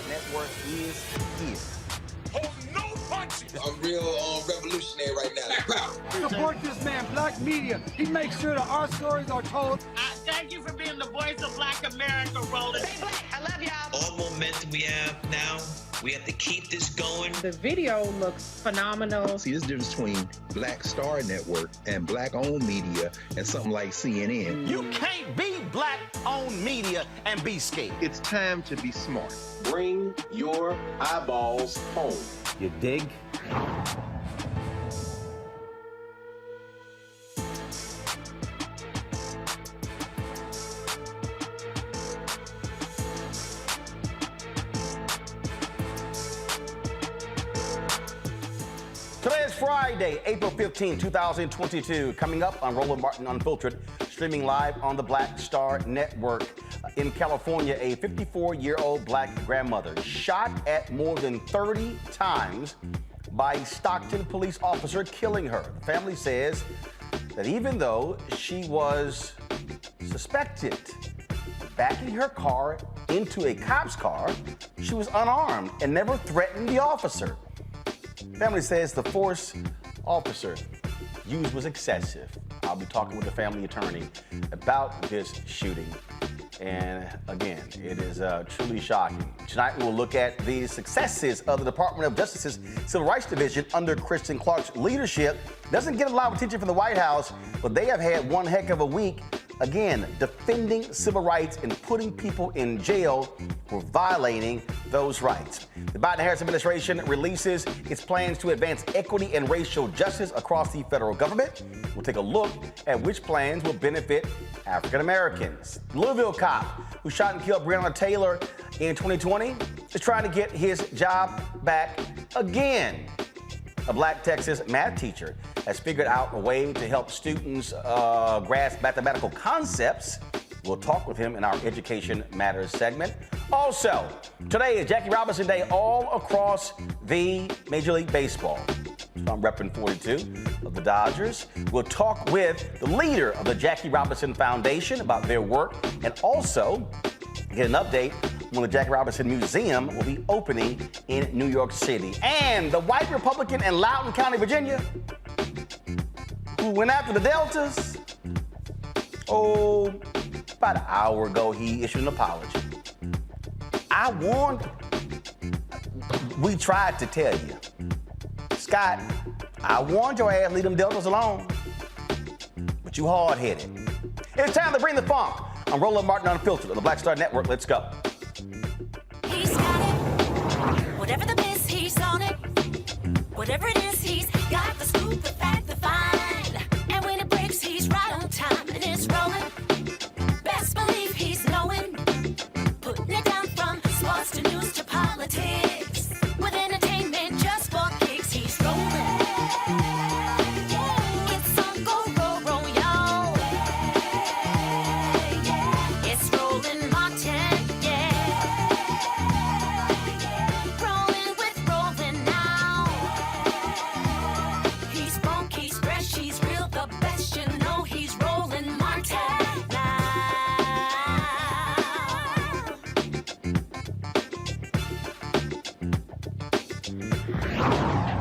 Network is here. Hold no punches. I'm real revolutionary right now. Support this man, Black Media. He makes sure that our stories are told. Thank you for being the voice of Black America, Roland. Stay black. I love y'all. All momentum we have now, we have to keep this going. The video looks phenomenal. See, there's a difference between Black Star Network and Black-owned media and something like CNN. You can't be Black-owned media and be scared. It's time to be smart. Bring your eyeballs home. You dig? Today is Friday, April 15, 2022. Coming up on Roland Martin Unfiltered, streaming live on the Black Star Network. In California, a 54-year-old Black grandmother shot at more than 30 times by a Stockton police officer, killing her. The family says that even though she was suspected of backing her car into a cop's car, she was unarmed and never threatened the officer. Family says the force officer used was excessive. I'll be talking with the family attorney about this shooting. And again, it is truly shocking. Tonight, we will look at the successes of the Department of Justice's Civil Rights Division under Kristen Clarke's leadership. Doesn't get a lot of attention from the White House, but they have had one heck of a week. Again, defending civil rights and putting people in jail for violating those rights. The Biden-Harris administration releases its plans to advance equity and racial justice across the federal government. We'll take a look at which plans will benefit African Americans. The Louisville cop who shot and killed Breonna Taylor in 2020 is trying to get his job back again. A Black Texas math teacher has figured out a way to help students grasp mathematical concepts. We'll talk with him in our Education Matters segment. Also, today is Jackie Robinson Day all across the Major League Baseball. I'm repping 42 of the Dodgers. We'll talk with the leader of the Jackie Robinson Foundation about their work and also get an update when the Jackie Robinson Museum will be opening in New York City. And the white Republican in Loudoun County, Virginia, who went after the Deltas, about an hour ago, he issued an apology. I warned, we tried to tell you. Scott, I warned your ass, leave them Deltas alone. But you hard-headed. It's time to bring the funk. I'm Roland Martin Unfiltered on the Black Star Network. Let's go. He's got it. Whatever the miss, he's on it. Whatever it is, he's got the scoop, the fact, the find. And when it breaks, he's right on time and it's rolling. Best believe he's knowing. Putting it down from sports to news to politics. With entertainment just for kicks, he's rolling. It's on Go, roll, y'all. It's Roland Martin, yeah. Rolling with Roland now. He's funk, he's fresh, he's real, the best, you know he's Roland Martin now.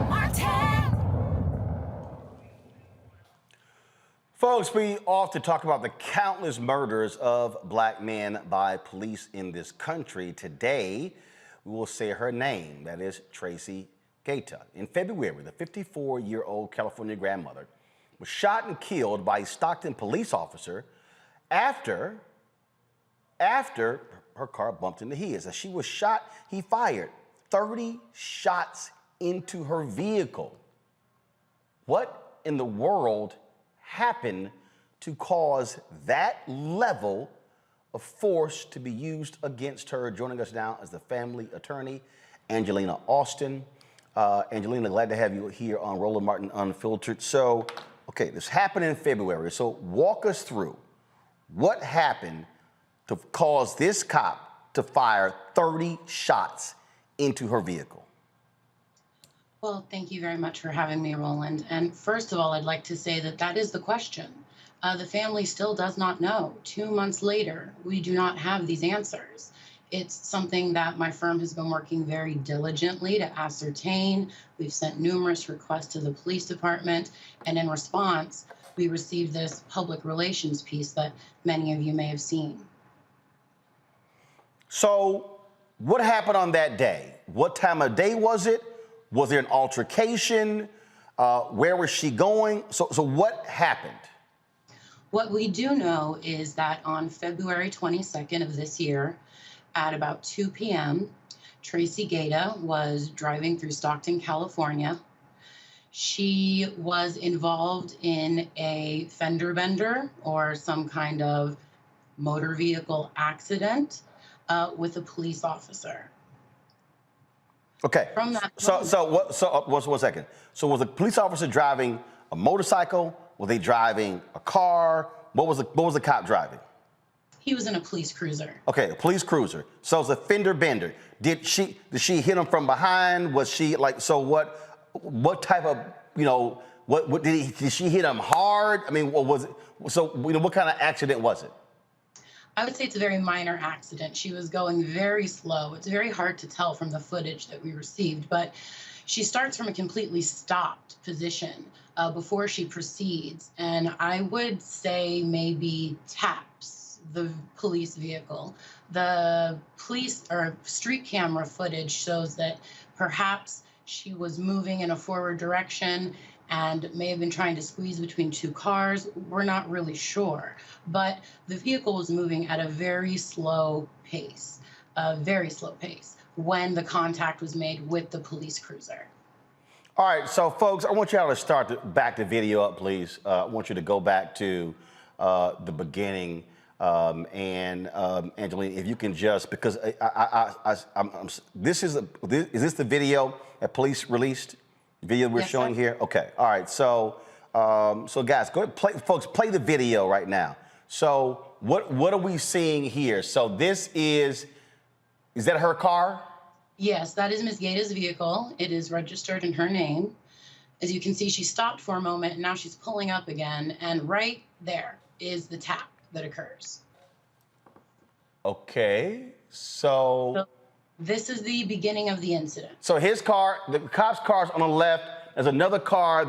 Martin. Folks, we often talk about the countless murders of black men by police in this country. Today, we will say her name, that is Tracy Gaeta. In February, the 54-year-old California grandmother was shot and killed by a Stockton police officer after her car bumped into his. As she was shot, he fired 30 shots into her vehicle. What in the world happened to cause that level of force to be used against her? Joining us now is the family attorney, Angelina Austin. Angelina, glad to have you here on Roland Martin Unfiltered. So, okay, this happened in February. So walk us through what happened to cause this cop to fire 30 shots into her vehicle. Well, thank you very much for having me, Roland. And first of all, I'd like to say that that is the question. The family still does not know. 2 months later, we do not have these answers. It's something that my firm has been working very diligently to ascertain. We've sent numerous requests to the police department, and in response, we received this public relations piece that many of you may have seen. So what happened on that day? What time of day was it? Was there an altercation? Where was she going? So what happened? What we do know is that on February 22nd of this year, at about 2 p.m., Tracy Gaeta was driving through Stockton, California. She was involved in a fender bender or some kind of motor vehicle accident with a police officer. Okay. From that one second. So was the police officer driving a motorcycle? Were they driving a car? What was the cop driving? He was in a police cruiser. Okay, a police cruiser. So it was a fender bender. Did she hit him from behind? Was she like, so what type of, what did she hit him hard? I mean, what was it? So, what kind of accident was it? I would say it's a very minor accident. She was going very slow. It's very hard to tell from the footage that we received, but she starts from a completely stopped position before she proceeds. And I would say maybe taps the police vehicle. The police or street camera footage shows that perhaps she was moving in a forward direction and may have been trying to squeeze between two cars. We're not really sure, but the vehicle was moving at a very slow pace, when the contact was made with the police cruiser. All right, so folks, I want y'all to back the video up, please. I want you to go back to the beginning, and Angelina, if you can just, because is this the video that police released? The video we're showing here? Okay, all right, so guys, go ahead, play the video right now. So what are we seeing here? So this is that her car? Yes, that is Ms. Gaeta's vehicle. It is registered in her name. As you can see, she stopped for a moment, and now she's pulling up again, and right there is the tap that occurs. Okay, so this is the beginning of the incident. So his car, the cop's car's on the left. There's another car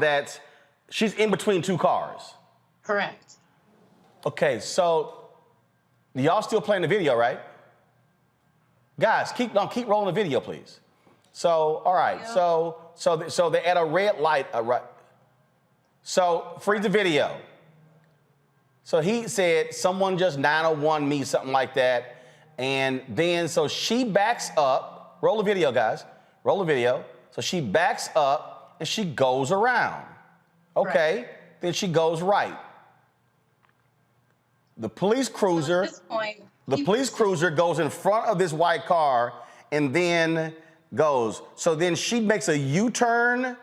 she's in between two cars. Correct. Okay, so y'all still playing the video, right? Guys, keep rolling the video, please. So, all right, so they're at a red light, right? So freeze the video. So he said, someone just 901 me, something like that. And then, so she backs up. Roll the video, guys. Roll the video. So she backs up and she goes around. Okay, right. Then she goes right. The police cruiser, goes in front of this white car and then goes. So then she makes a U-turn.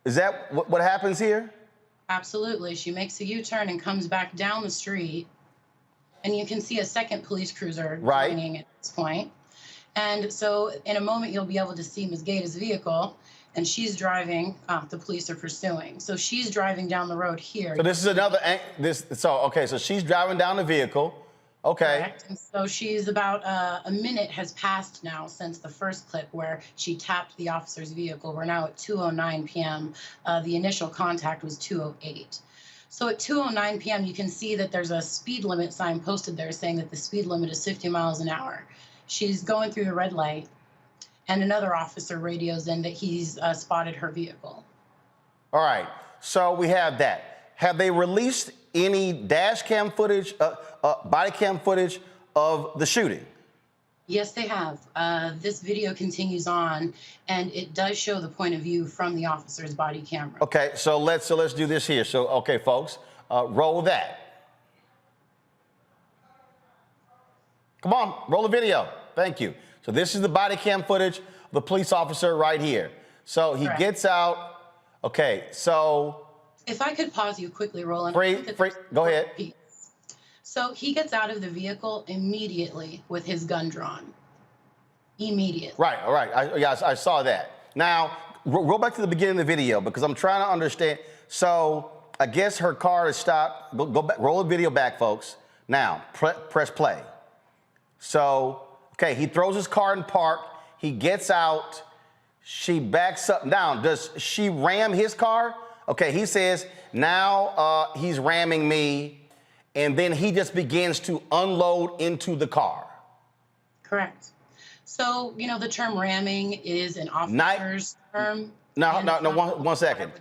Is that what happens here? Absolutely. She makes a U-turn and comes back down the street. And you can see a second police cruiser joining at this point. And so in a moment, you'll be able to see Ms. Gaeta's vehicle, and she's driving, the police are pursuing. So she's driving down the road here. So this is another, so she's driving down the vehicle. Okay. Correct. And so she's about a minute has passed now since the first clip where she tapped the officer's vehicle. We're now at 2:09 p.m. The initial contact was 2:08. So at 2:09 p.m., you can see that there's a speed limit sign posted there saying that the speed limit is 50 miles an hour. She's going through the red light, and another officer radios in that he's spotted her vehicle. All right. So we have that. Have they released any dash cam footage, body cam footage of the shooting? Yes, they have. This video continues on, and it does show the point of view from the officer's body camera. Okay, so let's do this here. So, okay, folks, roll that. Come on, roll the video. Thank you. So this is the body cam footage of the police officer right here. So he gets out. Okay, so if I could pause you quickly, Roland. Go ahead. So he gets out of the vehicle immediately with his gun drawn. Immediately. Right, all right. I saw that. Now, roll back to the beginning of the video because I'm trying to understand. So I guess her car is stopped. Go back, roll the video back, folks. Now, press play. So, okay, he throws his car in park. He gets out. She backs up. Now, does she ram his car? Okay, he says, now he's ramming me. And then he just begins to unload into the car. Correct. So, you know, the term ramming is an officer's term. No, one second.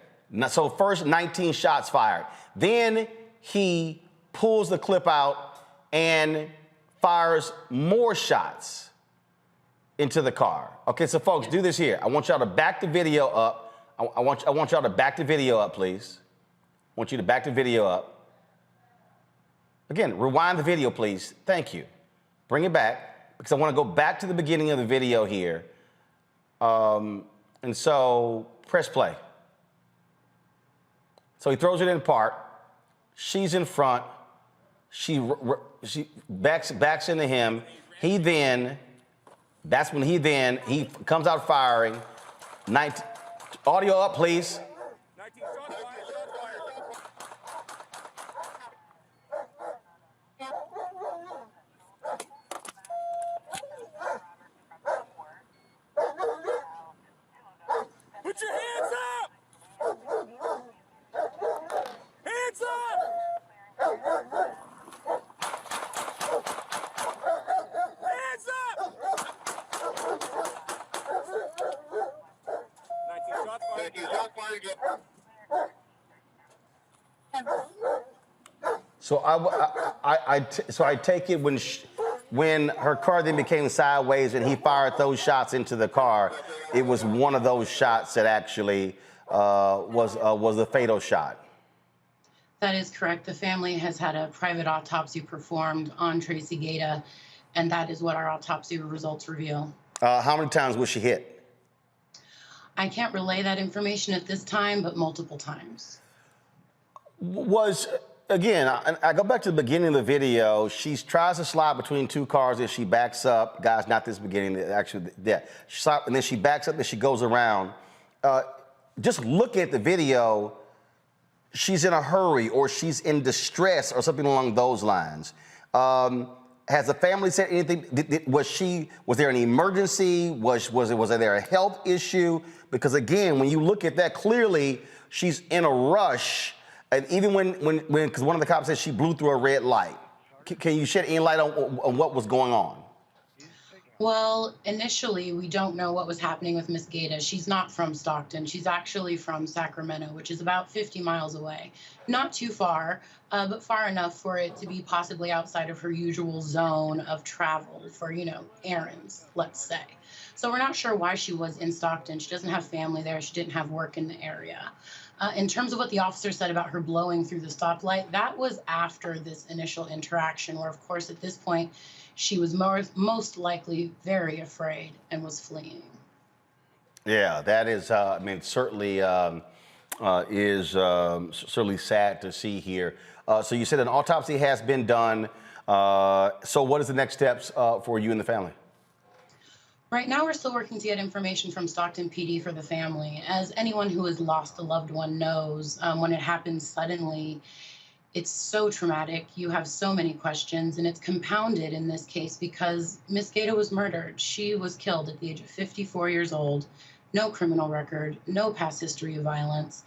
So first 19 shots fired. Then he pulls the clip out and fires more shots into the car. Okay, so folks, do this here. I want y'all to back the video up. I want y'all to back the video up, please. I want you to back the video up. Again, rewind the video, please. Thank you. Bring it back, because I want to go back to the beginning of the video here. And so, press play. So he throws it in park. She's in front. She backs into him. That's when he comes out firing. Audio up, please. Put your hands up! Hands up! So I take it when her car then became sideways and he fired those shots into the car, it was one of those shots that actually was the fatal shot. That is correct. The family has had a private autopsy performed on Tracy Gaeta, and that is what our autopsy results reveal. How many times was she hit? I can't relay that information at this time, but multiple times. Again, I go back to the beginning of the video. She tries to slide between two cars and she backs up. Guys, not this beginning, actually, yeah. And then she backs up and she goes around. Just look at the video. She's in a hurry or she's in distress or something along those lines. Has the family said anything? Was there an emergency? Was there a health issue? Because again, when you look at that, clearly she's in a rush. And even because one of the cops said she blew through a red light. Can you shed any light on what was going on? Well, initially, we don't know what was happening with Miss Gaeta. She's not from Stockton. She's actually from Sacramento, which is about 50 miles away. Not too far, but far enough for it to be possibly outside of her usual zone of travel for, errands, let's say. So we're not sure why she was in Stockton. She doesn't have family there. She didn't have work in the area. In terms of what the officer said about her blowing through the stoplight, that was after this initial interaction where, of course, at this point, she was most likely very afraid and was fleeing. Yeah, that is, certainly is certainly sad to see here. So you said an autopsy has been done. So what is the next steps for you and the family? Right now, we're still working to get information from Stockton PD for the family. As anyone who has lost a loved one knows, when it happens suddenly, it's so traumatic. You have so many questions, and it's compounded in this case because Miss Gaeta was murdered. She was killed at the age of 54 years old, no criminal record, no past history of violence.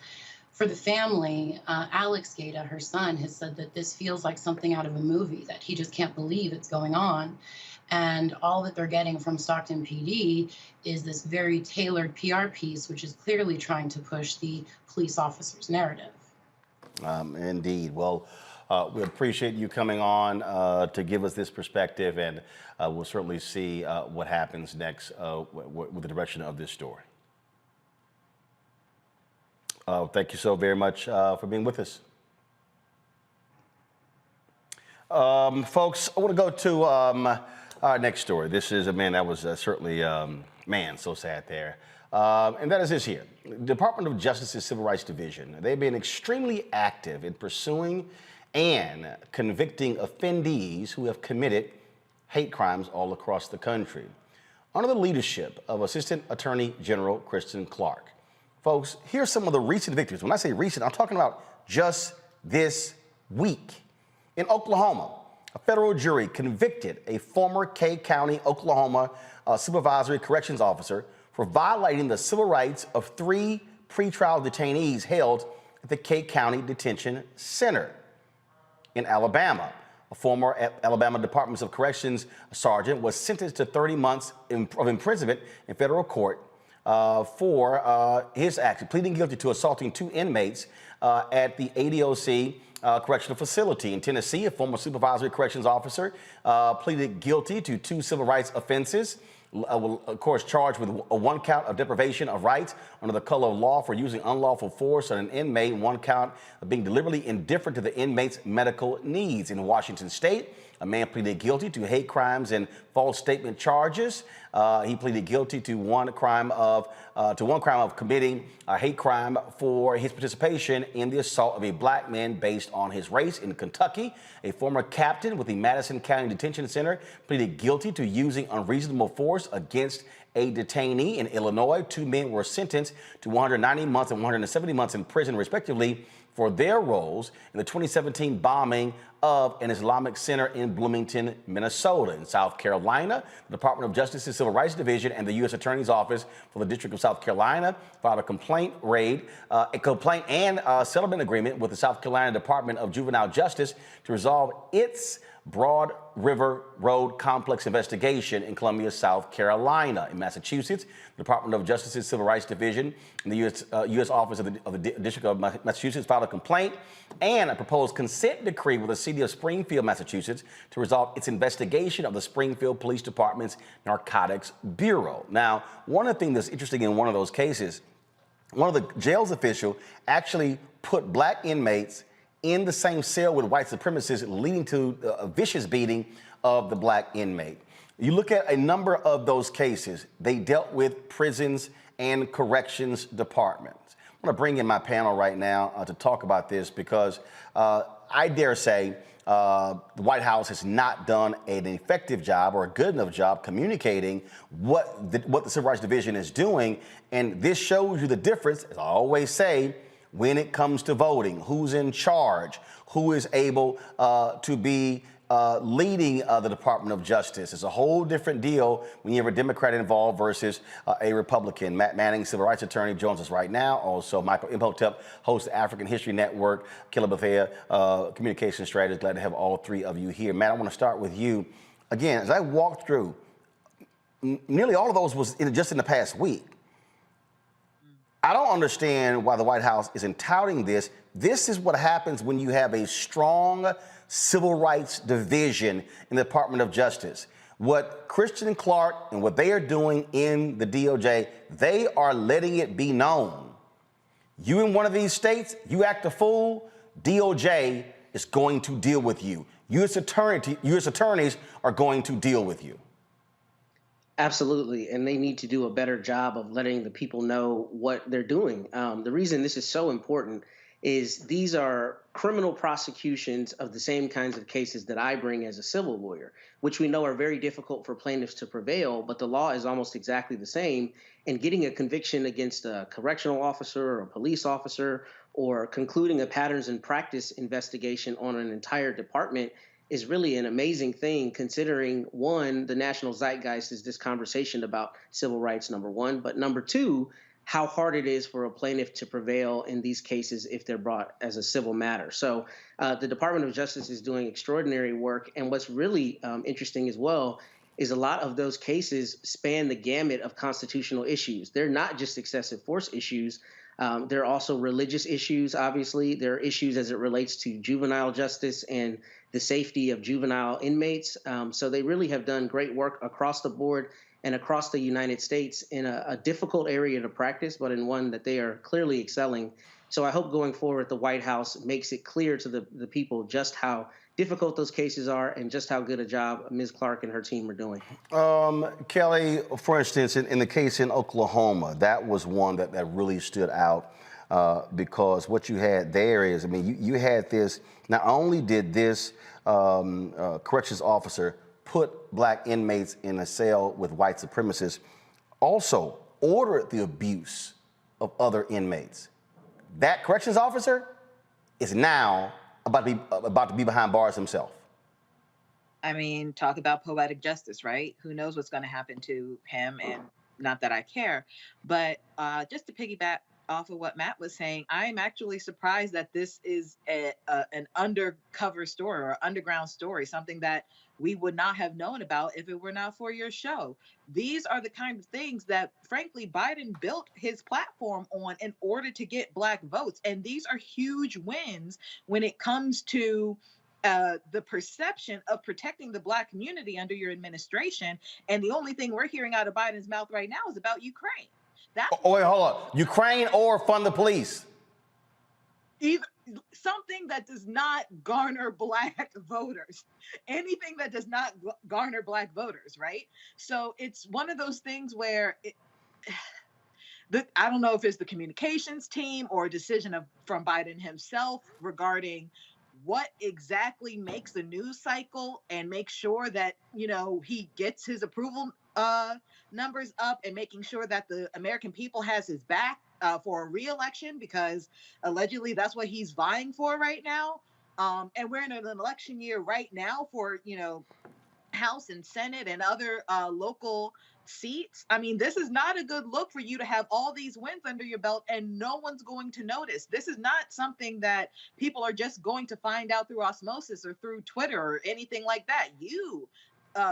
For the family, Alex Gaeta, her son, has said that this feels like something out of a movie, that he just can't believe it's going on. And all that they're getting from Stockton PD is this very tailored PR piece, which is clearly trying to push the police officer's narrative. Indeed. Well, we appreciate you coming on to give us this perspective, and we'll certainly see what happens next with the direction of this story. Thank you so very much for being with us. Folks, I want to go to our next story. This is a man that was certainly, so sad there. And that is this here. Department of Justice's Civil Rights Division, they've been extremely active in pursuing and convicting offendees who have committed hate crimes all across the country. Under the leadership of Assistant Attorney General Kristen Clarke. Folks, here's some of the recent victories. When I say recent, I'm talking about just this week. In Oklahoma, a federal jury convicted a former Kay County, Oklahoma supervisory corrections officer for violating the civil rights of 3 pretrial detainees held at the Kay County Detention Center. In Alabama, a former Alabama Department of Corrections sergeant was sentenced to 30 months of imprisonment in federal court for his action, pleading guilty to assaulting 2 inmates at the ADOC correctional facility. In Tennessee, a former supervisory corrections officer pleaded guilty to 2 civil rights offenses, of course charged with 1 count of deprivation of rights under the color of law for using unlawful force on an inmate, 1 count of being deliberately indifferent to the inmate's medical needs. In Washington State, a man pleaded guilty to hate crimes and false statement charges. He pleaded guilty to one crime of committing a hate crime for his participation in the assault of a black man based on his race. In Kentucky, a former captain with the Madison County Detention Center pleaded guilty to using unreasonable force against a detainee. In Illinois, 2 men were sentenced to 190 months and 170 months in prison, respectively, for their roles in the 2017 bombing of an Islamic center in Bloomington, Minnesota. In South Carolina, the Department of Justice's Civil Rights Division and the U.S. Attorney's Office for the District of South Carolina filed a complaint and settlement agreement with the South Carolina Department of Juvenile Justice to resolve its Broad River Road Complex investigation in Columbia, South Carolina. In Massachusetts, the Department of Justice's Civil Rights Division and the U.S. Office of the District of Massachusetts filed a complaint and a proposed consent decree with the city of Springfield, Massachusetts, to resolve its investigation of the Springfield Police Department's Narcotics Bureau. Now, one of the things that's interesting in one of those cases, one of the jail's officials actually put black inmates in the same cell with white supremacists, leading to a vicious beating of the black inmate. You look at a number of those cases, they dealt with prisons and corrections departments. I'm going to bring in my panel right now to talk about this because I dare say the White House has not done an effective job or a good enough job communicating what the Civil Rights Division is doing. And this shows you the difference, as I always say, when it comes to voting, who's in charge, who is able to be leading the Department of Justice. It's a whole different deal when you have a Democrat involved versus a Republican. Matt Manning, civil rights attorney, joins us right now. Also, Michael Imhotep, host of African History Network, Calif, communication strategist. Glad to have all three of you here. Matt, I want to start with you. Again, as I walked through, nearly all of those was just in the past week. I don't understand why the White House isn't touting this. This is what happens when you have a strong civil rights division in the Department of Justice. What Kristen Clarke and what they are doing in the DOJ, they are letting it be known. You in one of these states, you act a fool, DOJ is going to deal with you. U.S. attorneys are going to deal with you. Absolutely, and they need to do a better job of letting the people know what they're doing. The reason this is so important is these are criminal prosecutions of the same kinds of cases that I bring as a civil lawyer, which we know are very difficult for plaintiffs to prevail, but the law is almost exactly the same. And getting a conviction against a correctional officer or a police officer or concluding a patterns and practice investigation on an entire department is really an amazing thing, considering, one, the national zeitgeist is this conversation about civil rights, number one, but number two, how hard it is for a plaintiff to prevail in these cases if they're brought as a civil matter. So the Department of Justice is doing extraordinary work. And what's really interesting as well is a lot of those cases span the gamut of constitutional issues. They're not just excessive force issues. There are also religious issues, obviously. There are issues as it relates to juvenile justice and the safety of juvenile inmates. So they really have done great work across the board and across the United States in a difficult area to practice, but in one that they are clearly excelling. So I hope going forward, the White House makes it clear to the people just how difficult those cases are and just how good a job Ms. Clarke and her team are doing. Kelly, for instance, in the case in Oklahoma, that was one that really stood out because what you had there is, I mean, you had this, not only did this corrections officer put black inmates in a cell with white supremacists, also ordered the abuse of other inmates. That corrections officer is now about to be behind bars himself. I mean, talk about poetic justice, right? Who knows what's going to happen to him, and not that I care. But just to piggyback off of what Matt was saying, I'm actually surprised that this is an undercover story or underground story, something that we would not have known about if it were not for your show. These are the kind of things that, frankly, Biden built his platform on in order to get black votes. And these are huge wins when it comes to the perception of protecting the black community under your administration. And the only thing we're hearing out of Biden's mouth right now is about Ukraine. Wait, hold on. Ukraine or fund the police? Either something that does not garner black voters, anything that does not garner black voters, right? So it's one of those things where I don't know if it's the communications team or a decision from Biden himself regarding what exactly makes the news cycle and make sure that, he gets his approval numbers up and making sure that the American people has his back for a re-election, because allegedly that's what he's vying for right now. And we're in an election year right now for, House and Senate and other local seats. I mean, this is not a good look for you to have all these wins under your belt and no one's going to notice. This is not something that people are just going to find out through osmosis or through Twitter or anything like that. You,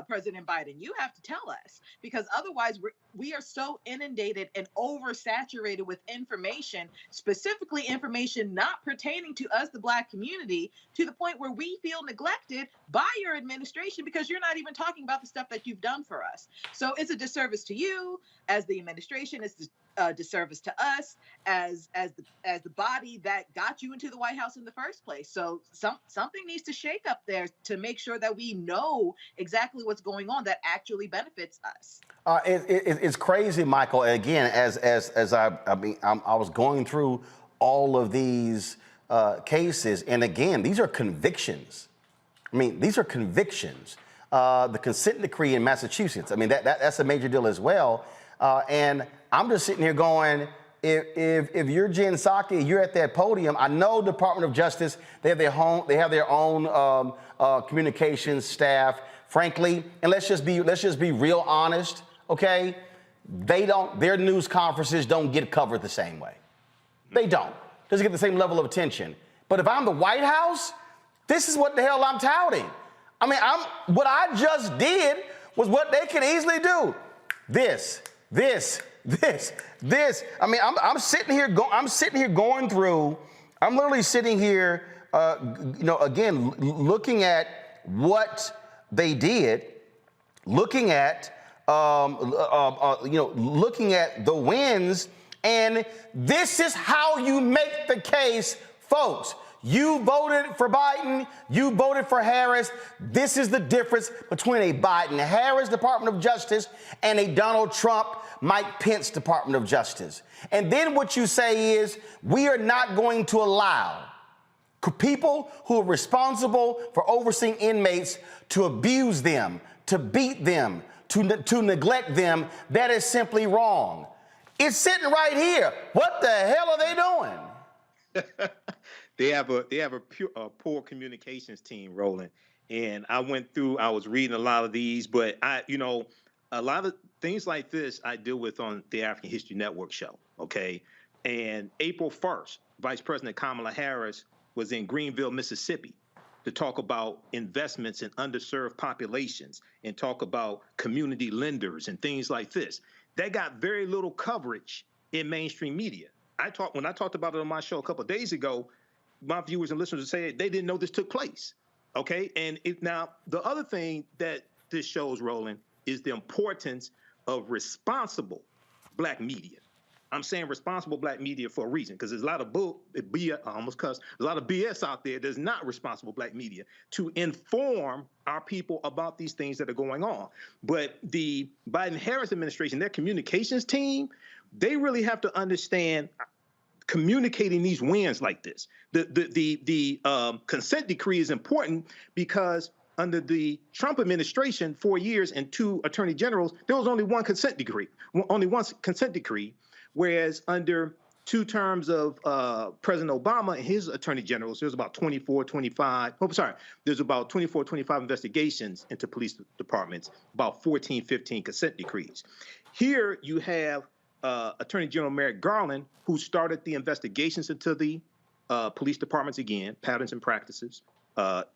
President Biden, you have to tell us, because otherwise we are so inundated and oversaturated with information, specifically information not pertaining to us, the Black community, to the point where we feel neglected by your administration because you're not even talking about the stuff that you've done for us. So it's a disservice to you as the administration. It's a disservice to us as the body that got you into the White House in the first place. So something needs to shake up there to make sure that we know exactly what's going on that actually benefits us. It's crazy, Michael. Again, as I was going through all of these cases, and again, these are convictions. I mean, these are convictions. The consent decree in Massachusetts. I mean, that's a major deal as well. And I'm just sitting here going, if you're Jen Psaki, you're at that podium. I know Department of Justice, they have their own communications staff. Frankly, and let's just be real honest, okay? Their news conferences don't get covered the same way. They don't. Doesn't get the same level of attention. But if I'm the White House, this is what the hell I'm touting. I mean, what I just did was what they could easily do. This. I mean, I'm sitting here going through. I'm literally sitting here, again, looking at what they did, looking at the wins, and this is how you make the case, folks. You voted for Biden, you voted for Harris. This is the difference between a Biden-Harris Department of Justice and a Donald Trump, Mike Pence Department of Justice. And then what you say is, we are not going to allow people who are responsible for overseeing inmates to abuse them, to beat them, to neglect them. That is simply wrong. It's sitting right here. What the hell are they doing? They have a poor communications team rolling, and I was reading a lot of these, but a lot of things like this I deal with on the African History Network show. Okay, and April 1st, Vice President Kamala Harris was in Greenville, Mississippi, to talk about investments in underserved populations and talk about community lenders and things like this. That got very little coverage in mainstream media. When I talked about it on my show a couple of days ago, my viewers and listeners would say they didn't know this took place. Okay, and now the other thing that this shows, Roland, is the importance of responsible Black media. I'm saying responsible Black media for a reason, because there's a lot of a lot of BS out there. There's not responsible Black media to inform our people about these things that are going on. But the Biden-Harris administration, their communications team, they really have to understand communicating these wins like this. The consent decree is important because under the Trump administration, 4 years and 2 attorney generals, there was only one consent decree, whereas under 2 terms of President Obama and his attorney generals, there's about 25 investigations into police departments, about 14, 15 consent decrees. Here you have Attorney General Merrick Garland, who started the investigations into the police departments again, patterns and practices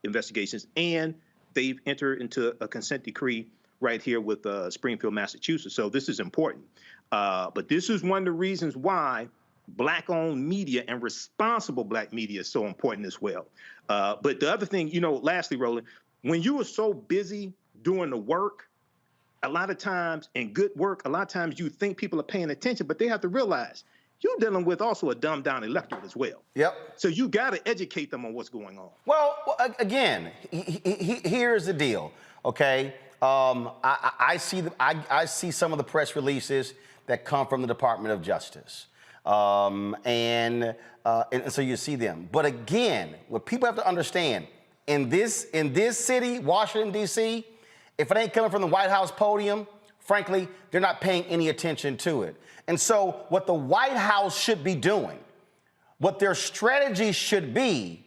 investigations, and they've entered into a consent decree right here with Springfield, Massachusetts. So this is important. But this is one of the reasons why Black-owned media and responsible Black media is so important as well. But the other thing, lastly, Roland, when you are so busy doing the work, a lot of times, in good work, a lot of times you think people are paying attention, but they have to realize you're dealing with also a dumbed down electorate as well. Yep. So you got to educate them on what's going on. Well, again, here's the deal, okay? I see some of the press releases that come from the Department of Justice. And so you see them. But again, what people have to understand, in this city, Washington, D.C., if it ain't coming from the White House podium, frankly, they're not paying any attention to it. And so what the White House should be doing, what their strategy should be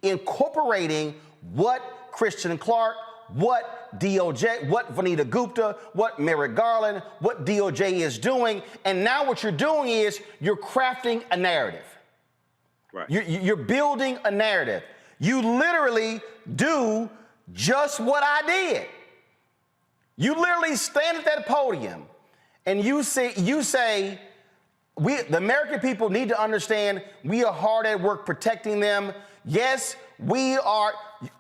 incorporating what Kristen Clarke, what DOJ, what Vanita Gupta, what Merrick Garland, what DOJ is doing. And now what you're doing is you're crafting a narrative. Right. You're building a narrative. You literally do just what I did. You literally stand at that podium and you say, the American people need to understand we are hard at work protecting them. Yes, we are.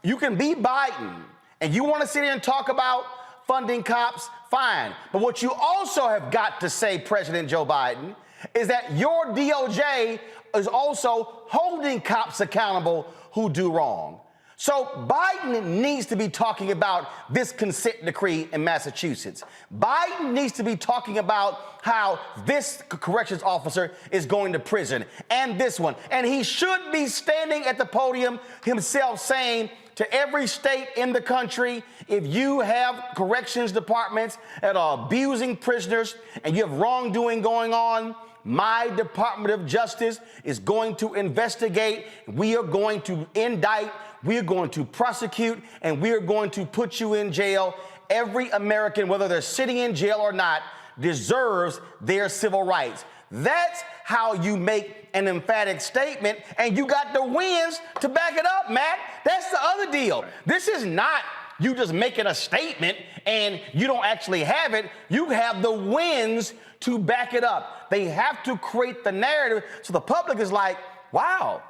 You can be Biden and you want to sit here and talk about funding cops, fine. But what you also have got to say, President Joe Biden, is that your DOJ is also holding cops accountable who do wrong. So Biden needs to be talking about this consent decree in Massachusetts. Biden needs to be talking about how this corrections officer is going to prison and this one. And he should be standing at the podium himself saying to every state in the country, if you have corrections departments that are abusing prisoners and you have wrongdoing going on, my Department of Justice is going to investigate. We are going to indict. We are going to prosecute, and we are going to put you in jail. Every American, whether they're sitting in jail or not, deserves their civil rights. That's how you make an emphatic statement, and you got the wins to back it up, Matt. That's the other deal. This is not you just making a statement and you don't actually have it. You have the wins to back it up. They have to create the narrative so the public is like, wow,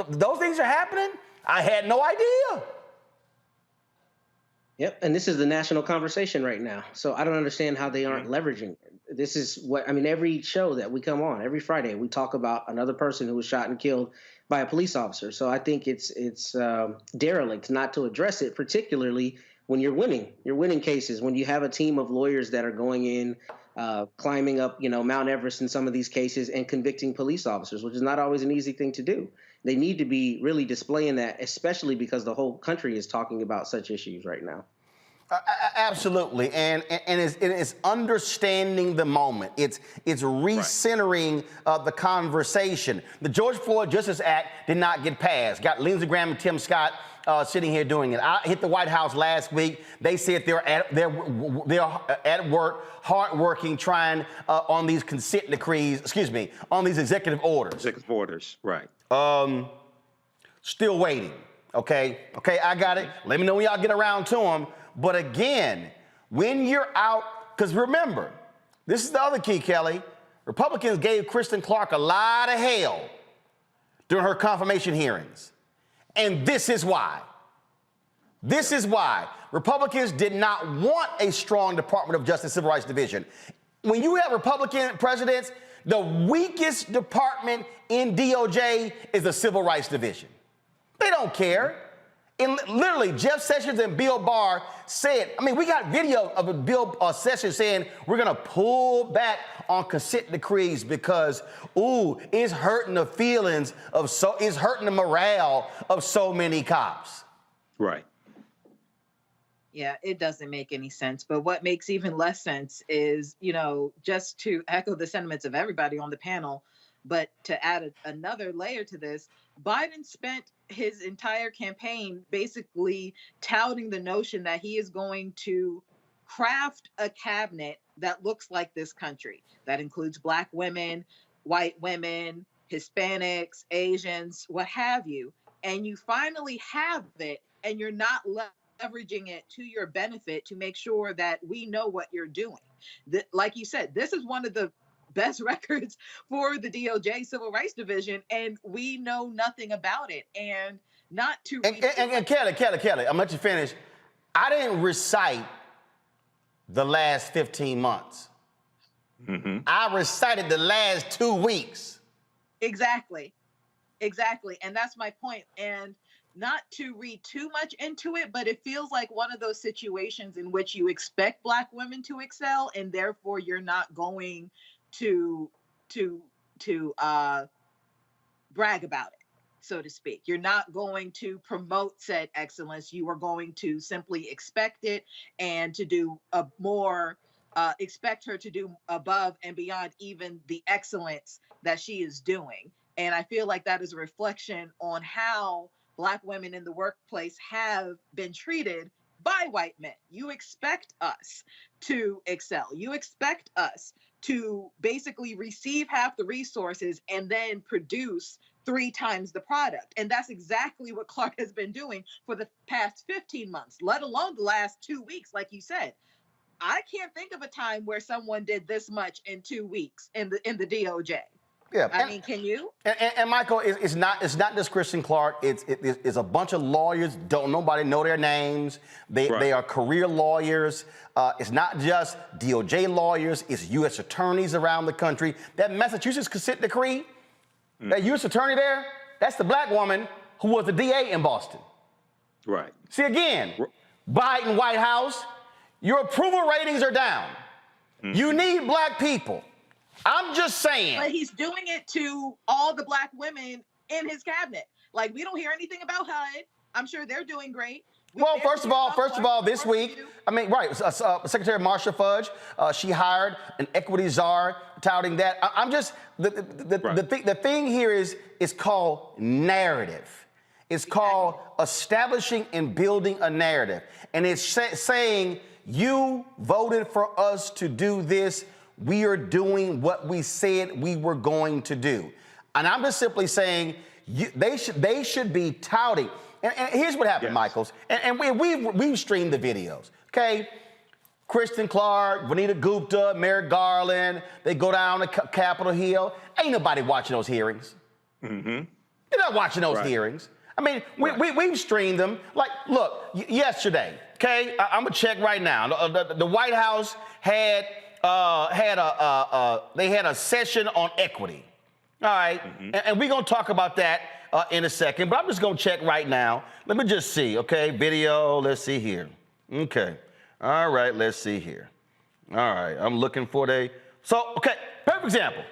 those things are happening? I had no idea. Yep, and this is the national conversation right now. So I don't understand how they aren't leveraging it. This is what, I mean, every show that we come on, every Friday, we talk about another person who was shot and killed by a police officer. So I think it's derelict not to address it, particularly when you're winning cases, when you have a team of lawyers that are going in, climbing up, Mount Everest in some of these cases and convicting police officers, which is not always an easy thing to do. They need to be really displaying that, especially because the whole country is talking about such issues right now. Absolutely, and it's understanding the moment. It's recentering the conversation. The George Floyd Justice Act did not get passed. Got Lindsey Graham and Tim Scott sitting here doing it. I hit the White House last week. They said they're at work, hard working, trying on these consent decrees. On these executive orders. Executive orders, right? Still waiting. Okay, I got it. Let me know when y'all get around to them. But again, when you're out, because remember, this is the other key, Kelly. Republicans gave Kristen Clarke a lot of hell during her confirmation hearings. And this is why. This is why. Republicans did not want a strong Department of Justice Civil Rights Division. When you have Republican presidents, the weakest department in DOJ is the Civil Rights Division. They don't care. And literally, Jeff Sessions and Bill Barr said, we got video of Bill Sessions saying we're going to pull back on consent decrees because, it's hurting the feelings it's hurting the morale of so many cops. Right. Yeah, it doesn't make any sense. But what makes even less sense is, just to echo the sentiments of everybody on the panel, but to add another layer to this, Biden spent his entire campaign basically touting the notion that he is going to craft a cabinet that looks like this country, that includes Black women, white women, Hispanics, Asians, what have you. And you finally have it, and you're not leveraging it to your benefit to make sure that we know what you're doing. Like you said, this is one of the best records for the DOJ Civil Rights Division, and we know nothing about it. And not to and Kelly, I'm gonna let you finish. I didn't recite the last 15 months. Mm-hmm. I recited the last 2 weeks. Exactly. And that's my point. And not to read too much into it, but it feels like one of those situations in which you expect Black women to excel, and therefore you're not going to brag about it, so to speak. You're not going to promote said excellence. You are going to simply expect it and to do a more, expect her to do above and beyond even the excellence that she is doing. And I feel like that is a reflection on how Black women in the workplace have been treated by white men. You expect us to excel. You expect us to basically receive half the resources and then produce 3 times the product. And that's exactly what Clarke has been doing for the past 15 months, let alone the last 2 weeks, like you said. I can't think of a time where someone did this much in 2 weeks in the DOJ. Yeah, I mean, can you? And Michael, it's not just Kristen Clarke. It's a bunch of lawyers. Don't nobody know their names. They are career lawyers. It's not just DOJ lawyers. It's U.S. attorneys around the country. That Massachusetts consent decree, that U.S. attorney there, that's the black woman who was the DA in Boston. Right. See again, Biden White House, your approval ratings are down. You need black people. I'm just saying. But he's doing it to all the black women in his cabinet. Like, we don't hear anything about HUD. I'm sure they're doing great. Well, first of all, this week, Secretary Marsha Fudge, she hired an equity czar, touting that. I'm just the thing here is called narrative. It's called establishing and building a narrative, and it's saying you voted for us to do this. We are doing what we said we were going to do. And I'm just simply saying they should be touting. And here's what happened, Michaels. And we've streamed the videos, okay? Kristen Clarke, Vanita Gupta, Merrick Garland, they go down to Capitol Hill. Ain't nobody watching those hearings. They're not watching those hearings. I mean, we've streamed them. Like, look, yesterday, okay? I'm gonna check right now. The White House had a session on equity. All right, and we're gonna talk about that in a second, but I'm just gonna check right now. Let me just see, okay? Video, let's see here. Okay, all right, let's see here. All right, I'm looking for okay, perfect example.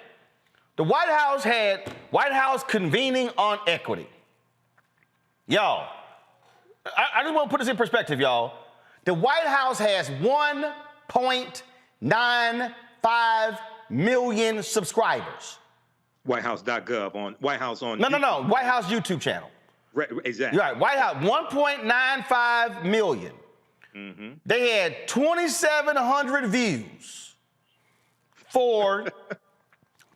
The White House had White House convening on equity. Y'all, I just wanna put this in perspective, y'all. The White House has 1.95 million subscribers. Whitehouse.gov on White House on. No. White House YouTube channel. Right, exactly. Right. White House 1.95 million. They had 2,700 views for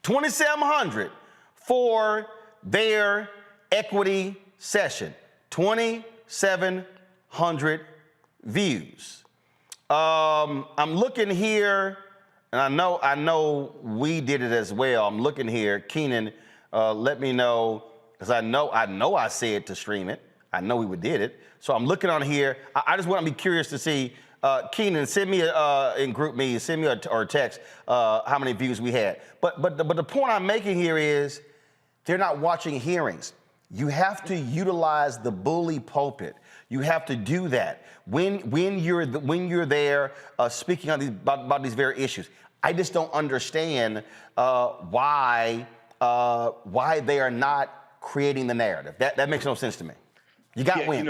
2,700 for their equity session. 2,700 views. I'm looking here, and I know we did it as well. I'm looking here. Keenan, let me know, because I know I said to stream it. I know we did it. So I'm looking on here. I just want to be curious to see. Keenan, send me in group me, send me or text how many views we had. But the point I'm making here is they're not watching hearings. You have to utilize the bully pulpit. You have to do that when you're there speaking on about these very issues. I just don't understand why they are not creating the narrative. That makes no sense to me. You got wins.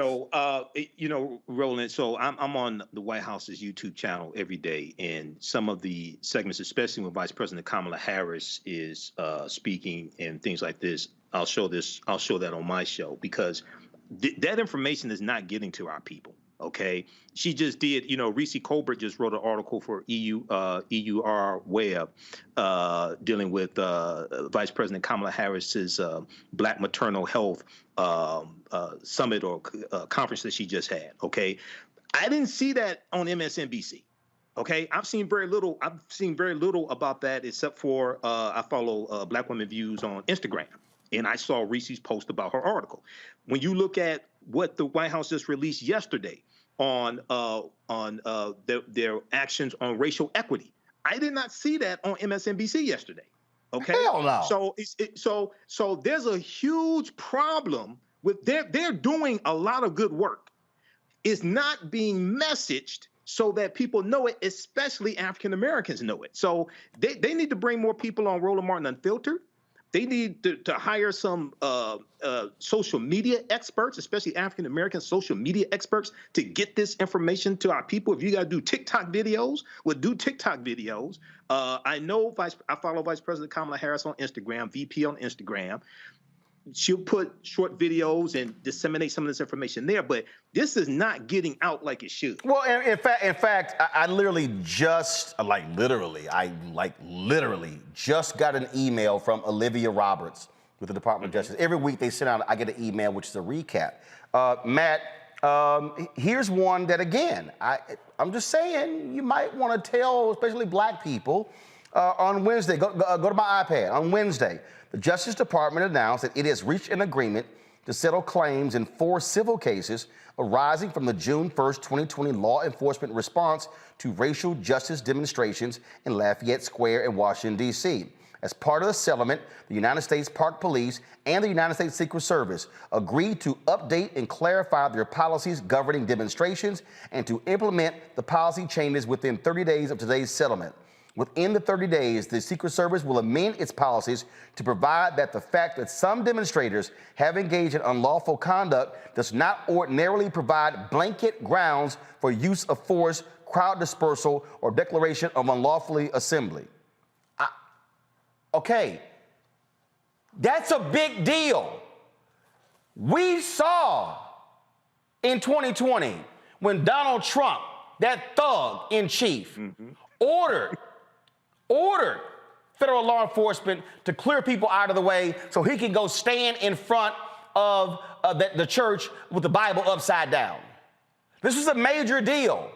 Roland. So I'm on the White House's YouTube channel every day, and some of the segments, especially when Vice President Kamala Harris is speaking and things like this, I'll show that on my show, because that information is not getting to our people. Okay, she just did. Reese Colbert just wrote an article for EUR Web dealing with Vice President Kamala Harris's Black Maternal Health summit or conference that she just had. Okay, I didn't see that on MSNBC. Okay, I've seen very little about that, except for I follow Black Women Views on Instagram, and I saw Reese's post about her article. When you look at what the White House just released yesterday on their actions on racial equity, I did not see that on MSNBC yesterday. Okay, hell no. So there's a huge problem with they're doing a lot of good work. It's not being messaged so that people know it, especially African Americans know it. So they need to bring more people on Roland Martin Unfiltered. They need to hire some social media experts, especially African American social media experts, to get this information to our people. If you got to do TikTok videos, we'll do TikTok videos. I follow Vice President Kamala Harris on Instagram, VP on Instagram. she'll put short videos and disseminate some of this information there, but this is not getting out like it should. Well, in fact, I literally just, literally just got an email from Olivia Roberts with the Department of Justice. Every week they send out, I get an email, which is a recap. Matt, here's one that, again, I'm just saying you might want to tell, especially black people, on Wednesday, go to my iPad. On Wednesday, the Justice Department announced that it has reached an agreement to settle claims in 4 civil cases arising from the June 1st, 2020 law enforcement response to racial justice demonstrations in Lafayette Square in Washington, D.C. As part of the settlement, the United States Park Police and the United States Secret Service agreed to update and clarify their policies governing demonstrations and to implement the policy changes within 30 days of today's settlement. Within the 30 days, the Secret Service will amend its policies to provide that the fact that some demonstrators have engaged in unlawful conduct does not ordinarily provide blanket grounds for use of force, crowd dispersal, or declaration of unlawfully assembly. Okay, that's a big deal. We saw in 2020 when Donald Trump, that thug in chief, ordered federal law enforcement to clear people out of the way so he can go stand in front of the church with the Bible upside down. This is a major deal.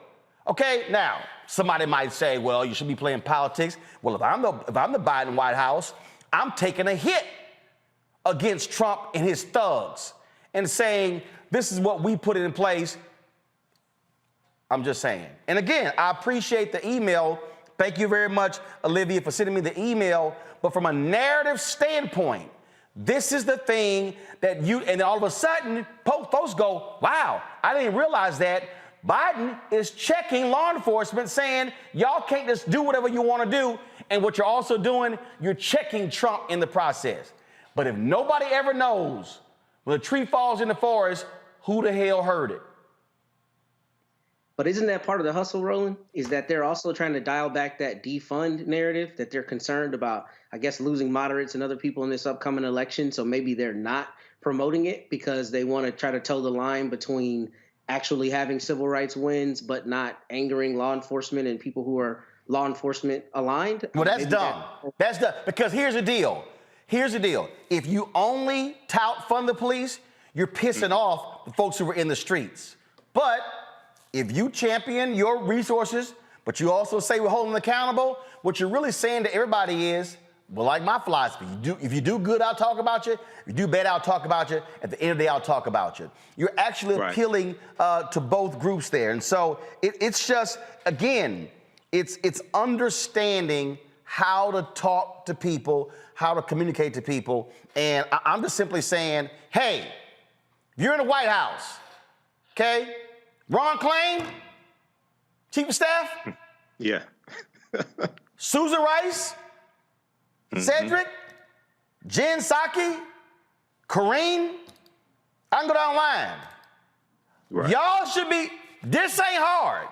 Okay, now, somebody might say, well, you should be playing politics. Well, if I'm the Biden White House, I'm taking a hit against Trump and his thugs and saying, this is what we put in place. I'm just saying. And again, I appreciate the email. Thank you very much, Olivia, for sending me the email. But from a narrative standpoint, this is the thing that and all of a sudden, folks go, wow, I didn't realize that. Biden is checking law enforcement saying, y'all can't just do whatever you want to do. And what you're also doing, you're checking Trump in the process. But if nobody ever knows when a tree falls in the forest, who the hell heard it? But isn't that part of the hustle, Roland? Is that they're also trying to dial back that defund narrative, that they're concerned about, I guess, losing moderates and other people in this upcoming election. So maybe they're not promoting it because they want to try to toe the line between actually having civil rights wins, but not angering law enforcement and people who are law enforcement aligned. Well, that's dumb. That's dumb. Because here's the deal. If you only fund the police, you're pissing off the folks who are in the streets. But if you champion your resources, but you also say we're holding them accountable, what you're really saying to everybody is, well, like my philosophy, if you do good, I'll talk about you. If you do bad, I'll talk about you. At the end of the day, I'll talk about you. You're actually appealing to both groups there. And so it's just, again, it's understanding how to talk to people, how to communicate to people. And I'm just simply saying, hey, you're in the White House, okay? Ron Klain, Chief of Staff? Yeah. Susan Rice? Cedric? Jen Psaki? Karine? I can go down the line. Right. Y'all should be, this ain't hard.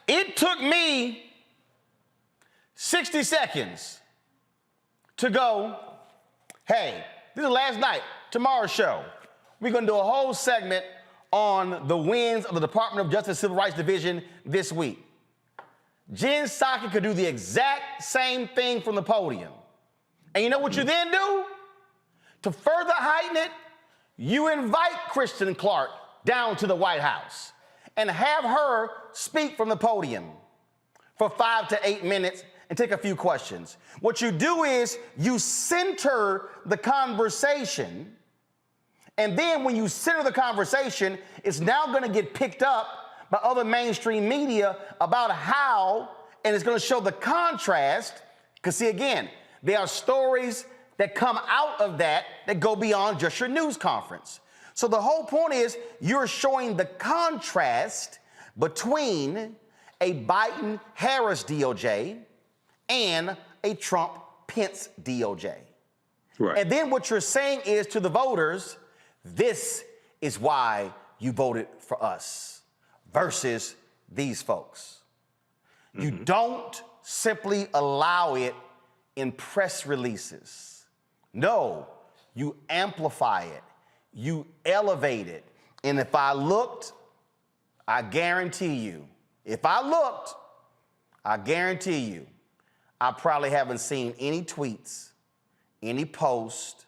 It took me 60 seconds to go, hey, this is last night, tomorrow's show. We're gonna do a whole segment on the wins of the Department of Justice Civil Rights Division this week. Jen Psaki could do the exact same thing from the podium. And you know what you then do? To further heighten it, you invite Kristen Clarke down to the White House and have her speak from the podium for 5 to 8 minutes and take a few questions. What you do is you center the conversation, and then when you center the conversation, it's now going to get picked up by other mainstream media about how, and it's going to show the contrast, because see, again, there are stories that come out of that go beyond just your news conference. So the whole point is you're showing the contrast between a Biden-Harris DOJ and a Trump-Pence DOJ. Right. And then what you're saying is to the voters, this is why you voted for us versus these folks. You don't simply allow it in press releases. No, you amplify it, you elevate it. And if I looked, I guarantee you, I probably haven't seen any tweets, any post,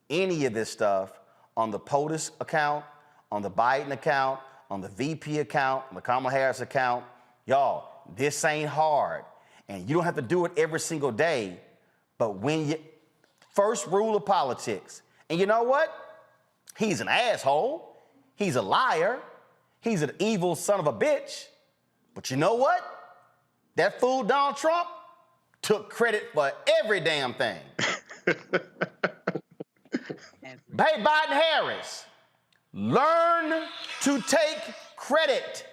any of this stuff on the POTUS account, on the Biden account, on the VP account, on the Kamala Harris account. Y'all, this ain't hard. And you don't have to do it every single day. But when you, first rule of politics, and you know what? He's an asshole. He's a liar. He's an evil son of a bitch. But you know what? That fool Donald Trump took credit for every damn thing. Hey, Biden-Harris, learn to take credit.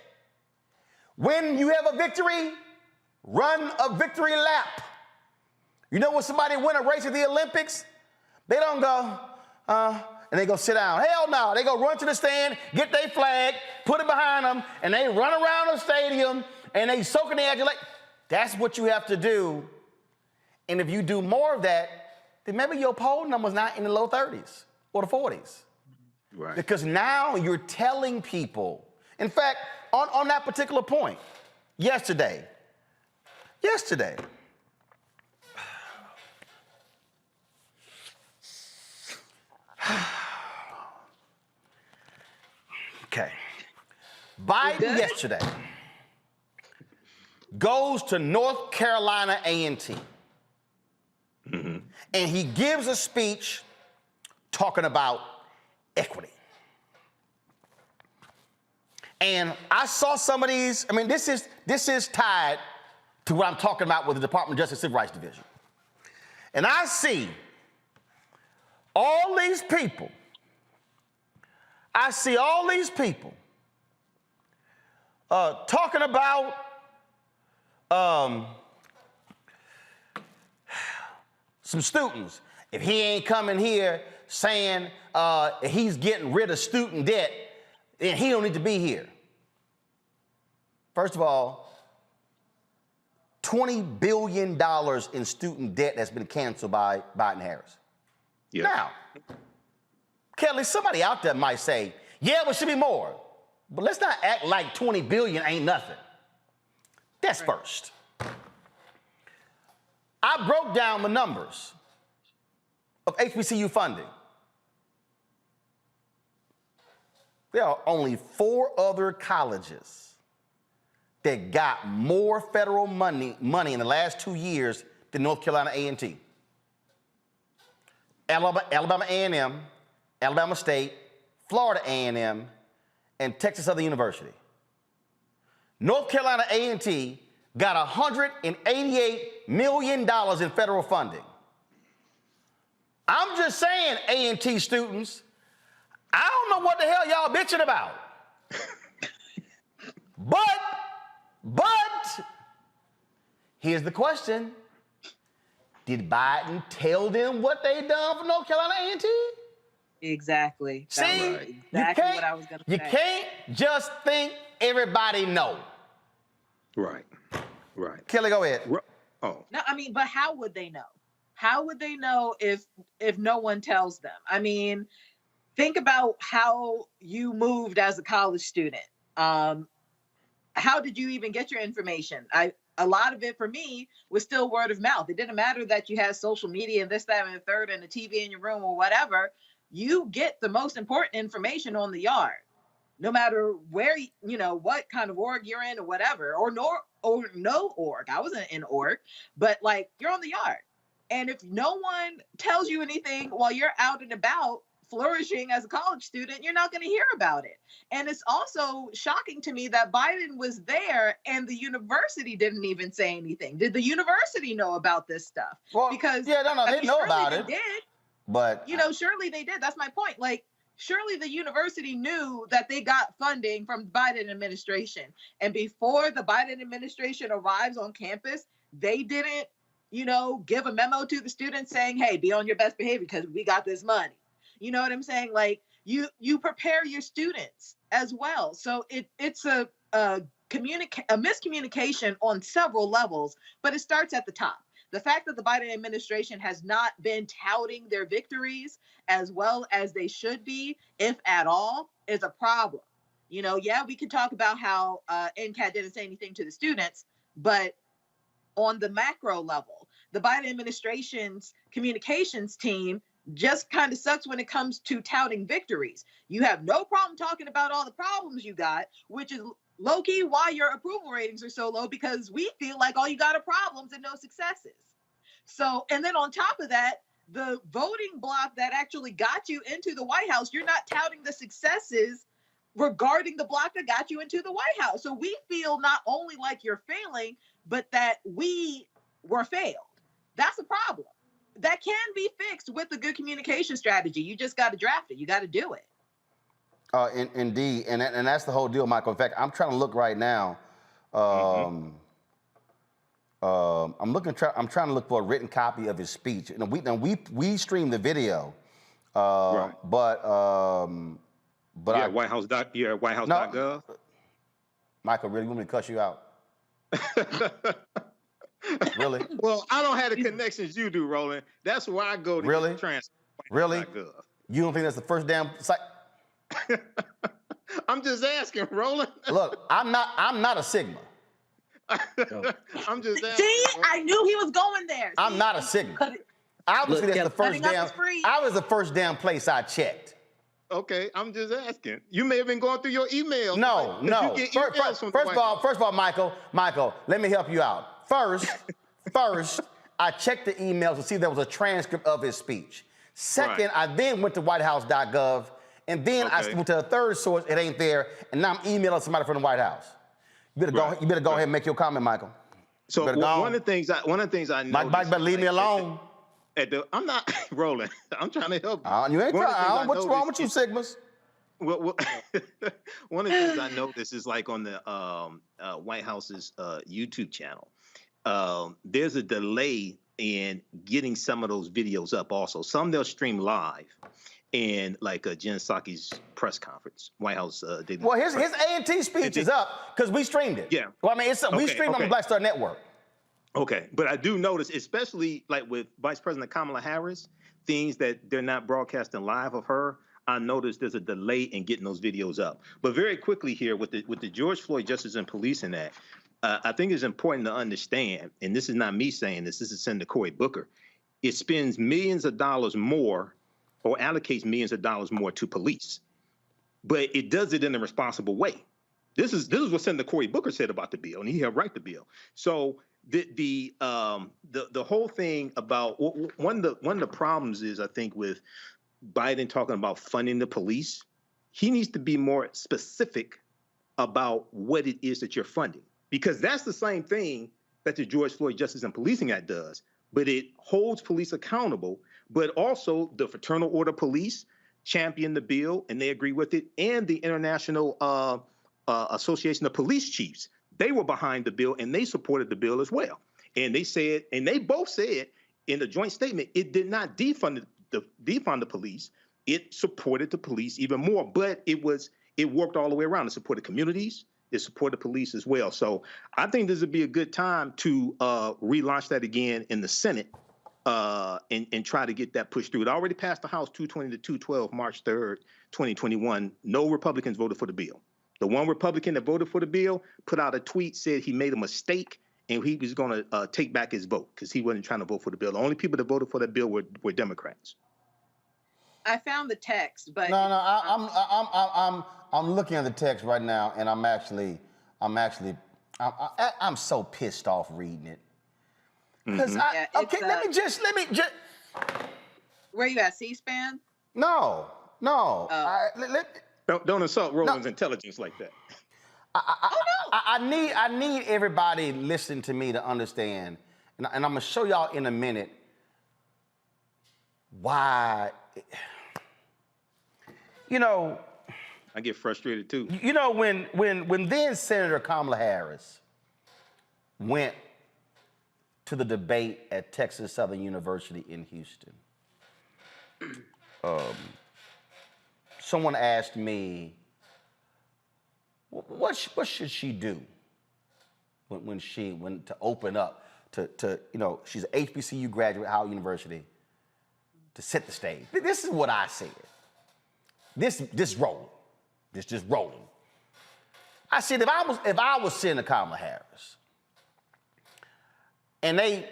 When you have a victory, run a victory lap. You know when somebody win a race at the Olympics, they don't go, and they go sit down. Hell no, they go run to the stand, get their flag, put it behind them, and they run around the stadium, and they soak in the adulate. That's what you have to do. And if you do more of that, then maybe your poll number's not in the low 30s or the 40s. Right. Because now you're telling people. In fact, on that particular point, yesterday, okay, Biden yesterday goes to North Carolina A&T, and he gives a speech talking about equity. And I saw some of these. I mean, this is tied to what I'm talking about with the Department of Justice Civil Rights Division. And I see all these people. Talking about some students. If he ain't coming here saying he's getting rid of student debt, then he don't need to be here. First of all, $20 billion in student debt has been canceled by Biden-Harris. Yeah. Now, Kelly, somebody out there might say, yeah, but should be more. But let's not act like 20 billion ain't nothing. That's first. I broke down the numbers of HBCU funding. There are only 4 other colleges that got more federal money in the last 2 years than North Carolina A&T. Alabama A&M, Alabama State, Florida A&M, and Texas Southern University. North Carolina A&T got $188 million in federal funding. I'm just saying, A&T students, I don't know what the hell y'all bitching about. But, here's the question. Did Biden tell them what they done for North Carolina A&T? Exactly. See, that was exactly what I was going to say. You can't just think everybody know. Right. Kelly, go ahead. Oh. No, I mean, but how would they know? How would they know if no one tells them? I mean, think about how you moved as a college student. How did you even get your information? A lot of it for me was still word of mouth. It didn't matter that you had social media and this, that, and the third, and the TV in your room or whatever. You get the most important information on the yard, no matter where, what kind of org you're in or whatever, or no org. I wasn't in org, but like you're on the yard. And if no one tells you anything while you're out and about flourishing as a college student, you're not going to hear about it. And it's also shocking to me that Biden was there and the university didn't even say anything. Did the university know about this stuff? Well, because they know about it. Did, but surely they did. That's my point. Like, surely the university knew that they got funding from the Biden administration. And before the Biden administration arrives on campus, they didn't, give a memo to the students saying, hey, be on your best behavior because we got this money. You know what I'm saying? Like you prepare your students as well. So it's a miscommunication on several levels, but it starts at the top. The fact that the Biden administration has not been touting their victories as well as they should be, if at all, is a problem. Yeah, we can talk about how NCAT didn't say anything to the students, but on the macro level, the Biden administration's communications team just kind of sucks when it comes to touting victories. You have no problem talking about all the problems you got, which is low-key why your approval ratings are so low, because we feel like all you got are problems and no successes. So, and then on top of that, the voting block that actually got you into the White House, you're not touting the successes regarding the block that got you into the White House. So we feel not only like you're failing, but that we were failed. That's a problem. That can be fixed with a good communication strategy. You just got to draft it. You got to do it. Indeed, and that's the whole deal, Michael. In fact, I'm trying to look right now. I'm trying to look for a written copy of his speech. We streamed the video, right. But Whitehouse.gov. No, Michael, really, you want me to cuss you out? Really? Well, I don't have the connections you do, Roland. That's where I go to get the transcript. Really? You don't think that's the first damn site? I'm just asking, Roland. Look, I'm not a Sigma. I'm just asking. See, I knew he was going there. I'm not a Sigma. Obviously, that's the first damn place I checked. Okay, I'm just asking. You may have been going through your emails. No. First of all, Michael, let me help you out. First, I checked the emails to see if there was a transcript of his speech. Second, I then went to whitehouse.gov, and then I went to a third source. It ain't there, and now I'm emailing somebody from the White House. You better go ahead and make your comment, Michael. So one of the things I know. Mike better leave me alone. I'm not rolling. I'm trying to help you. You ain't trying. What's wrong with you, Sigmas? Well, one of the things I noticed is like on the White House's YouTube channel, there's a delay in getting some of those videos up also. Some they'll stream live, and like Jen Psaki's press conference, White House did. Well, his A&T speech is up because we streamed it. Yeah. Well, I mean, we streamed on the Black Star Network. Okay, but I do notice, especially like with Vice President Kamala Harris, things that they're not broadcasting live of her. I noticed there's a delay in getting those videos up. But very quickly here, with the George Floyd Justice and Policing Act, I think it's important to understand, and this is not me saying this is Senator Cory Booker, it spends millions of dollars more or allocates millions of dollars more to police. But it does it in a responsible way. This is what Senator Cory Booker said about the bill, and he helped write the bill. So the whole thing about one of the problems is, I think, with Biden talking about funding the police, he needs to be more specific about what it is that you're funding, because that's the same thing that the George Floyd Justice and Policing Act does, but it holds police accountable. But also the Fraternal Order Police championed the bill and they agree with it, and the International Association of Police Chiefs, they were behind the bill and they supported the bill as well. And they said, and they both said in the joint statement, it did not defund the police. It supported the police even more, but it worked all the way around. It supported communities. It supported police as well. So I think this would be a good time to relaunch that again in the Senate and try to get that pushed through. It already passed the House 220 to 212, March 3rd, 2021. No Republicans voted for the bill. The one Republican that voted for the bill put out a tweet, said he made a mistake and he was going to take back his vote because he wasn't trying to vote for the bill. The only people that voted for that bill were Democrats. I found the text, but I'm looking at the text right now, and I'm so pissed off reading it. Because let me just. Where you at, C-SPAN? No. Don't insult Roland's intelligence like that. I need everybody listening to me to understand, and I'm gonna show y'all in a minute why. I get frustrated too. When then Senator Kamala Harris went to the debate at Texas Southern University in Houston, someone asked me, what should she do when she went to open up she's an HBCU graduate, Howard University, to set the stage. This is what I said. This rolling. This just rolling. I said, if I was Senator Kamala Harris, and they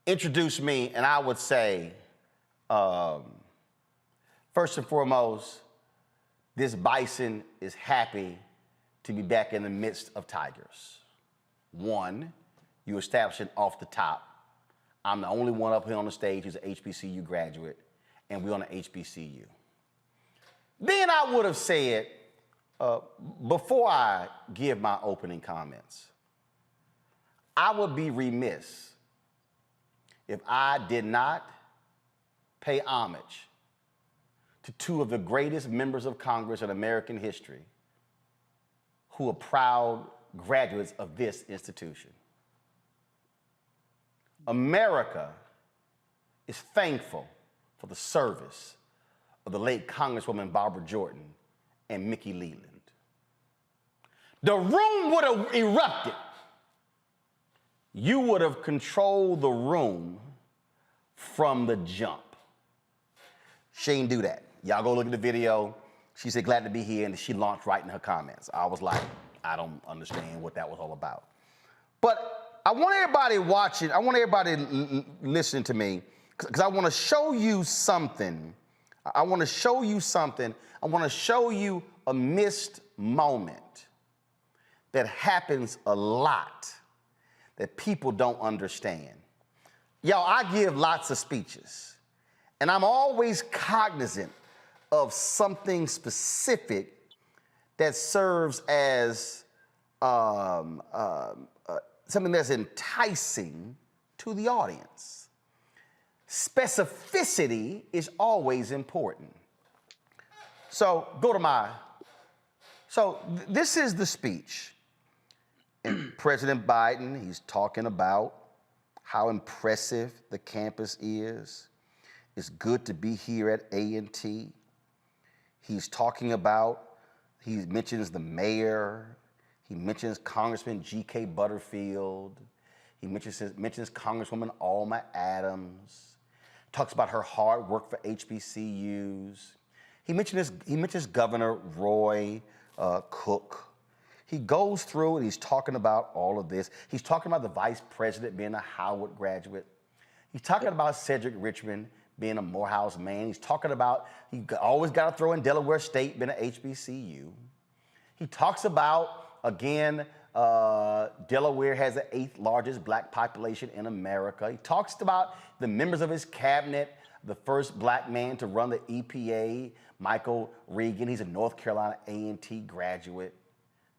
introduced me, and I would say, first and foremost, this bison is happy to be back in the midst of tigers. One, you establish it off the top. I'm the only one up here on the stage who's an HBCU graduate, and we're on an HBCU. Then I would have said, before I give my opening comments, I would be remiss if I did not pay homage to two of the greatest members of Congress in American history who are proud graduates of this institution. America is thankful for the service of the late Congresswoman Barbara Jordan and Mickey Leland. The room would have erupted. You would have controlled the room from the jump. She didn't do that. Y'all go look at the video. She said, glad to be here, and she launched right in her comments. I was like, I don't understand what that was all about. But I want everybody watching, I want everybody listening to me, because I want to show you something. I want to show you something. I want to show you a missed moment that happens a lot that people don't understand. Y'all, I give lots of speeches, and I'm always cognizant of something specific that serves as something that's enticing to the audience. Specificity is always important. So this is the speech. And President Biden, he's talking about how impressive the campus is. It's good to be here at A&T. He's talking about, he mentions the mayor, he mentions Congressman G.K. Butterfield, he mentions Congresswoman Alma Adams, talks about her hard work for HBCUs. He mentions Governor Roy Cook. He goes through and he's talking about all of this. He's talking about the vice president being a Howard graduate. He's talking about Cedric Richmond being a Morehouse man. He's talking about, he always got to throw in Delaware State being an HBCU. He talks about, again, Delaware has the 8th largest black population in America. He talks about the members of his cabinet, the first black man to run the EPA, Michael Regan. He's a North Carolina A&T graduate.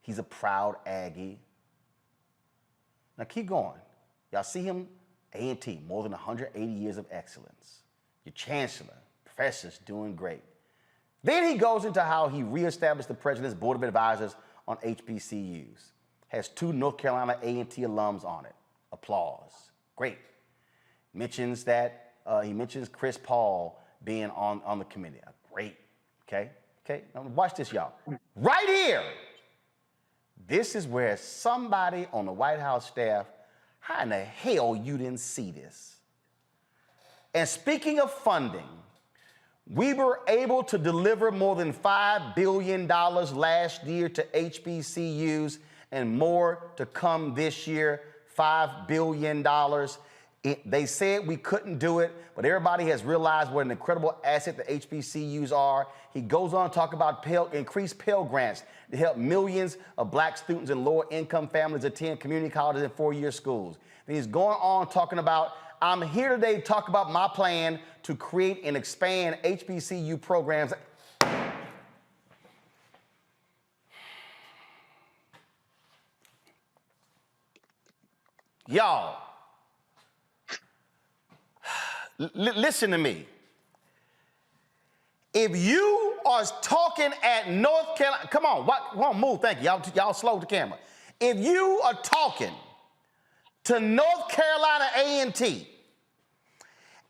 He's a proud Aggie. Now keep going. Y'all see him? A&T, more than 180 years of excellence. Your chancellor, professors doing great. Then he goes into how he reestablished the president's board of advisors on HBCUs. Has 2 North Carolina A&T alums on it. Applause. Great. Mentions that, he mentions Chris Paul being on the committee. Great. Okay? Now watch this, y'all. Right here. This is where somebody on the White House staff, how in the hell you didn't see this? And speaking of funding, we were able to deliver more than $5 billion last year to HBCUs and more to come this year, $5 billion. They said we couldn't do it, but everybody has realized what an incredible asset the HBCUs are. He goes on to talk about increased Pell Grants to help millions of black students in lower income families attend community colleges and 4-year schools. Then he's going on talking about, I'm here today to talk about my plan to create and expand HBCU programs. Y'all, listen to me. If you are talking at North Carolina, come on, move, thank you. Y'all slow the camera. If you are talking to North Carolina A&T,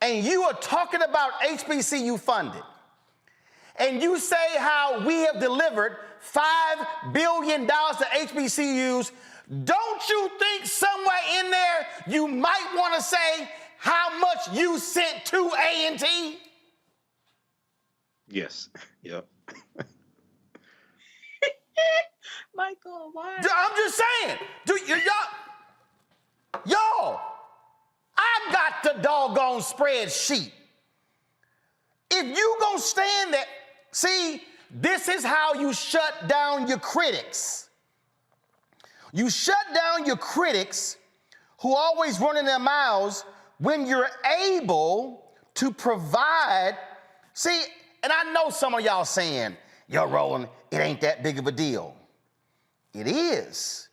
and you are talking about HBCU funding, and you say how we have delivered $5 billion to HBCUs Don't you think somewhere in there you might want to say how much you sent to A&T? Yes. Yep. Michael, why? I'm just saying. Y'all, I got the doggone spreadsheet. If you gonna stand that, see, this is how you shut down your critics. You shut down your critics who always running their mouths when you're able to provide. See, and I know some of y'all saying, yo, Roland, it ain't that big of a deal. It is,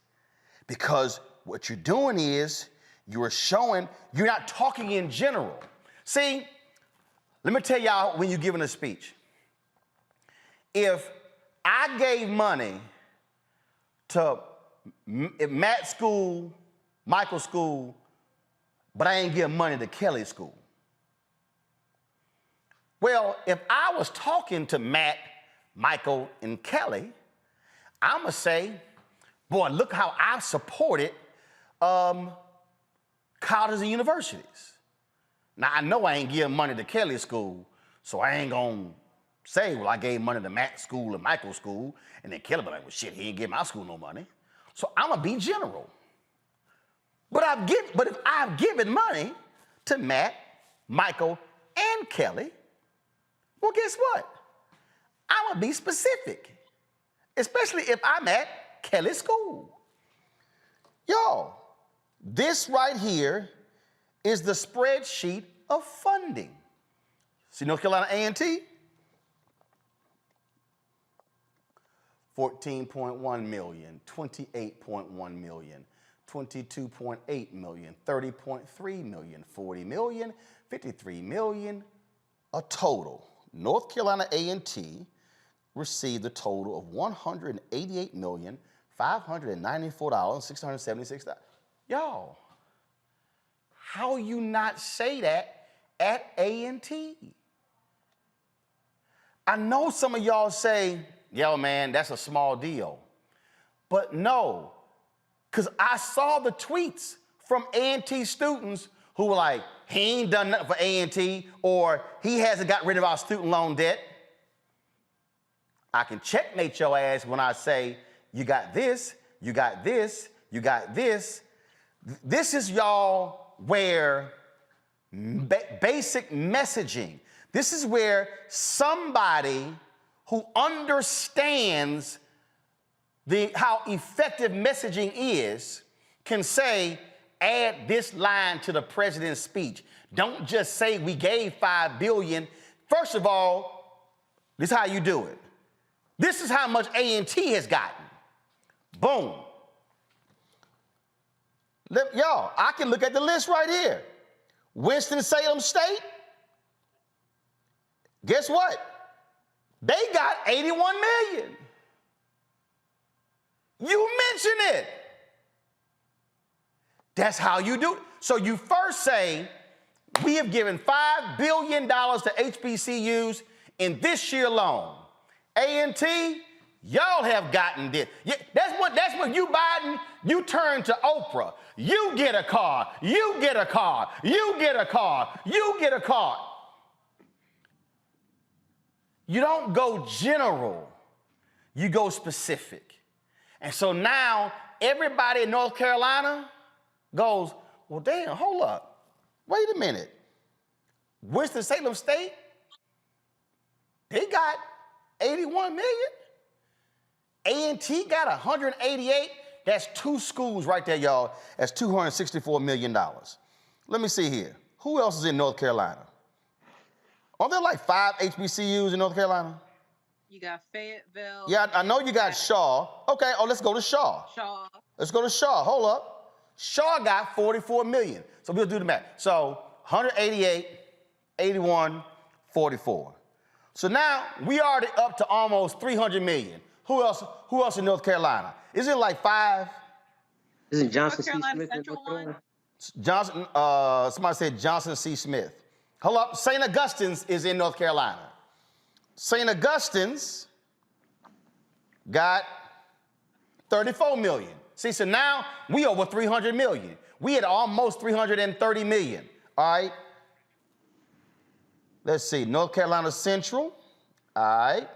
because what you're doing is you're showing, you're not talking in general. See, let me tell y'all when you're giving a speech. If I gave money to Matt's school, Michael's school, but I ain't give money to Kelly's school. Well, if I was talking to Matt, Michael, and Kelly, I'm gonna say, boy, look how I supported colleges and universities. Now, I know I ain't giving money to Kelly's school, so I ain't gonna say, well, I gave money to Matt's school and Michael's school, and then Kelly be like, well, shit, he ain't give my school no money. So I'm gonna be general. But if I've given money to Matt, Michael, and Kelly, well, guess what? I'm gonna be specific, especially if I'm at Kelly's school. Y'all, this right here is the spreadsheet of funding. See North Carolina A&T? $14.1 million, $28.1 million, $22.8 million, $30.3 million, $40 million, $53 million, a total. North Carolina A&T received a total of $188,594,676. Y'all, how you not say that at A&T? I know some of y'all say, yo, man, that's a small deal. But no, because I saw the tweets from A&T students who were like, he ain't done nothing for A&T, or he hasn't got rid of our student loan debt. I can checkmate your ass when I say, you got this, you got this, you got this. This is y'all where basic messaging, this is where somebody who understands how effective messaging is can say, add this line to the president's speech. Don't just say we gave $5 billion. First of all, this is how you do it. This is how much A&T has gotten. Boom. Y'all, I can look at the list right here. Winston-Salem State, guess what? They got $81 million. You mention it. That's how you do it. So you first say, we have given $5 billion to HBCUs in this year alone. A&T, y'all have gotten this. Yeah, that's what you, Biden, you turn to Oprah. You get a car, you get a car, you get a car, you get a car. You don't go general, you go specific. And so now everybody in North Carolina goes, well, damn, hold up. Wait a minute. Winston-Salem State, they got 81 million. A&T got 188. That's two schools right there, y'all. That's $264 million. Let me see here. Who else is in North Carolina? Aren't there like 5 HBCUs in North Carolina? You got Fayetteville. Yeah, I know you got Shaw. Okay, let's go to Shaw. Let's go to Shaw. Hold up. Shaw got 44 million. So we'll do the math. So 188, 81, 44. So now we already up to almost 300 million. Who else in North Carolina? Isn't it like 5? Isn't Johnson C. Carolina Smith in Central North Carolina? Johnson, somebody said Johnson C. Smith. Hold up, St. Augustine's is in North Carolina. St. Augustine's got 34 million. See, so now we over 300 million. We had almost 330 million, all right? Let's see, North Carolina Central, all right?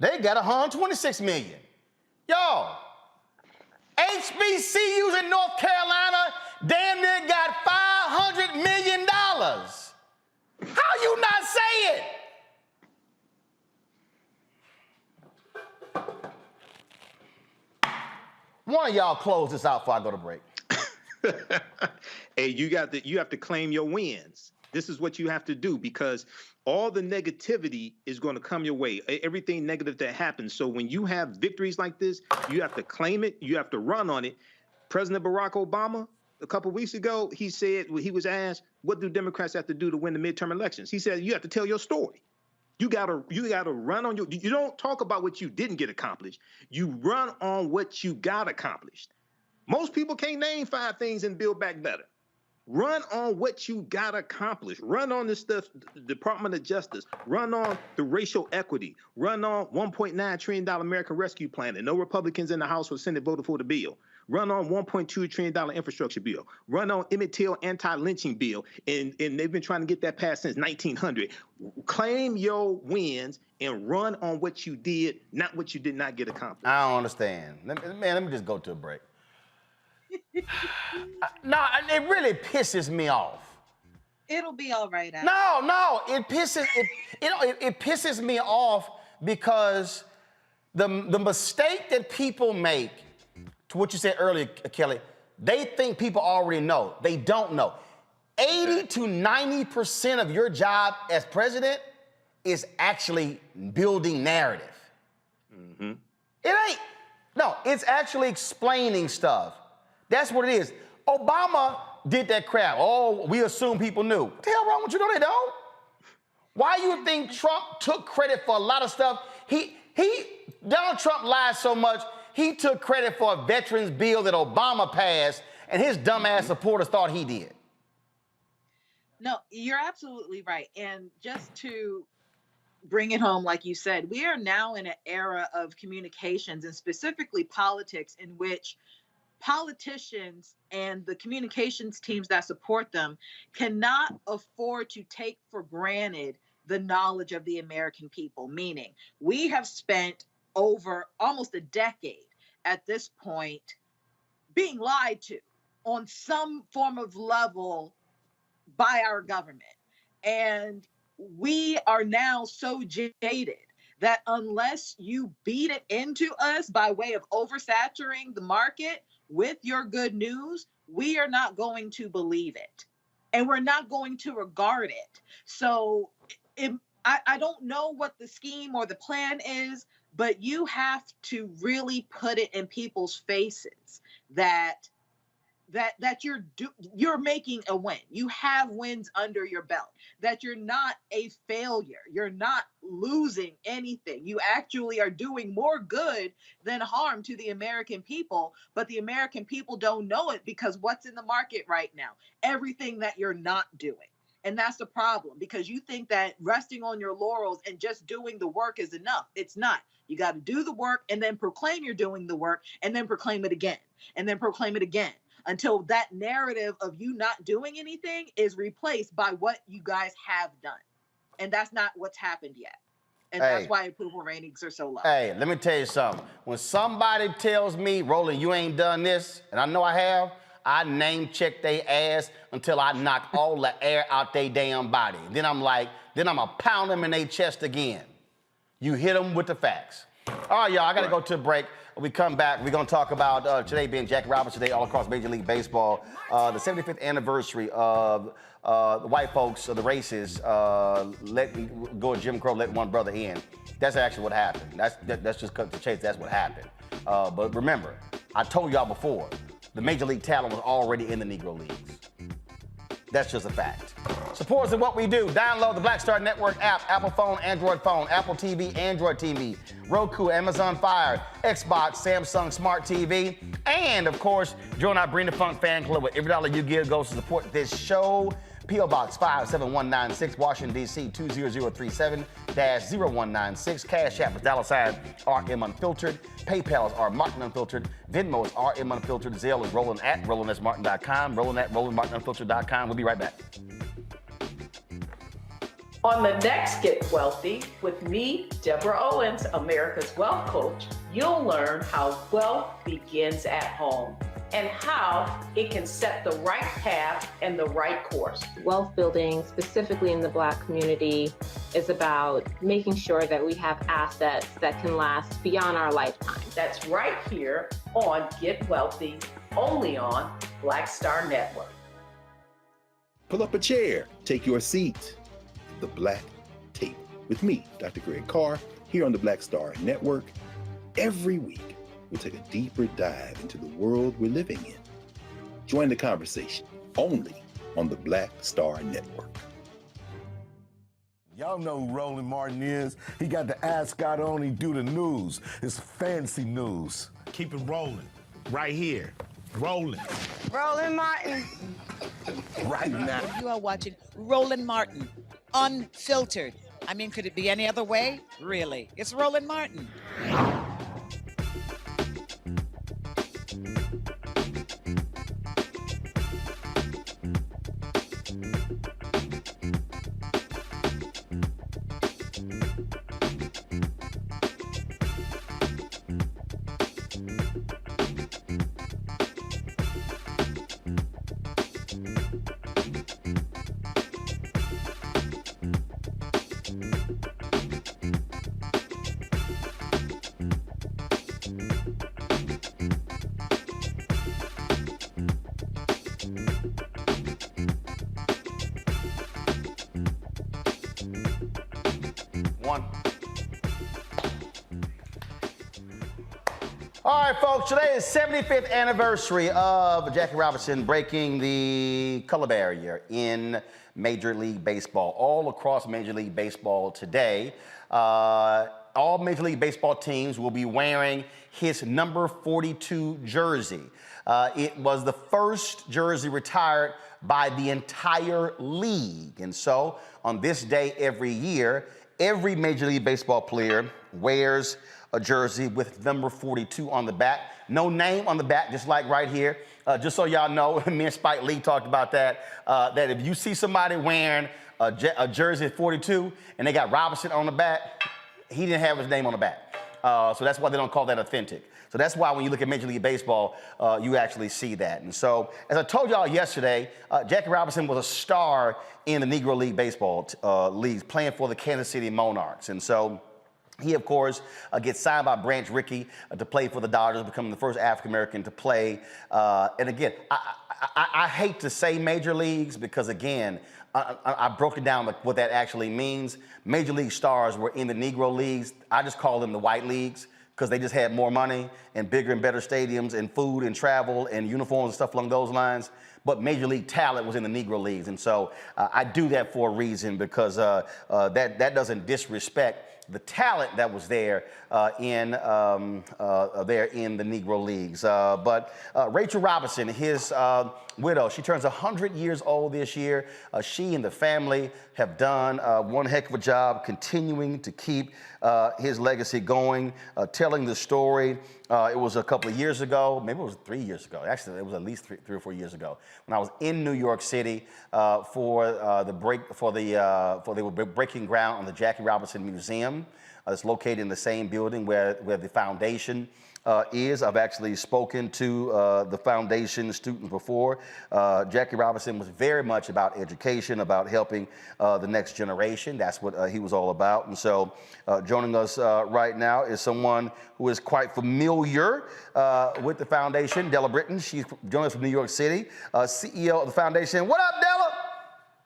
They got 126 million. Y'all, HBCUs in North Carolina damn near got $500 million. How you not say it? One of y'all close this out before I go to break. Hey, you have to claim your wins. This is what you have to do, because all the negativity is going to come your way. Everything negative that happens. So when you have victories like this, you have to claim it. You have to run on it. President Barack Obama, a couple of weeks ago, he said, he was asked, what do Democrats have to do to win the midterm elections? He said, you have to tell your story. You gotta run on you don't talk about what you didn't get accomplished. You run on what you got accomplished. Most people can't name 5 things and Build Back Better. Run on what you got accomplished. Run on the stuff, the Department of Justice. Run on the racial equity. Run on $1.9 trillion American Rescue Plan. And no Republicans in the House or Senate voted for the bill. Run on $1.2 trillion infrastructure bill. Run on Emmett Till anti-lynching bill. And they've been trying to get that passed since 1900. Claim your wins and run on what you did, not what you did not get accomplished. I don't understand. Let me just go to a break. No, it really pisses me off. It'll be all right. No, it pisses me off because the mistake that people make, to what you said earlier, Kelly, they think people already know. They don't know. 80 to 90% of your job as president is actually building narrative. Mm-hmm. It's actually explaining stuff. That's what it is. Obama did that crap. Oh, we assume people knew. What the hell wrong with you? No, they don't. Why you think Trump took credit for a lot of stuff? Donald Trump lied so much, he took credit for a veterans bill that Obama passed, and his dumbass supporters thought he did. No, you're absolutely right. And just to bring it home, like you said, we are now in an era of communications, and specifically politics, in which politicians and the communications teams that support them cannot afford to take for granted the knowledge of the American people. Meaning, we have spent over almost a decade at this point being lied to on some form of level by our government. And we are now so jaded that unless you beat it into us by way of oversaturating the market with your good news, we are not going to believe it. And we're not going to regard it. So I don't know what the scheme or the plan is, but you have to really put it in people's faces that you're making a win. You have wins under your belt, that you're not a failure. You're not losing anything. You actually are doing more good than harm to the American people, but the American people don't know it because what's in the market right now? Everything that you're not doing. And that's the problem, because you think that resting on your laurels and just doing the work is enough. It's not. You got to do the work and then proclaim you're doing the work and then proclaim it again and then proclaim it again, until that narrative of you not doing anything is replaced by what you guys have done. And that's not what's happened yet. And that's why approval ratings are so low. Hey, let me tell you something. When somebody tells me, Roland, you ain't done this, and I know I have, I name check their ass until I knock all the air out their damn body. Then I'm going to pound them in their chest again. You hit them with the facts. All right, y'all, I got to go to a break. When we come back, we're going to talk about today being Jackie Robinson Day all across Major League Baseball, the 75th anniversary of the white folks, the racists, letting go of Jim Crow, letting one brother in. That's actually what happened. That's just cut to chase. That's what happened. But remember, I told y'all before, the Major League talent was already in the Negro Leagues. That's just a fact. Support us in what we do. Download the Black Star Network app, Apple phone, Android phone, Apple TV, Android TV, Roku, Amazon Fire, Xbox, Samsung Smart TV, and of course, join our Bring the Funk fan club. With every dollar you give goes to support this show. P.O. Box 57196, Washington, D.C. 20037-0196. Cash App is $RM Unfiltered. PayPal is RMartinUnfiltered. Venmo is RM Unfiltered. Zelle is Roland at RolandSMartin.com. Roland at RolandMartinUnfiltered.com. We'll be right back. On the next Get Wealthy with me, Deborah Owens, America's Wealth Coach, you'll learn how wealth begins at home and how it can set the right path and the right course. Wealth building, specifically in the Black community, is about making sure that we have assets that can last beyond our lifetime. That's right here on Get Wealthy, only on Black Star Network. Pull up a chair, take your seat. The Black Tape with me, Dr. Greg Carr, here on the Black Star Network. Every week, we'll take a deeper dive into the world we're living in. Join the conversation only on the Black Star Network. Y'all know who Roland Martin is. He got the ascot on, he do the news. It's fancy news. Keep it rolling, right here, rolling. Roland Martin. Right now. You are watching Roland Martin, Unfiltered. I mean, could it be any other way? Really? It's Roland Martin. All right, folks, today is 75th anniversary of Jackie Robinson breaking the color barrier in Major League Baseball. All across Major League Baseball today, all Major League Baseball teams will be wearing his number 42 jersey. It was the first jersey retired by the entire league. And so on this day every year, every Major League Baseball player wears a jersey with number 42 on the back. No name on the back, just like right here. Just so y'all know, me and Spike Lee talked about that, that if you see somebody wearing a jersey at 42 and they got Robinson on the back, he didn't have his name on the back. So that's why they don't call that authentic. So that's why when you look at Major League Baseball, you actually see that. And so, as I told y'all yesterday, Jackie Robinson was a star in the Negro League Baseball leagues, playing for the Kansas City Monarchs. And so, he, of course, gets signed by Branch Rickey to play for the Dodgers, becoming the first African-American to play. And again, I hate to say major leagues because, again, I broke it down what that actually means. Major league stars were in the Negro leagues. I just call them the white leagues because they just had more money and bigger and better stadiums and food and travel and uniforms and stuff along those lines. But major league talent was in the Negro leagues. And so I do that for a reason because that doesn't disrespect the talent that was there in the Negro leagues. But Rachel Robinson, his widow, she turns 100 years old this year. She and the family have done one heck of a job continuing to keep his legacy going, telling the story. It was a couple of years ago, maybe it was 3 years ago. Actually, it was at least three or 4 years ago when I was in New York City for they were breaking ground on the Jackie Robinson Museum. It's located in the same building where the foundation is. I've actually spoken to the foundation students before. Jackie Robinson was very much about education, about helping the next generation. That's what he was all about. And so joining us right now is someone who is quite familiar with the foundation, Della Britton. She's joining us from New York City, CEO of the foundation. What up, Della?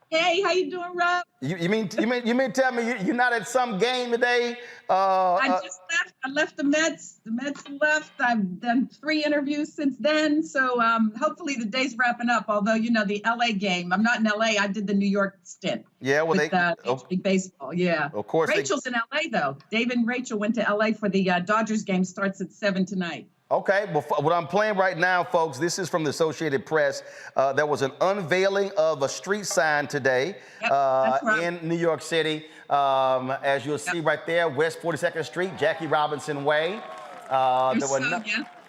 Hey, how you doing, Rob? You mean tell me you're not at some game today? I just left. I left the Mets. The Mets left. I've done 3 interviews since then. So hopefully the day's wrapping up. Although, you know, the LA game, I'm not in LA. I did the New York stint. Yeah, well, with, Major League Baseball. Yeah. Of course. Rachel's in LA though. David and Rachel went to LA for the Dodgers game. Starts at 7 tonight. Okay, well, what I'm playing right now, folks, this is from the Associated Press. There was an unveiling of a street sign today in New York City. As you'll see right there, West 42nd Street, Jackie Robinson Way. There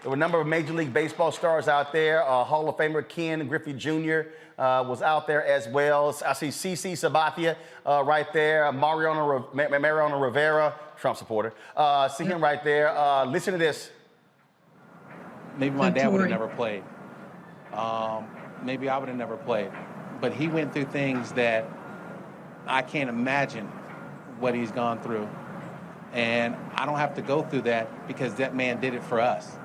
were a number of Major League Baseball stars out there. Hall of Famer Ken Griffey Jr. Was out there as well. I see CC Sabathia right there. Mariano Rivera, Trump supporter. See him right there. Listen to this. Maybe my dad would have never played. Maybe I would have never played. But he went through things that I can't imagine what he's gone through. And I don't have to go through that because that man did it for us.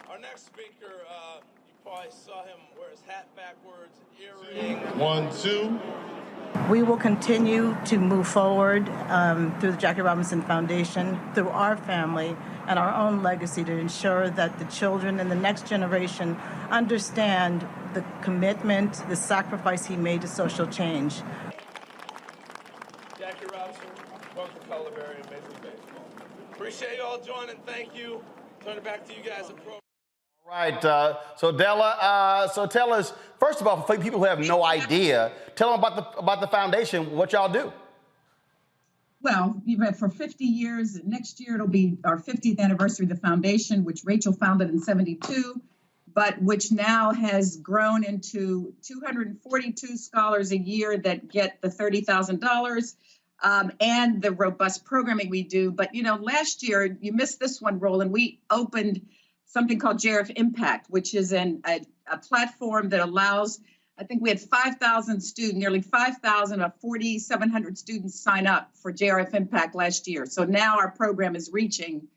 Our next speaker, you probably saw him wear his hat backwards, earring. 1, 2. We will continue to move forward through the Jackie Robinson Foundation, through our family and our own legacy to ensure that the children and the next generation understand the commitment, the sacrifice he made to social change. Jackie Robinson, welcome to Kyle Ribera in Major League Baseball. Appreciate you all joining. Thank you. Turn it back to you guys. All right, so Della, so tell us, first of all, for people who have no idea, tell them about the foundation, what y'all do. Well, you've had for 50 years. Next year, it'll be our 50th anniversary of the foundation, which Rachel founded in '72, but which now has grown into 242 scholars a year that get the $30,000 and the robust programming we do. But, you know, last year, you missed this one, Roland, we opened something called JRF Impact, which is a platform that allows, I think we had 5,000 students, nearly 5,000 of 4,700 students sign up for JRF Impact last year. So now our program is reaching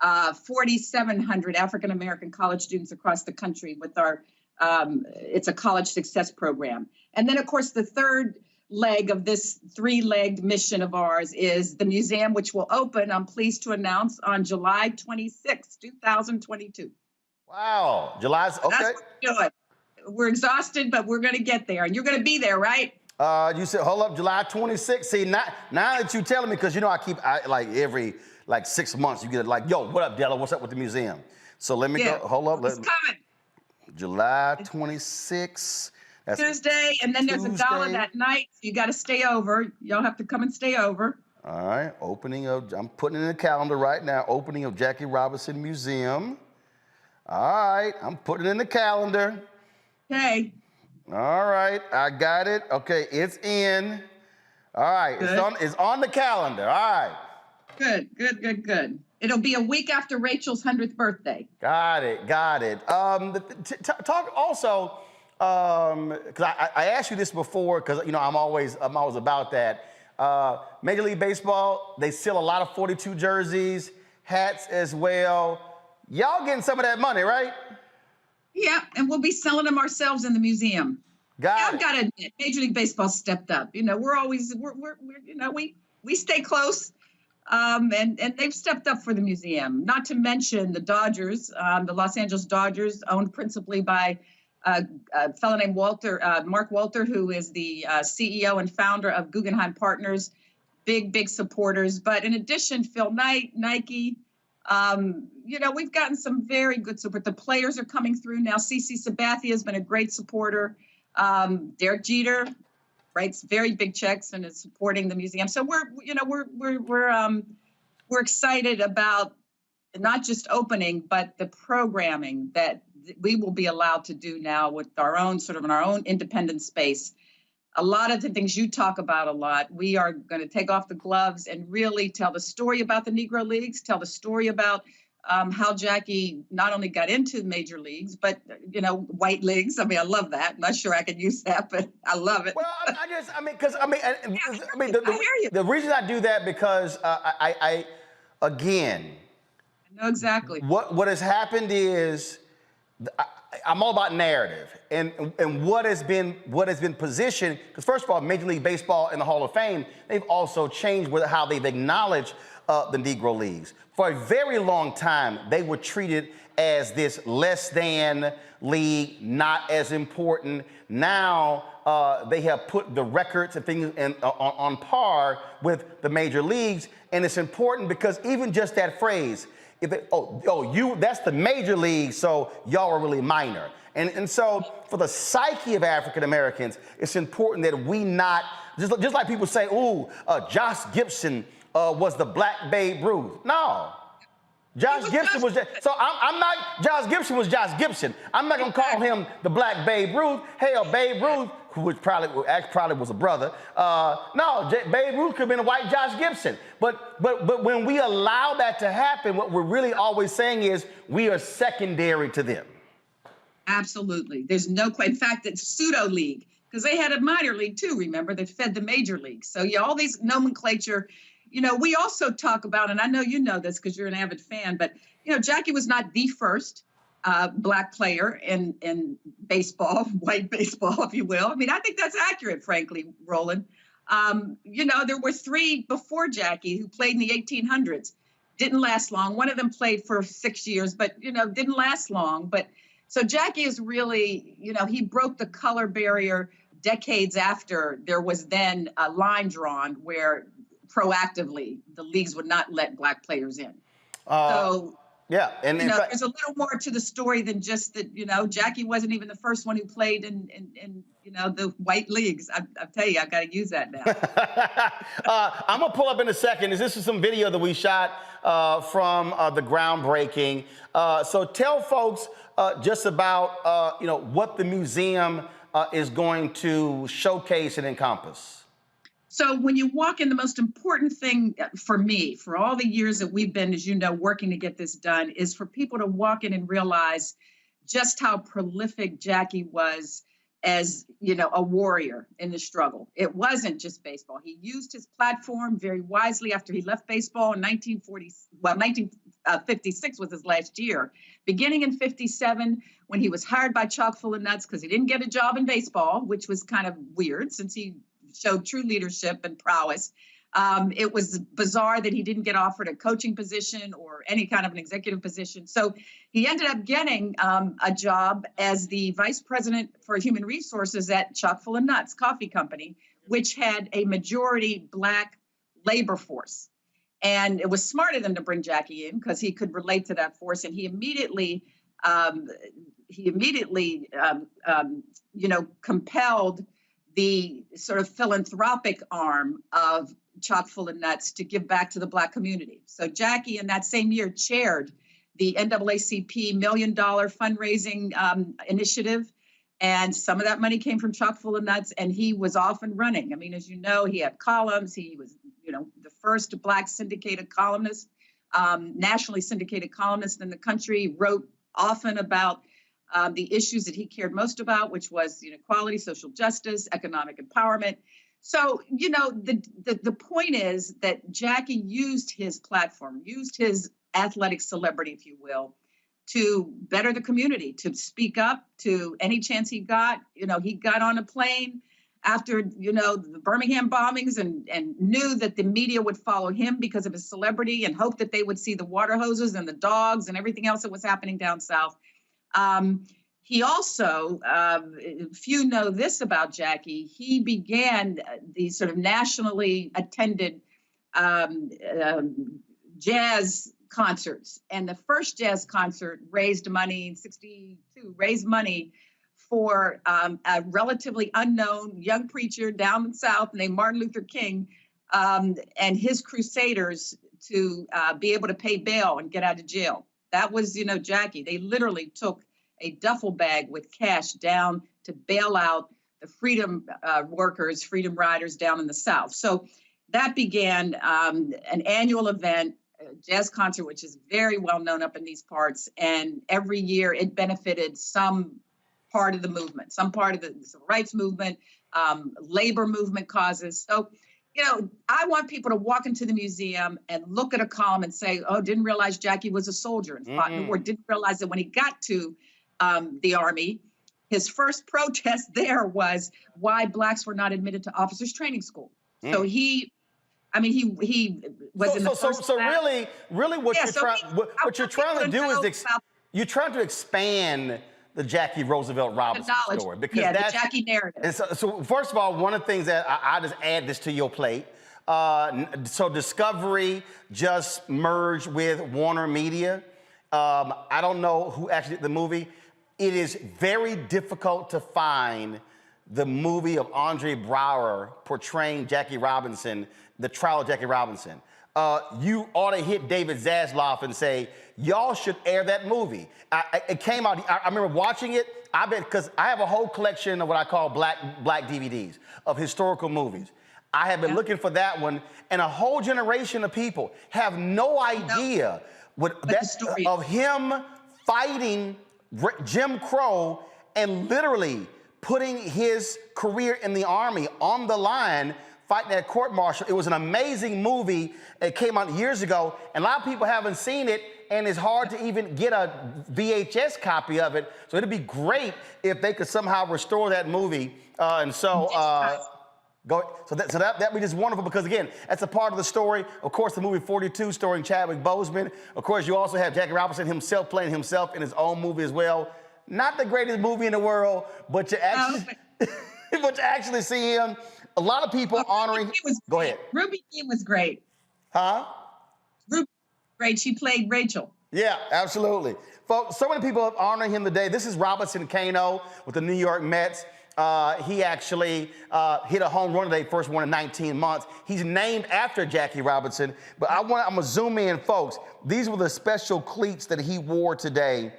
4,700 African-American college students across the country with our, it's a college success program. And then of course, the third leg of this three-legged mission of ours is the museum, which will open, I'm pleased to announce, on July 26, 2022. Wow, July's, okay. That's what we're doing. We're exhausted, but we're going to get there. And you're going to be there, right? You said, hold up, July 26th. See, now that you're telling me, because you know like every 6 months, you get like, yo, what up, Della? What's up with the museum? So let me go, hold up. It's coming. July 26th. That's Tuesday, and then there's a gala that night. So you got to stay over. Y'all have to come and stay over. All right, I'm putting it in the calendar right now, opening of Jackie Robinson Museum. All right, I'm putting it in the calendar. Okay. All right, I got it. Okay, it's in. All right, it's on the calendar. All right. Good. It'll be a week after Rachel's 100th birthday. Got it. Talk also, because I asked you this before, because you know I'm always about that. Major League Baseball, they sell a lot of 42 jerseys, hats as well. Y'all getting some of that money, right? Yeah, and we'll be selling them ourselves in the museum. I've got to admit, Major League Baseball stepped up. You know, we stay close, and they've stepped up for the museum. Not to mention the Dodgers, the Los Angeles Dodgers, owned principally by a fellow named Mark Walter, who is the CEO and founder of Guggenheim Partners. Big supporters. But in addition, Phil Knight, Nike. You know, we've gotten some very good support. The players are coming through now. CC Sabathia has been a great supporter. Derek Jeter writes very big checks and is supporting the museum. So we're excited about not just opening, but the programming that we will be allowed to do now with our own in our own independent space. A lot of the things you talk about a lot, we are going to take off the gloves and really tell the story about the Negro Leagues, tell the story about how Jackie not only got into the major leagues, but, you know, white leagues. I mean, I love that. I'm not sure I could use that, but I love it. Well, the reason I do that because I know exactly. What has happened is I'm all about narrative and what has been positioned, because first of all, Major League Baseball and the Hall of Fame, they've also changed with how they've acknowledged the Negro Leagues. For a very long time, they were treated as this less than league, not as important. Now they have put the records and things on par with the major leagues, and it's important because even just that phrase, that's the major league, so y'all are really minor. And so for the psyche of African Americans, it's important that we not, just like people say, Josh Gibson was the black Babe Ruth. No. Josh Gibson was just, so I'm not, Josh Gibson was Josh Gibson. I'm not gonna call him the black Babe Ruth. Hell, Babe Ruth, which probably was a brother. Babe Ruth could have been a white Josh Gibson. But when we allow that to happen, what we're really always saying is we are secondary to them. Absolutely. There's no question. In fact, it's pseudo league because they had a minor league too, remember, that fed the major league. So yeah, all these nomenclature, we also talk about, and I know you know this because you're an avid fan, but Jackie was not the first black player in baseball, white baseball, if you will. I mean, I think that's accurate, frankly, Roland. There were 3 before Jackie who played in the 1800s. Didn't last long. One of them played for 6 years, but, didn't last long. But so Jackie is really, he broke the color barrier decades after there was then a line drawn where proactively the leagues would not let black players in. Yeah, and there's a little more to the story than just that. Jackie wasn't even the first one who played in the white leagues. I tell you, I've got to use that now. I'm gonna pull up in a second. This is some video that we shot from the groundbreaking. So tell folks just about what the museum is going to showcase and encompass. So when you walk in, the most important thing for me, for all the years that we've been, as you know, working to get this done, is for people to walk in and realize just how prolific Jackie was as, a warrior in the struggle. It wasn't just baseball. He used his platform very wisely after he left baseball in 1956 was his last year. Beginning in 57, when he was hired by Chock full of nuts because he didn't get a job in baseball, which was kind of weird since he showed true leadership and prowess. It was bizarre that he didn't get offered a coaching position or any kind of an executive position. So he ended up getting a job as the vice president for human resources at Chock full of nuts Coffee Company, which had a majority black labor force. And it was smart of them to bring Jackie in because he could relate to that force. And he immediately compelled the sort of philanthropic arm of Chock full of nuts to give back to the black community. So Jackie in that same year chaired the NAACP $1 million fundraising initiative. And some of that money came from Chock full of nuts, and he was off and running. I mean, as you know, he had columns. He was, the first black syndicated columnist, nationally syndicated columnist in the country, wrote often about the issues that he cared most about, which was equality, social justice, economic empowerment. So, the point is that Jackie used his platform, used his athletic celebrity, if you will, to better the community, to speak up to any chance he got. He got on a plane after, the Birmingham bombings and knew that the media would follow him because of his celebrity and hoped that they would see the water hoses and the dogs and everything else that was happening down south. He also, few know this about Jackie, he began the sort of nationally attended jazz concerts. And the first jazz concert raised money in 62, raised money for a relatively unknown young preacher down south named Martin Luther King and his crusaders to be able to pay bail and get out of jail. That was, Jackie. They literally took a duffel bag with cash down to bail out the freedom workers, freedom riders down in the South. So that began an annual event, a jazz concert, which is very well known up in these parts. And every year it benefited some part of the movement, some part of the civil rights movement, labor movement causes. So, I want people to walk into the museum and look at a column and say, oh, didn't realize Jackie was a soldier and fought in the war. Didn't realize that when he got to the Army, his first protest there was why blacks were not admitted to officers training school. So he was in the first. So really, what you're trying to do is you're trying to expand the Jackie Roosevelt Robinson story because that's the Jackie narrative. So first of all, one of the things that I just add this to your plate. So Discovery just merged with Warner Media. I don't know who actually did the movie. It is very difficult to find the movie of Andre Braugher portraying Jackie Robinson, the trial of Jackie Robinson. You ought to hit David Zaslav and say, y'all should air that movie. It came out, I remember watching it, because I have a whole collection of what I call black DVDs of historical movies. I have been looking for that one, and a whole generation of people have no idea of him fighting Jim Crow and literally putting his career in the Army on the line, fighting that court-martial. It was an amazing movie. It came out years ago, and a lot of people haven't seen it, and it's hard to even get a VHS copy of it. So it'd be great if they could somehow restore that movie. That'd be just wonderful, because again, that's a part of the story. Of course, the movie 42 starring Chadwick Boseman. Of course, you also have Jackie Robinson himself playing himself in his own movie as well. Not the greatest movie in the world, but you actually see him. A lot of people honoring. Go ahead. Ruby Dee was great. Huh? Ruby, great. She played Rachel. Yeah, absolutely. Folks, so many people are honoring him today. This is Robinson Cano with the New York Mets. He actually hit a home run today, first one in 19 months. He's named after Jackie Robinson, but I'm gonna zoom in, folks. These were the special cleats that he wore today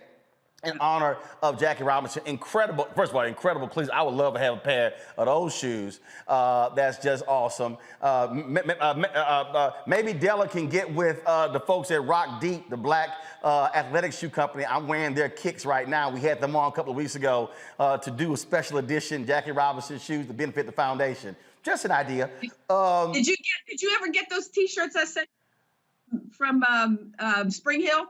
in honor of Jackie Robinson. Incredible, first of all, incredible cleats. I would love to have a pair of those shoes. That's just awesome. Maybe Della can get with the folks at Rock Deep, the black athletic shoe company. I'm wearing their kicks right now. We had them on a couple of weeks ago to do a special edition Jackie Robinson shoes to benefit the foundation. Just an idea. Did you ever get those T-shirts I sent from Spring Hill?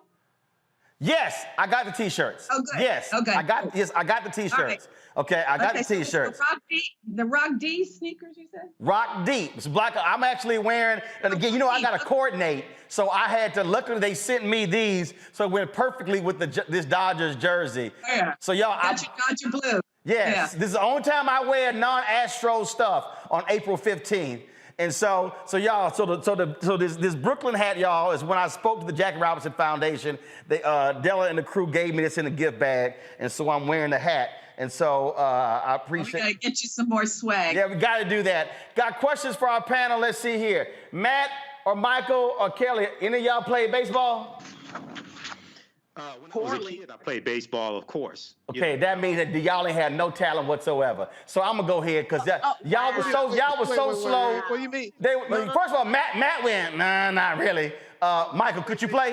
Yes, I got the T-shirts. Oh, good. Yes, okay. I got the T-shirts. Right. Okay, I got the T-shirts. The Rock D sneakers, you said? Rock D. It's black. I'm actually wearing, and again, you know, I got to coordinate, so I had to. Luckily, they sent me these, so it went perfectly with this Dodgers jersey. Yeah. So y'all, Dodger blue. Yes, this is the only time I wear non-Astro stuff on April 15th. And so y'all, this Brooklyn hat, y'all, is when I spoke to the Jackie Robinson Foundation. Della and the crew gave me this in a gift bag, and so I'm wearing the hat. And so I appreciate. We gotta get you some more swag. Yeah, we got to do that. Got questions for our panel? Let's see here. Matt or Michael or Kelly, any of y'all play baseball? When I was a kid, I played baseball, of course. Okay, that means that y'all ain't had no talent whatsoever. So I'm gonna go ahead, because y'all was so slow. What do you mean? First of all, Matt went, nah, not really. Michael, could you play?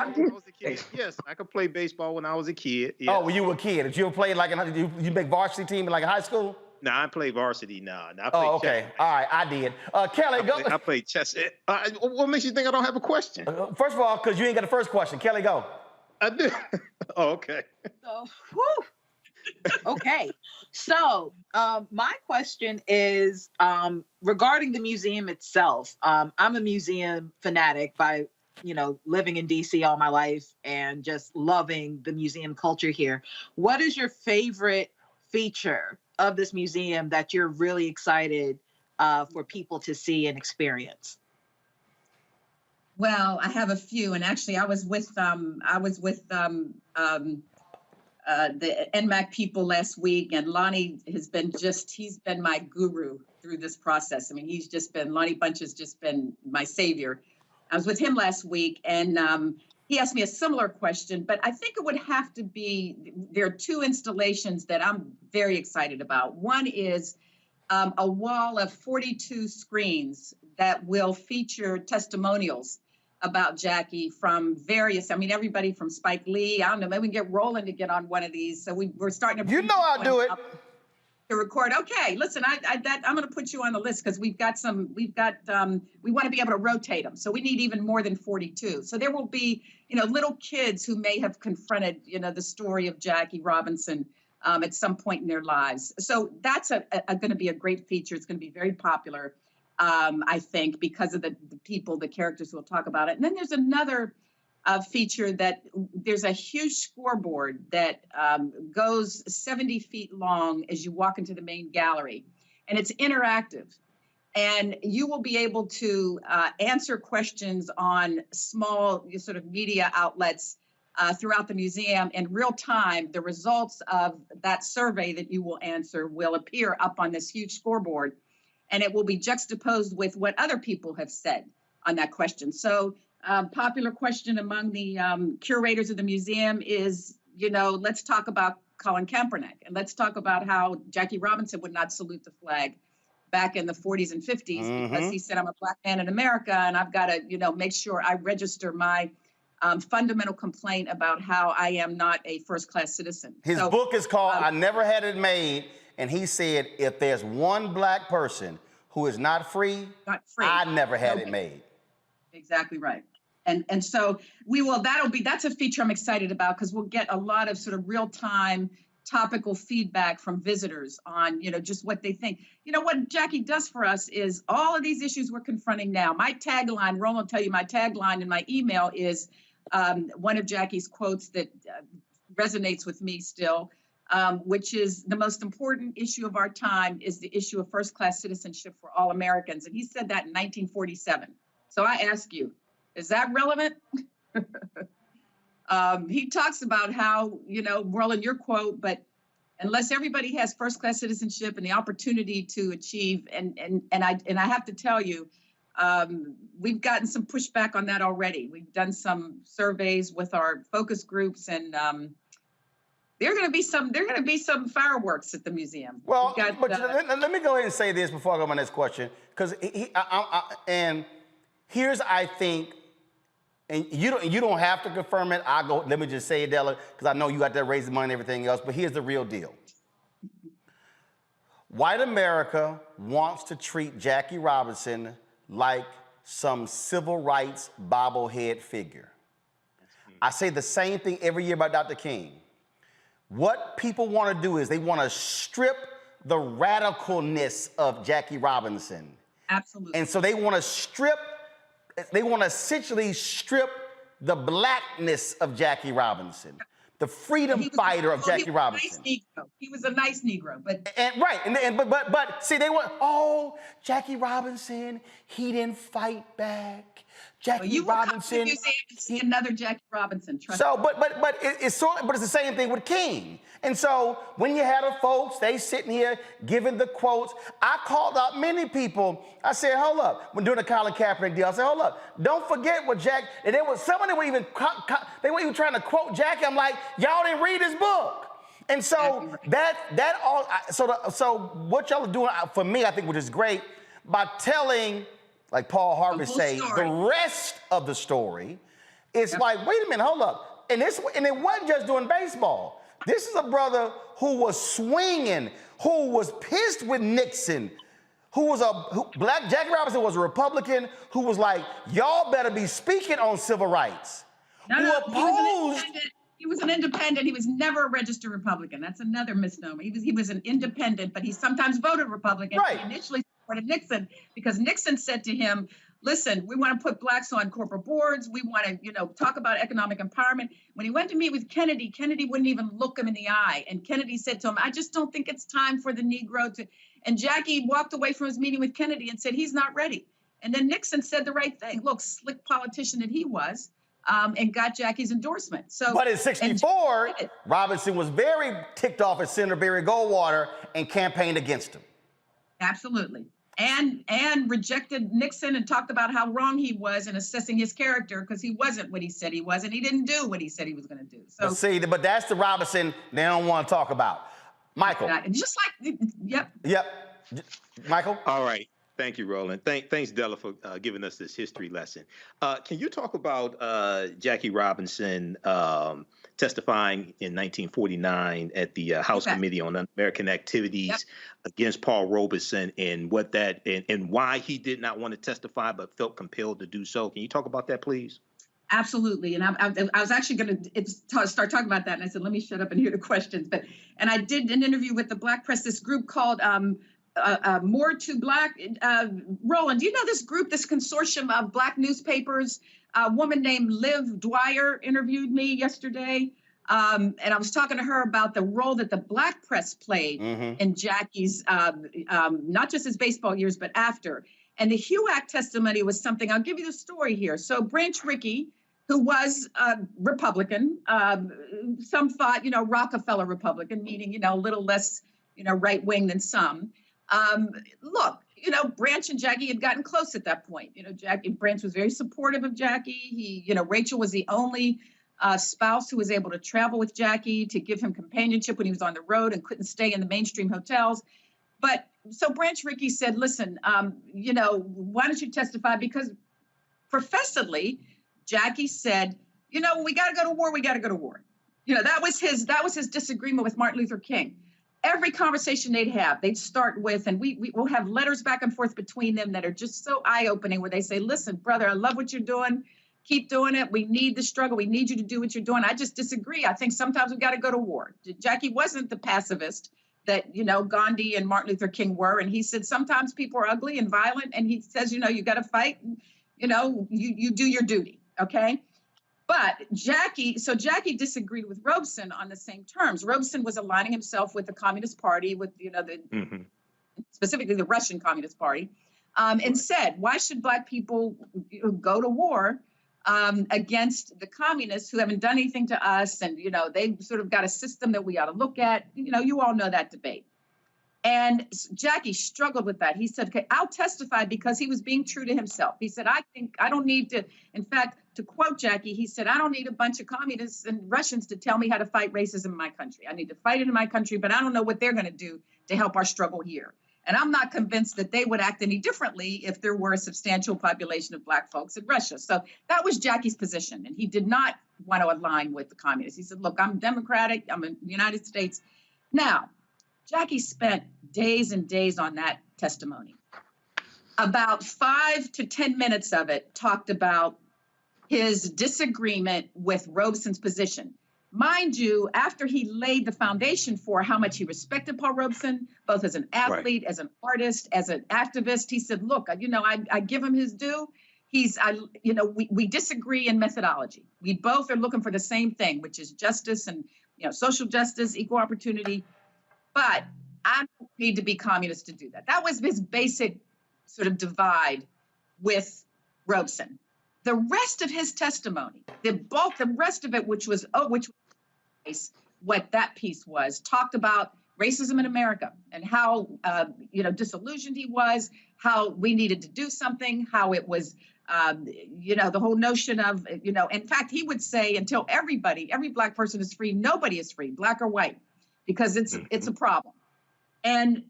Yes, I could play baseball when I was a kid. Yes. Oh, when you were a kid. Did you ever play you make varsity team in like high school? No, I play varsity now. Oh, okay. Chess. All right, I did. Kelly, go. I play chess. What makes you think I don't have a question? First of all, because you ain't got the first question. Kelly, go. I do. Oh, okay. So, okay. So, my question is regarding the museum itself. I'm a museum fanatic by, living in DC all my life and just loving the museum culture here. What is your favorite feature of this museum that you're really excited for people to see and experience? Well, I have a few, and actually, I was with the NMAC people last week, and Lonnie he's been my guru through this process. I mean, Lonnie Bunch has just been my savior. I was with him last week, and he asked me a similar question, but I think it would have to be, there are two installations that I'm very excited about. One is a wall of 42 screens that will feature testimonials about Jackie from everybody from Spike Lee. I don't know, maybe we can get Roland to get on one of these. So we're starting to. You know I'll do it. To record. Okay, listen, I'm going to put you on the list because we want to be able to rotate them. So we need even more than 42. So there will be, little kids who may have confronted, the story of Jackie Robinson at some point in their lives. So that's going to be a great feature. It's going to be very popular. I think, because of the characters who will talk about it. And then there's another feature that there's a huge scoreboard that goes 70 feet long as you walk into the main gallery. And it's interactive. And you will be able to answer questions on small sort of media outlets throughout the museum in real time. The results of that survey that you will answer will appear up on this huge scoreboard, and it will be juxtaposed with what other people have said on that question. So popular question among the curators of the museum is, let's talk about Colin Kaepernick, and let's talk about how Jackie Robinson would not salute the flag back in the 40s and 50s because he said, I'm a Black man in America, and I've got to, make sure I register my fundamental complaint about how I am not a first-class citizen. His book is called I Never Had It Made, and he said, if there's one Black person who is not free, I never had it made. Exactly right. And so that's a feature I'm excited about because we'll get a lot of sort of real-time topical feedback from visitors on, just what they think. What Jackie does for us is all of these issues we're confronting now. My tagline, Roland will tell you, my tagline in my email is one of Jackie's quotes that resonates with me still, which is the most important issue of our time is the issue of first-class citizenship for all Americans. And he said that in 1947. So I ask you, is that relevant? He talks about how, Roland, your quote, but unless everybody has first-class citizenship and the opportunity to achieve, and I have to tell you, we've gotten some pushback on that already. We've done some surveys with our focus groups, and there are going to be some fireworks at the museum. Well, let me go ahead and say this before I go to my next question, because and here's, I think. And you don't have to confirm it. Let me just say it, Della, because I know you got to raise the money and everything else, but here's the real deal. White America wants to treat Jackie Robinson like some civil rights bobblehead figure. I say the same thing every year about Dr. King. What people want to do is they want to strip the radicalness of Jackie Robinson. Absolutely. And so they want to essentially strip the Blackness of Jackie Robinson, the freedom fighter of Jackie Robinson. He was a nice Negro, but but see, they were, Jackie Robinson, he didn't fight back. Jackie Robinson. You see another Jackie Robinson. So, but it's the same thing with King. And so when you had the folks, they sitting here giving the quotes. I called out many people. I said, hold up. When doing the Colin Kaepernick deal, I said, hold up. Don't forget what Jack. And there was somebody were even trying to quote Jackie. I'm like, y'all didn't read his book. And so so what y'all are doing for me, I think, which is great, by telling, like Paul Harvey say, the rest of the story, it's like, wait a minute, hold up. And it wasn't just doing baseball. This is a brother who was swinging, who was pissed with Nixon, Jackie Robinson was a Republican who was like, y'all better be speaking on civil rights. He was an independent. He was never a registered Republican. That's another misnomer. He was an independent, but he sometimes voted Republican. Right. He initially supported Nixon because Nixon said to him, listen, we want to put Blacks on corporate boards. We want to, talk about economic empowerment. When he went to meet with Kennedy, Kennedy wouldn't even look him in the eye. And Kennedy said to him, I just don't think it's time for the Negro to. And Jackie walked away from his meeting with Kennedy and said, he's not ready. And then Nixon said the right thing. Look, slick politician that he was, and got Jackie's endorsement. But in 64, Robinson was very ticked off at Senator Barry Goldwater and campaigned against him. Absolutely. And rejected Nixon and talked about how wrong he was in assessing his character because he wasn't what he said he was, and he didn't do what he said he was going to do. So but that's the Robinson they don't want to talk about. Michael. Just like, yep. Michael? All right. Thank you, Roland. Thanks, Della, for giving us this history lesson. Can you talk about Jackie Robinson testifying in 1949 at the House Committee on Un-American Activities against Paul Robeson and what that and why he did not want to testify but felt compelled to do so? Can you talk about that, please? Absolutely. And I was actually going to start talking about that. And I said, let me shut up and hear the questions. And I did an interview with the Black Press, this group called More to Black. Roland, do you know this group, this consortium of Black newspapers? A woman named Liv Dwyer interviewed me yesterday. And I was talking to her about the role that the Black press played in Jackie's, not just his baseball years, but after. And the HUAC testimony was something, I'll give you the story here. So Branch Rickey, who was a Republican, some thought, Rockefeller Republican, meaning, a little less, right wing than some. Look, Branch and Jackie had gotten close at that point. Branch was very supportive of Jackie. Rachel was the only spouse who was able to travel with Jackie to give him companionship when he was on the road and couldn't stay in the mainstream hotels. But so Branch Rickey said, listen, why don't you testify? Because professedly, Jackie said, we got to go to war. We got to go to war. That was his disagreement with Martin Luther King. Every conversation they'd start with, and we'll have letters back and forth between them that are just so eye-opening, where they say, listen, brother, I love what you're doing. Keep doing it. We need the struggle. We need you to do what you're doing. I just disagree. I think sometimes we got to go to war. Jackie wasn't the pacifist that, Gandhi and Martin Luther King were. And he said, sometimes people are ugly and violent. And he says, you got to fight. You do your duty. Okay. But Jackie disagreed with Robeson on the same terms. Robeson was aligning himself with the Communist Party, with, specifically the Russian Communist Party, and said, why should Black people go to war against the communists who haven't done anything to us? And, they've sort of got a system that we ought to look at. You all know that debate. And Jackie struggled with that. He said, okay, I'll testify, because he was being true to himself. He said, I don't need to, in fact, to quote Jackie, he said, I don't need a bunch of communists and Russians to tell me how to fight racism in my country. I need to fight it in my country, but I don't know what they're going to do to help our struggle here. And I'm not convinced that they would act any differently if there were a substantial population of Black folks in Russia. So that was Jackie's position. And he did not want to align with the communists. He said, look, I'm Democratic. I'm in the United States. Now, Jackie spent days and days on that testimony. About 5 to 10 minutes of it talked about his disagreement with Robeson's position. Mind you, after he laid the foundation for how much he respected Paul Robeson, both as an athlete, as an artist, as an activist, he said, look, I give him his due. We disagree in methodology. We both are looking for the same thing, which is justice and, social justice, equal opportunity. But I don't need to be communist to do that. That was his basic sort of divide with Robeson. The rest of his testimony, the rest of it, which was what that piece was, talked about racism in America and how disillusioned he was, how we needed to do something, how it was the whole notion of in fact, he would say, until every Black person is free, nobody is free, Black or white, because it's a problem. And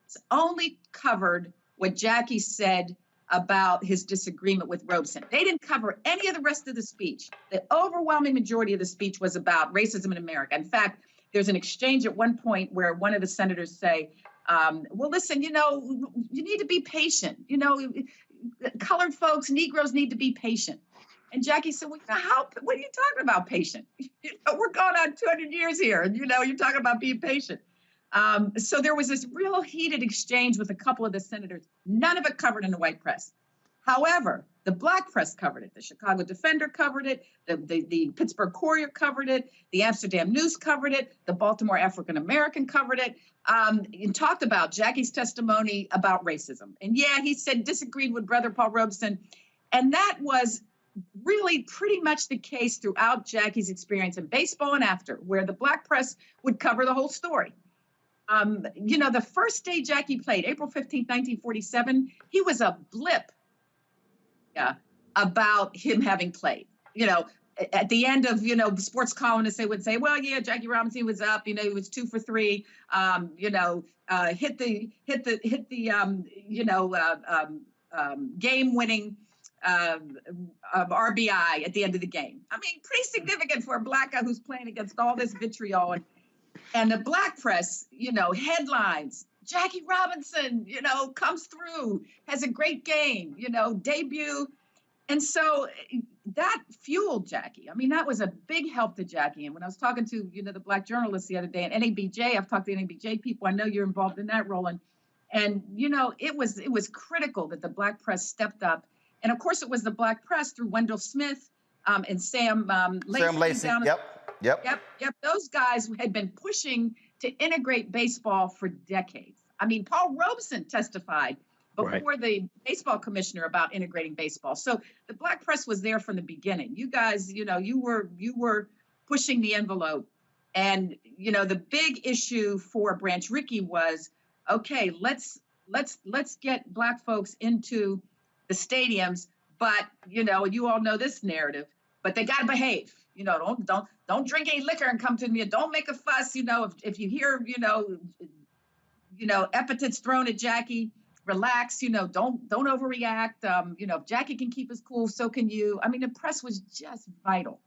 it's only covered what Jackie said about his disagreement with Robeson. They didn't cover any of the rest of the speech. The overwhelming majority of the speech was about racism in America. In fact, there's an exchange at one point where one of the senators say, well, listen, you need to be patient. Colored folks, Negroes need to be patient. And Jackie said, well, what are you talking about patient? We're going on 200 years here. And, you're talking about being patient. So there was this real heated exchange with a couple of the senators, none of it covered in the white press. However, the Black press covered it. The Chicago Defender covered it. The Pittsburgh Courier covered it. The Amsterdam News covered it. The Baltimore African American covered it. And talked about Jackie's testimony about racism. And yeah, he said disagreed with Brother Paul Robeson. And that was really pretty much the case throughout Jackie's experience in baseball and after, where the Black press would cover the whole story. The first day Jackie played, April 15th, 1947, he was a blip about him having played. At the end of, sports columnists, they would say, well, yeah, Jackie Robinson was up, he was 2 for 3, hit the game-winning RBI at the end of the game. I mean, pretty significant for a Black guy who's playing against all this vitriol. And the Black press, headlines, Jackie Robinson, comes through, has a great game, debut. And so that fueled Jackie. I mean, that was a big help to Jackie. And when I was talking to, the Black journalists the other day, and NABJ, I've talked to NABJ people, I know you're involved in that, Roland. And, it was critical that the Black press stepped up. And of course, it was the Black press through Wendell Smith and Sam Lacey. Yep. Yep. Those guys had been pushing to integrate baseball for decades. I mean, Paul Robeson testified before the baseball commissioner about integrating baseball. So the black press was there from the beginning. You guys, you were pushing the envelope. And, the big issue for Branch Rickey was, okay, let's get black folks into the stadiums, but, you all know this narrative, but they got to behave. Don't drink any liquor and come to me. Don't make a fuss. If you hear, epithets thrown at Jackie, relax. Don't overreact. If Jackie can keep us cool, so can you. I mean, the press was just vital.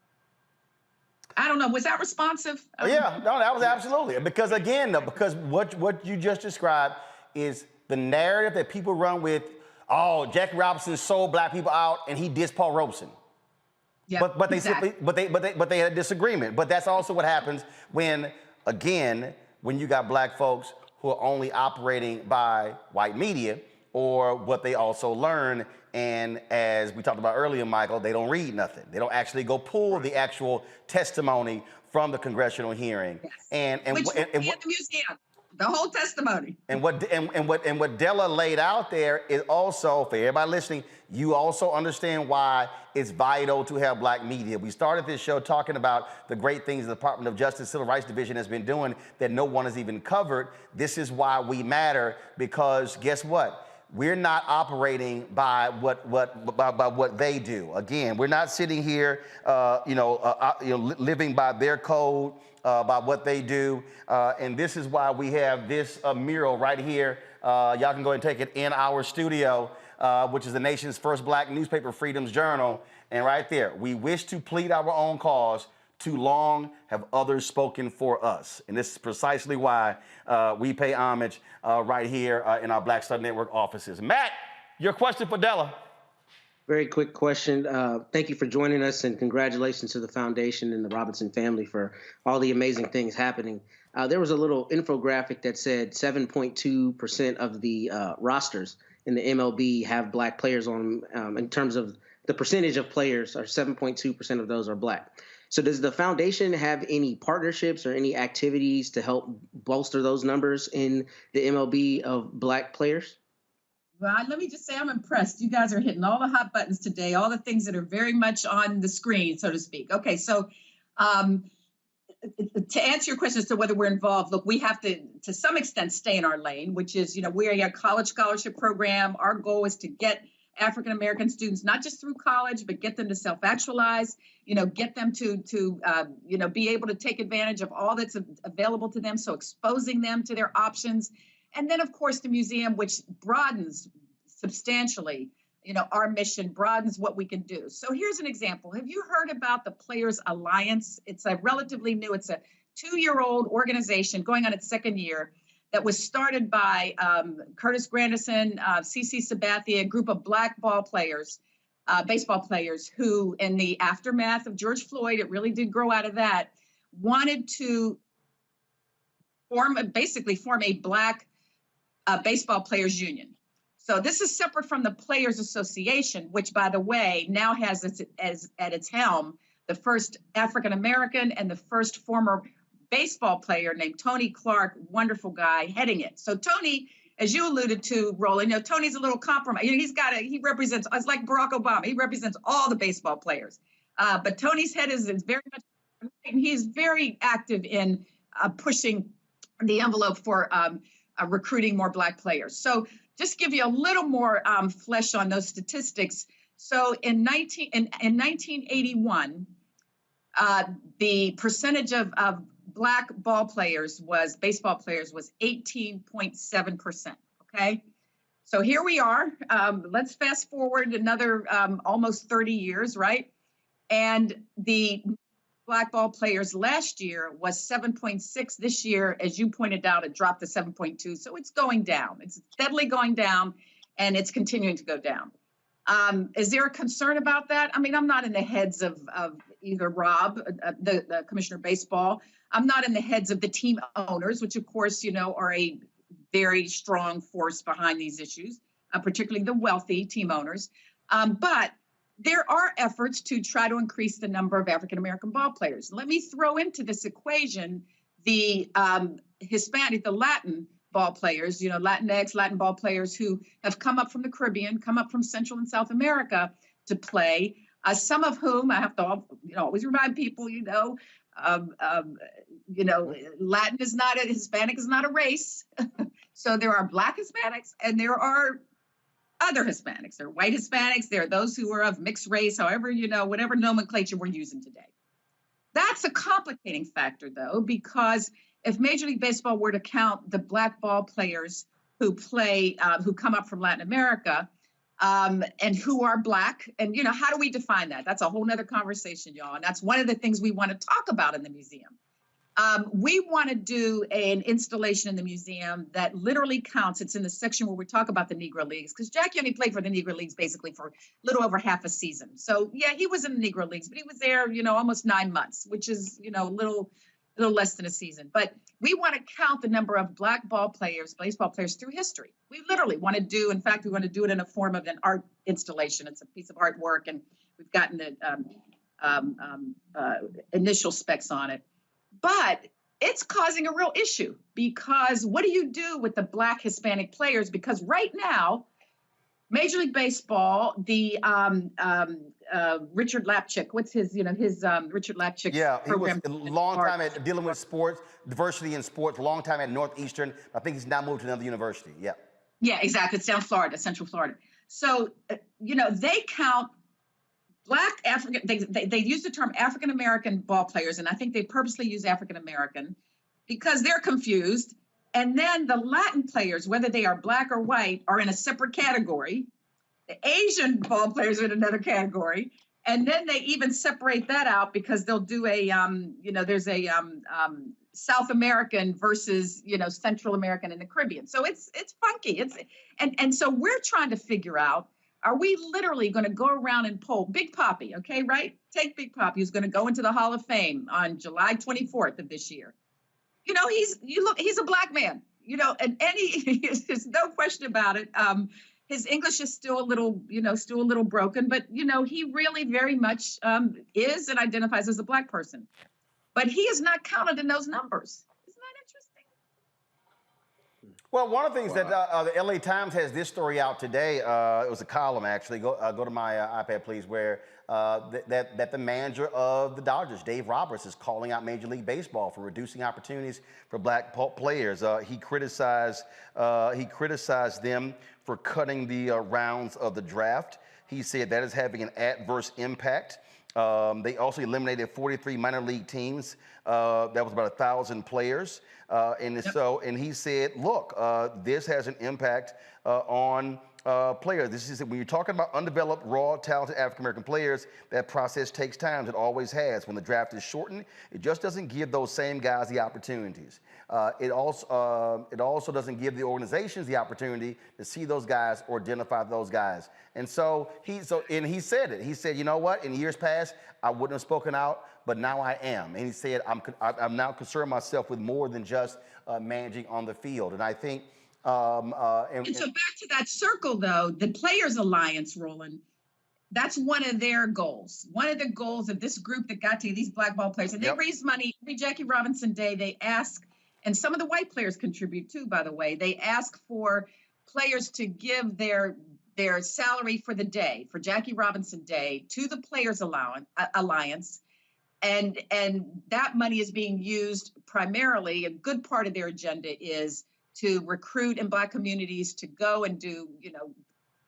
I don't know. Was that responsive? Yeah, no, that was absolutely. Because because what you just described is the narrative that people run with. Oh, Jackie Robinson sold black people out, and he dissed Paul Robeson. Yeah, but they exactly. they had a disagreement. But that's also what happens when you got black folks who are only operating by white media, or what they also learn. And as we talked about earlier, Michael, they don't read nothing. They don't actually go pull the actual testimony from the congressional hearing. Yes. And which in the museum, the whole testimony. And what Della laid out there is also, for everybody listening, you also understand why it's vital to have black media. We started this show talking about the great things the Department of Justice Civil Rights Division has been doing that no one has even covered. This is why we matter, because guess what? We're not operating by what they do. Again, we're not sitting here, living by their code, by what they do. And this is why we have this mural right here. Y'all can go ahead and take it in our studio, which is the nation's first black newspaper, Freedom's Journal. And right there, we wish to plead our own cause. Too long have others spoken for us. And this is precisely why we pay homage right here in our Black Star Network offices. Matt, your question for Della. Very quick question. Thank you for joining us, and congratulations to the foundation and the Robinson family for all the amazing things happening. There was a little infographic that said 7.2% of the rosters in the MLB have black players on them. In terms of the percentage of players, are 7.2% of those are black. So does the foundation have any partnerships or any activities to help bolster those numbers in the MLB of black players? Well, let me just say I'm impressed. You guys are hitting all the hot buttons today, all the things that are very much on the screen, so to speak. Okay, so to answer your question as to whether we're involved, look, we have to some extent, stay in our lane, which is, we're a college scholarship program. Our goal is to get African-American students, not just through college, but get them to self-actualize, get them to be able to take advantage of all that's available to them. So exposing them to their options. And then, of course, the museum, which broadens substantially, our mission, broadens what we can do. So here's an example. Have you heard about the Players Alliance? It's a relatively new, it's a 2-year-old organization going on its second year that was started by Curtis Grandison, CeCe Sabathia, a group of black ball players, baseball players who, in the aftermath of George Floyd, it really did grow out of that, wanted to form a black baseball players union. So this is separate from the Players Association, which, by the way, now has at its helm the first African-American and the first former baseball player named Tony Clarke, wonderful guy, heading it. So Tony, as you alluded to, Roland, Tony's a little compromise. He represents, it's like Barack Obama. He represents all the baseball players. But Tony's head is very much, and he's very active in pushing the envelope for recruiting more black players. So just give you a little more flesh on those statistics. So in 1981, the percentage of black baseball players was 18.7%, okay? So here we are. Let's fast forward another almost 30 years, right? And the black ball players last year was 7.6. This year, as you pointed out, it dropped to 7.2. So it's going down. It's steadily going down, and it's continuing to go down. Is there a concern about that? I mean, I'm not in the heads of either Rob, the commissioner of baseball. I'm not in the heads of the team owners, which, of course, are a very strong force behind these issues, particularly the wealthy team owners. But there are efforts to try to increase the number of African-American ball players. Let me throw into this equation the Hispanic, the Latin ball players, Latinx, Latin ball players who have come up from the Caribbean, come up from Central and South America to play, some of whom I have to always remind people, Latin is not Hispanic is not a race. So there are Black Hispanics and there are other Hispanics. There are white Hispanics. There are those who are of mixed race, however, whatever nomenclature we're using today. That's a complicating factor, though, because if Major League Baseball were to count the Black ball players who play, who come up from Latin America, and who are Black, and how do we define that? That's a whole nother conversation, y'all. And that's one of the things we want to talk about in the museum. We want to do an installation in the museum that literally counts. It's in the section where we talk about the Negro Leagues, because Jackie only played for the Negro Leagues basically for a little over half a season. So yeah, he was in the Negro Leagues, but he was there, almost 9 months, which is, a little less than a season. But we want to count the number of Black ball players, baseball players through history. We literally want to do, in fact, we want to do it in a form of an art installation. It's a piece of artwork, and we've gotten the initial specs on it. But it's causing a real issue, because what do you do with the Black Hispanic players? Because right now, Major League Baseball, the Richard Lapchick, what's his Richard Lapchick program? He was a long time at dealing with sports, diversity in sports, long time at Northeastern. I think he's now moved to another university. Yeah. Yeah, exactly. It's down Florida, Central Florida. So, they count Black African, they use the term African-American ball players, and I think they purposely use African-American because they're confused. And then the Latin players, whether they are Black or white, are in a separate category. The Asian ball players are in another category. And then they even separate that out because they'll do a, there's a South American versus, Central American and the Caribbean. So it's funky. And so we're trying to figure out, are we literally going to go around and poll Big Papi, okay, right? Take Big Papi, who's going to go into the Hall of Fame on July 24th of this year. He's a Black man, and there's no question about it. His English is still a little broken, but, he really very much is and identifies as a Black person. But he is not counted in those numbers. Isn't that interesting? Well, one of the things that the LA Times has this story out today, it was a column actually, go to my iPad please, where that the manager of the Dodgers, Dave Roberts, is calling out Major League Baseball for reducing opportunities for Black players. He criticized them for cutting the rounds of the draft. He said that is having an adverse impact. They also eliminated 43 minor league teams. That was about 1,000 players. And he said, look, this has an impact on players. This is when you're talking about undeveloped, raw, talented African-American players, that process takes time. It always has. When the draft is shortened, it just doesn't give those same guys the opportunities. It also doesn't give the organizations the opportunity to see those guys or identify those guys. And so he said it. He said, you know what? In years past, I wouldn't have spoken out, but now I am. And he said, I'm now concerned myself with more than just managing on the field. And I think. And so back to that circle, though, the Players Alliance, Roland, that's one of their goals. One of the goals of this group that got to these Black ball players, and they raise money every Jackie Robinson Day. They ask, and some of the white players contribute too, by the way. They ask for players to give their salary for the day, for Jackie Robinson Day, to the Players Alliance. And that money is being used primarily, a good part of their agenda is to recruit in Black communities to go and do,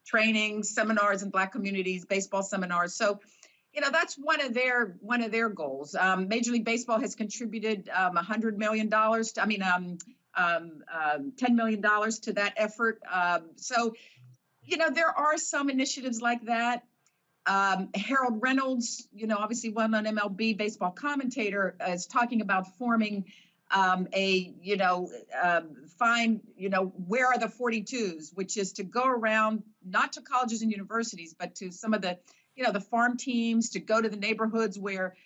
training, seminars in Black communities, baseball seminars. So, that's one of their goals. Major League Baseball has contributed $100 million $10 million to that effort. So, there are some initiatives like that. Harold Reynolds, obviously well-known MLB baseball commentator, is talking about forming find, where are the 42s, which is to go around, not to colleges and universities, but to some of the, the farm teams, to go to the neighborhoods where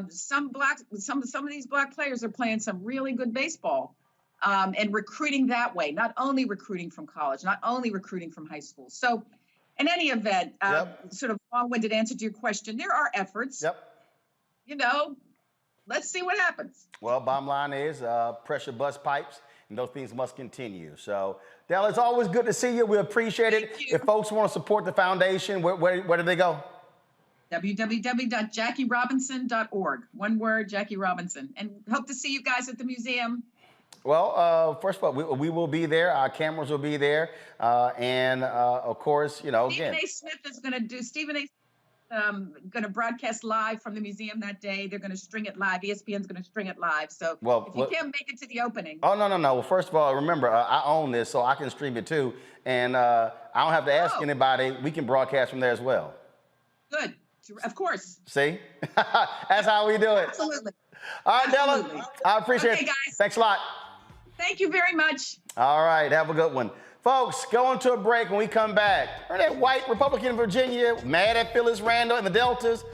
some of these Black players are playing some really good baseball, and recruiting that way, not only recruiting from college, not only recruiting from high school. So in any event, sort of long-winded answer to your question. There are efforts. Yep. You know, let's see what happens. Well, bottom line is pressure bust pipes, and those things must continue. So, Dell, it's always good to see you. We appreciate it. If folks want to support the foundation, where do they go? www.JackieRobinson.org. One word, Jackie Robinson. And hope to see you guys at the museum. Well, first of all, we will be there. Our cameras will be there. And, of course, you know, Stephen A. Smith is going to do, Stephen A. Going to broadcast live from the museum that day. They're going to string it live. ESPN's going to string it live. So if you can't make it to the opening. Oh, no. Well, first of all, remember, I own this, so I can stream it too. And I don't have to ask anybody. We can broadcast from there as well. Good. Of course. See? That's how we do it. Absolutely. All right, Della. I appreciate it. Guys. Thanks a lot. Thank you very much. All right. Have a good one. Folks, going to a break. When we come back, remember that white Republican in Virginia mad at Phyllis Randle and the Deltas?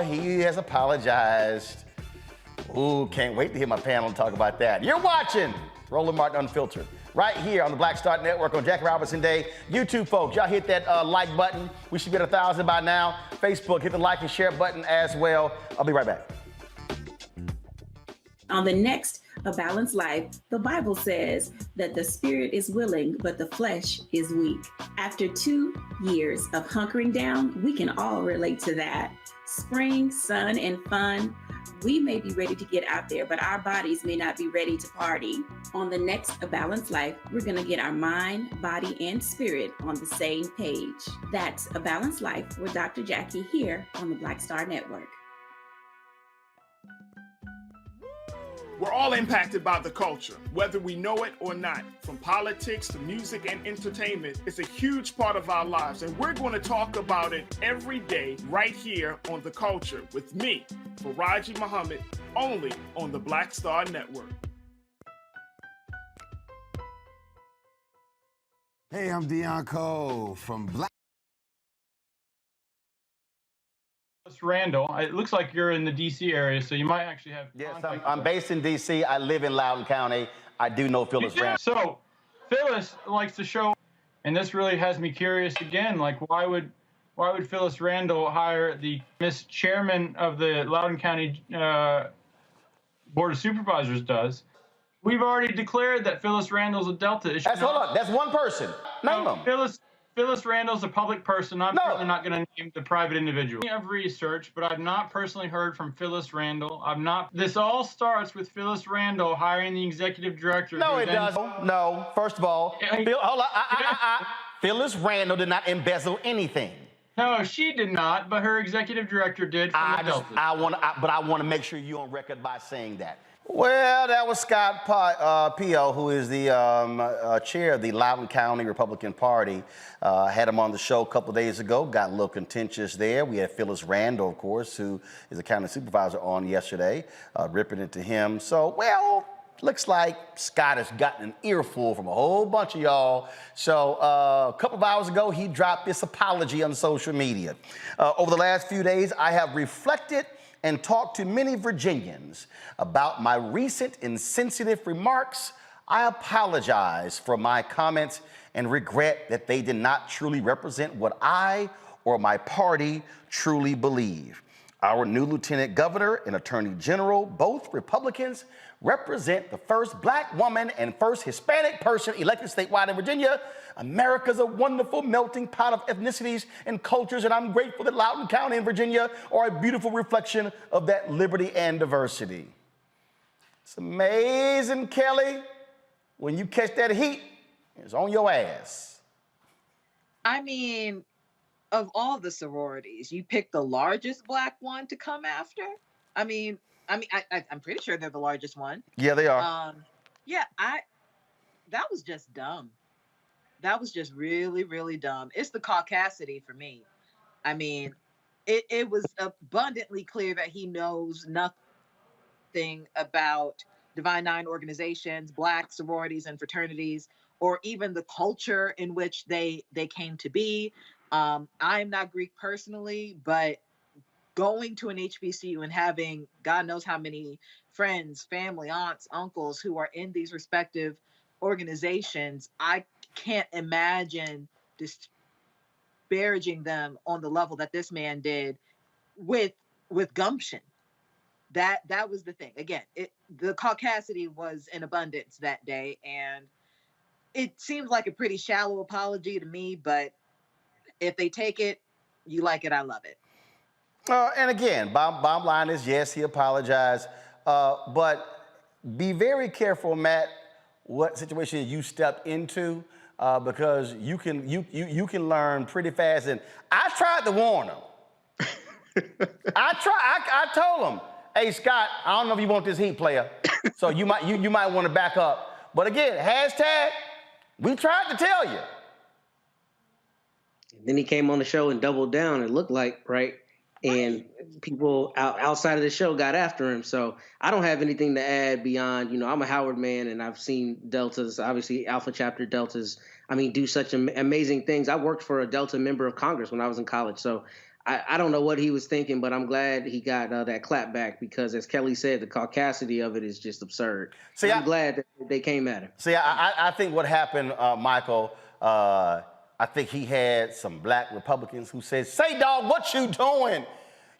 He has apologized. Ooh, can't wait to hear my panel talk about that. You're watching Roland Martin Unfiltered right here on the Black Star Network on Jackie Robinson Day. YouTube folks, y'all hit that like button. We should be at 1,000 by now. Facebook, hit the like and share button as well. I'll be right back. On the next A Balanced Life, the Bible says that the spirit is willing, but the flesh is weak. After 2 years of hunkering down, we can all relate to that. Spring, sun, and fun. We may be ready to get out there, but our bodies may not be ready to party. On the next A Balanced Life, we're going to get our mind, body, and spirit on the same page. That's A Balanced Life with Dr. Jackie here on the Black Star Network. We're all impacted by the culture, whether we know it or not. From politics to music and entertainment, it's a huge part of our lives, and we're going to talk about it every day right here on The Culture with me, Faraji Muhammad, only on the Black Star Network. Hey, I'm Deion Cole from Black. Randall, it looks like you're in the D.C. area, so you might actually have. Yes, I'm based in D.C. I live in Loudoun County. I do know Phyllis Randle. So Phyllis likes to show, and this really has me curious again. Like, why would Phyllis Randle hire the Miss Chairman of the Loudoun County Board of Supervisors does? We've already declared that Phyllis Randle's a Delta. Hold on. That's one person. Name them. Phyllis Randle's a public person. I'm certainly not going to name the private individual. I've researched, but I've not personally heard from Phyllis Randle. This all starts with Phyllis Randle hiring the executive director. No, it doesn't. No. First of all, hold on. Phyllis Randle did not embezzle anything. No, she did not, but her exechative director did. I want to make sure you're on record by saying that. Well, that was Scott Pio, who is the chair of the Loudoun County Republican Party. Had him on the show a couple days ago. Got a little contentious there. We had Phyllis Randle, of course, who is a county supervisor, on yesterday, ripping into him. So, well, looks like Scott has gotten an earful from a whole bunch of y'all. So a couple of hours ago, he dropped this apology on social media. Over the last few days, I have reflected and talked to many Virginians about my recent insensitive remarks. I apologize for my comments and regret that they did not truly represent what I or my party truly believe. Our new Lieutenant Governor and Attorney General, both Republicans, represent the first Black woman and first Hispanic person elected statewide in Virginia. America's a wonderful melting pot of ethnicities and cultures, and I'm grateful that Loudoun County and Virginia are a beautiful reflection of that liberty and diversity. It's amazing, Kelly, when you catch that heat, it's on your ass. I mean, of all the sororities, you picked the largest Black one to come after? I'm pretty sure they're the largest one. Yeah, they are. That was just dumb. That was just really, really dumb. It's the caucasity for me. I mean, it was abundantly clear that he knows nothing about Divine Nine organizations, Black sororities and fraternities, or even the culture in which they came to be. I'm not Greek personally, but going to an HBCU and having God knows how many friends, family, aunts, uncles who are in these respective organizations, I can't imagine disparaging them on the level that this man did with gumption. That was the thing. Again, the caucasity was in abundance that day, and it seems like a pretty shallow apology to me, but if they take it, you like it, I love it. And again, bottom line is, yes, he apologized, but be very careful, Matt, what situation you step into, because you can learn pretty fast. And I tried to warn him. I told him, hey, Scott, I don't know if you want this heat, player, so you might want to back up. But again, hashtag, we tried to tell you. Then he came on the show and doubled down, it looked like, right? And people outside of the show got after him. So I don't have anything to add beyond, I'm a Howard man, and I've seen Deltas, obviously Alpha Chapter Deltas, do such amazing things. I worked for a Delta member of Congress when I was in college. So I don't know what he was thinking, but I'm glad he got that clap back, because as Kelly said, the caucasity of it is just absurd. See, I'm glad that they came at him. See, I think what happened, Michael, I think he had some black Republicans who said, say, dog, what you doing?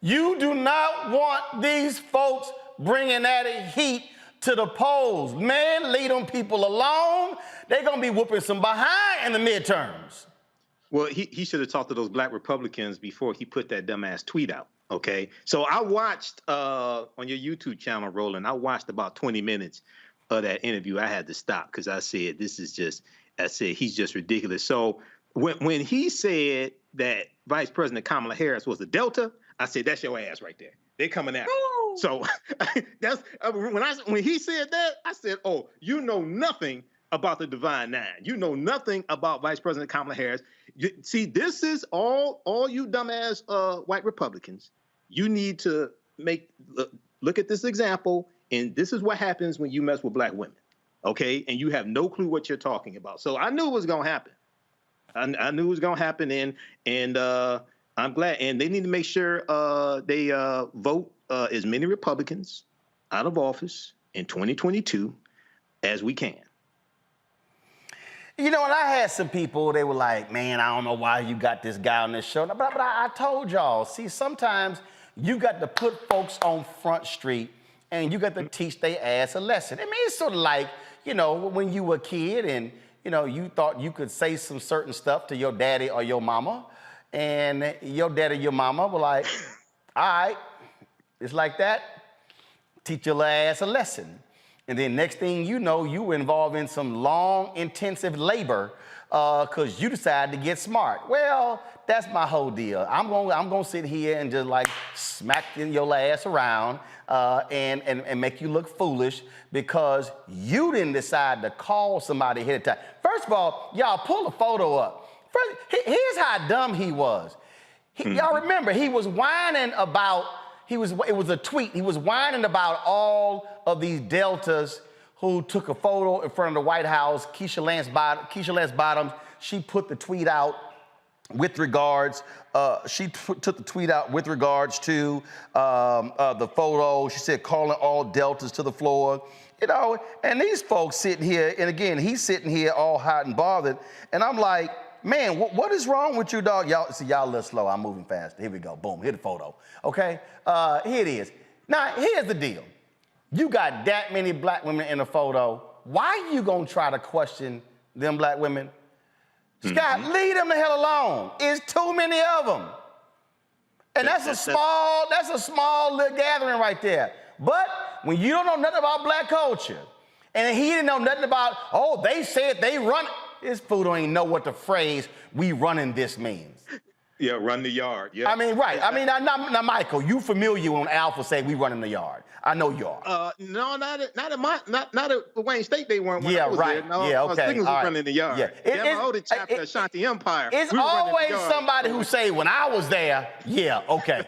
You do not want these folks bringing that heat to the polls. Man, leave them people alone. They're going to be whooping some behind in the midterms. Well, he should have talked to those black Republicans before he put that dumbass tweet out, okay? So I watched, on your YouTube channel, Roland, I watched about 20 minutes of that interview. I had to stop because I said, he's just ridiculous. So when he said that Vice President Kamala Harris was a Delta, I said, that's your ass right there. They're coming after you. So that's when he said that, I said, oh, you know nothing about the Divine Nine. You know nothing about Vice President Kamala Harris. See, this is all you dumbass white Republicans. You need to look at this example, and this is what happens when you mess with black women, okay? And you have no clue what you're talking about. So I knew it was going to happen. I knew it was going to happen, and I'm glad. And they need to make sure they vote as many Republicans out of office in 2022 as we can. And I had some people, they were like, man, I don't know why you got this guy on this show. But I told y'all, see, sometimes you got to put folks on Front Street and you got to teach their ass a lesson. I mean, it's sort of like, when you were a kid and, you thought you could say some certain stuff to your daddy or your mama, and your daddy or your mama were like, all right, it's like that, teach your little ass a lesson. And then next thing you know, you were involved in some long, intensive labor because you decided to get smart. Well, that's my whole deal. I'm gonna sit here and just like smack your ass around and make you look foolish because you didn't decide to call somebody ahead of time. First of all, y'all pull a photo up. First, here's how dumb he was. Y'all remember, he was whining about, it was a tweet, he was whining about all of these Deltas who took a photo in front of the White House. Keisha Lance Bottoms, she put the tweet out with regards, took the tweet out with regards to the photo. She said, calling all Deltas to the floor. And these folks sitting here, and again, he's sitting here all hot and bothered. And I'm like, man, what is wrong with you, dog? Y'all, see, y'all a little slow. I'm moving fast. Here we go. Boom, hit the photo. Okay, here it is. Now, here's the deal. You got that many black women in a photo. Why you gonna try to question them black women? Scott, leave them the hell alone. It's too many of them. And that's a small little gathering right there. But when you don't know nothing about black culture, and he didn't know nothing about, they said they run, this fool don't even know what the phrase, we running this means. Yeah, run the yard. Yeah. I mean, right. I mean, now, Michael, you familiar when Alpha say we running the yard. I know you are. No, not at Wayne State they weren't when I was right. there. No, yeah, okay. Stiglitz was running the yard. Yeah. Yamaha chapter Ashanti Empire. It's always somebody who say, when I was there, okay.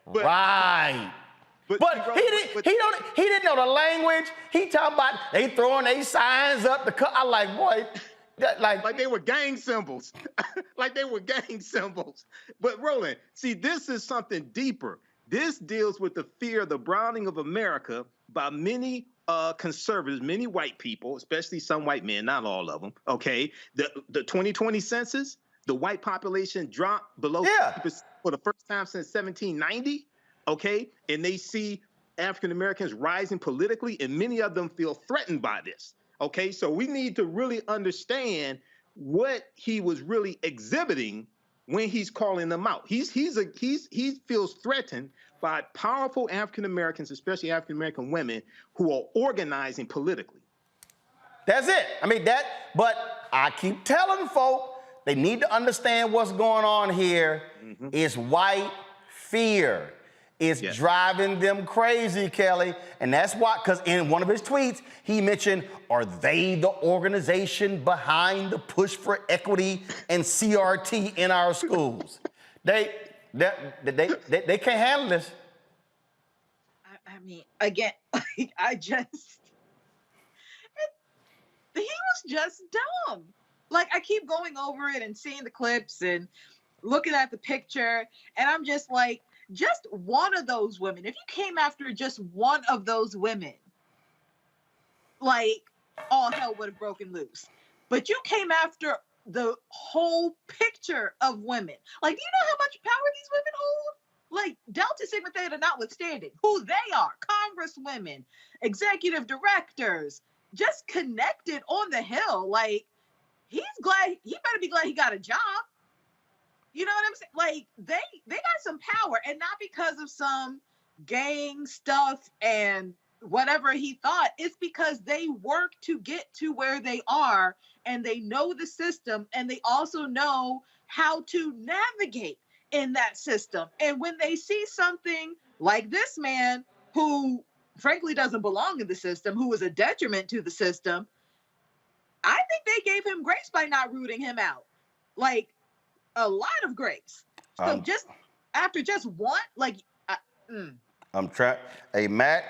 Right. But he didn't know the language. He talking about they throwing their signs up. I like, boy, like they were gang symbols. Like they were gang symbols. But Roland, see, this is something deeper. This deals with the fear of the browning of America by many conservatives, many white people, especially some white men, not all of them, okay, the 2020 census, the white population dropped below 50% for the first time since 1790, okay, and they see African Americans rising politically, and many of them feel threatened by this, okay? So we need to really understand what he was really exhibiting when he's calling them out. He feels threatened by powerful African Americans, especially African American women, who are organizing politically. That's it. I mean, but I keep telling folk, they need to understand what's going on here. It's white fear. It's driving them crazy, Kelly. And that's why, because in one of his tweets, he mentioned, are they the organization behind the push for equity and CRT in our schools? They can't handle this. I mean, again, he was just dumb. Like, I keep going over it and seeing the clips and looking at the picture, and I'm just like, just one of those women, if you came after just one of those women, like, all hell would have broken loose. But you came after the whole picture of women. Like, do you know how much power these women hold? Like, Delta Sigma Theta notwithstanding, who they are, congresswomen, executive directors, just connected on the Hill. Like, he better be glad he got a job. You know what I'm saying? Like, they got some power, and not because of some gang stuff and whatever he thought. It's because they work to get to where they are, and they know the system, and they also know how to navigate in that system. And when they see something like this man, who frankly doesn't belong in the system, who is a detriment to the system, I think they gave him grace by not rooting him out. Like, a lot of grace. So just after just one, like, I'm trying. Hey, Matt,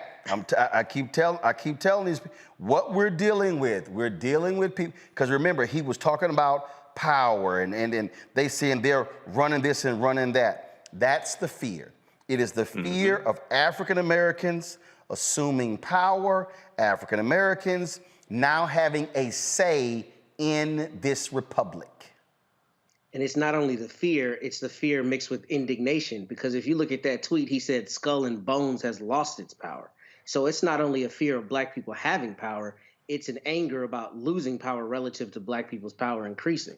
I keep telling these what we're dealing with. We're dealing with people, because remember, he was talking about power, and they saying they're running this and running that. That's the fear. It is the fear of African Americans assuming power, African Americans now having a say in this republic. And it's not only the fear, it's the fear mixed with indignation. Because if you look at that tweet, he said Skull and Bones has lost its power. So it's not only a fear of Black people having power, it's an anger about losing power relative to Black people's power increasing.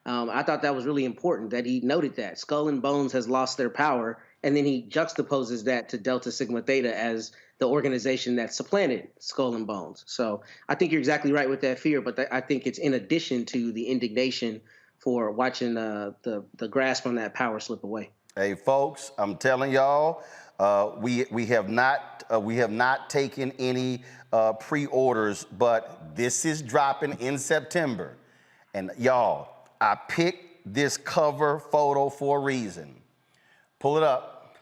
I thought that was really important that he noted that. Skull and Bones has lost their power, and then he juxtaposes that to Delta Sigma Theta as the organization that supplanted Skull and Bones. So I think you're exactly right with that fear, but I think it's in addition to the indignation for watching the grasp on that power slip away. Hey, folks, I'm telling y'all, we have not taken any pre-orders, but this is dropping in September. And y'all, I picked this cover photo for a reason. Pull it up.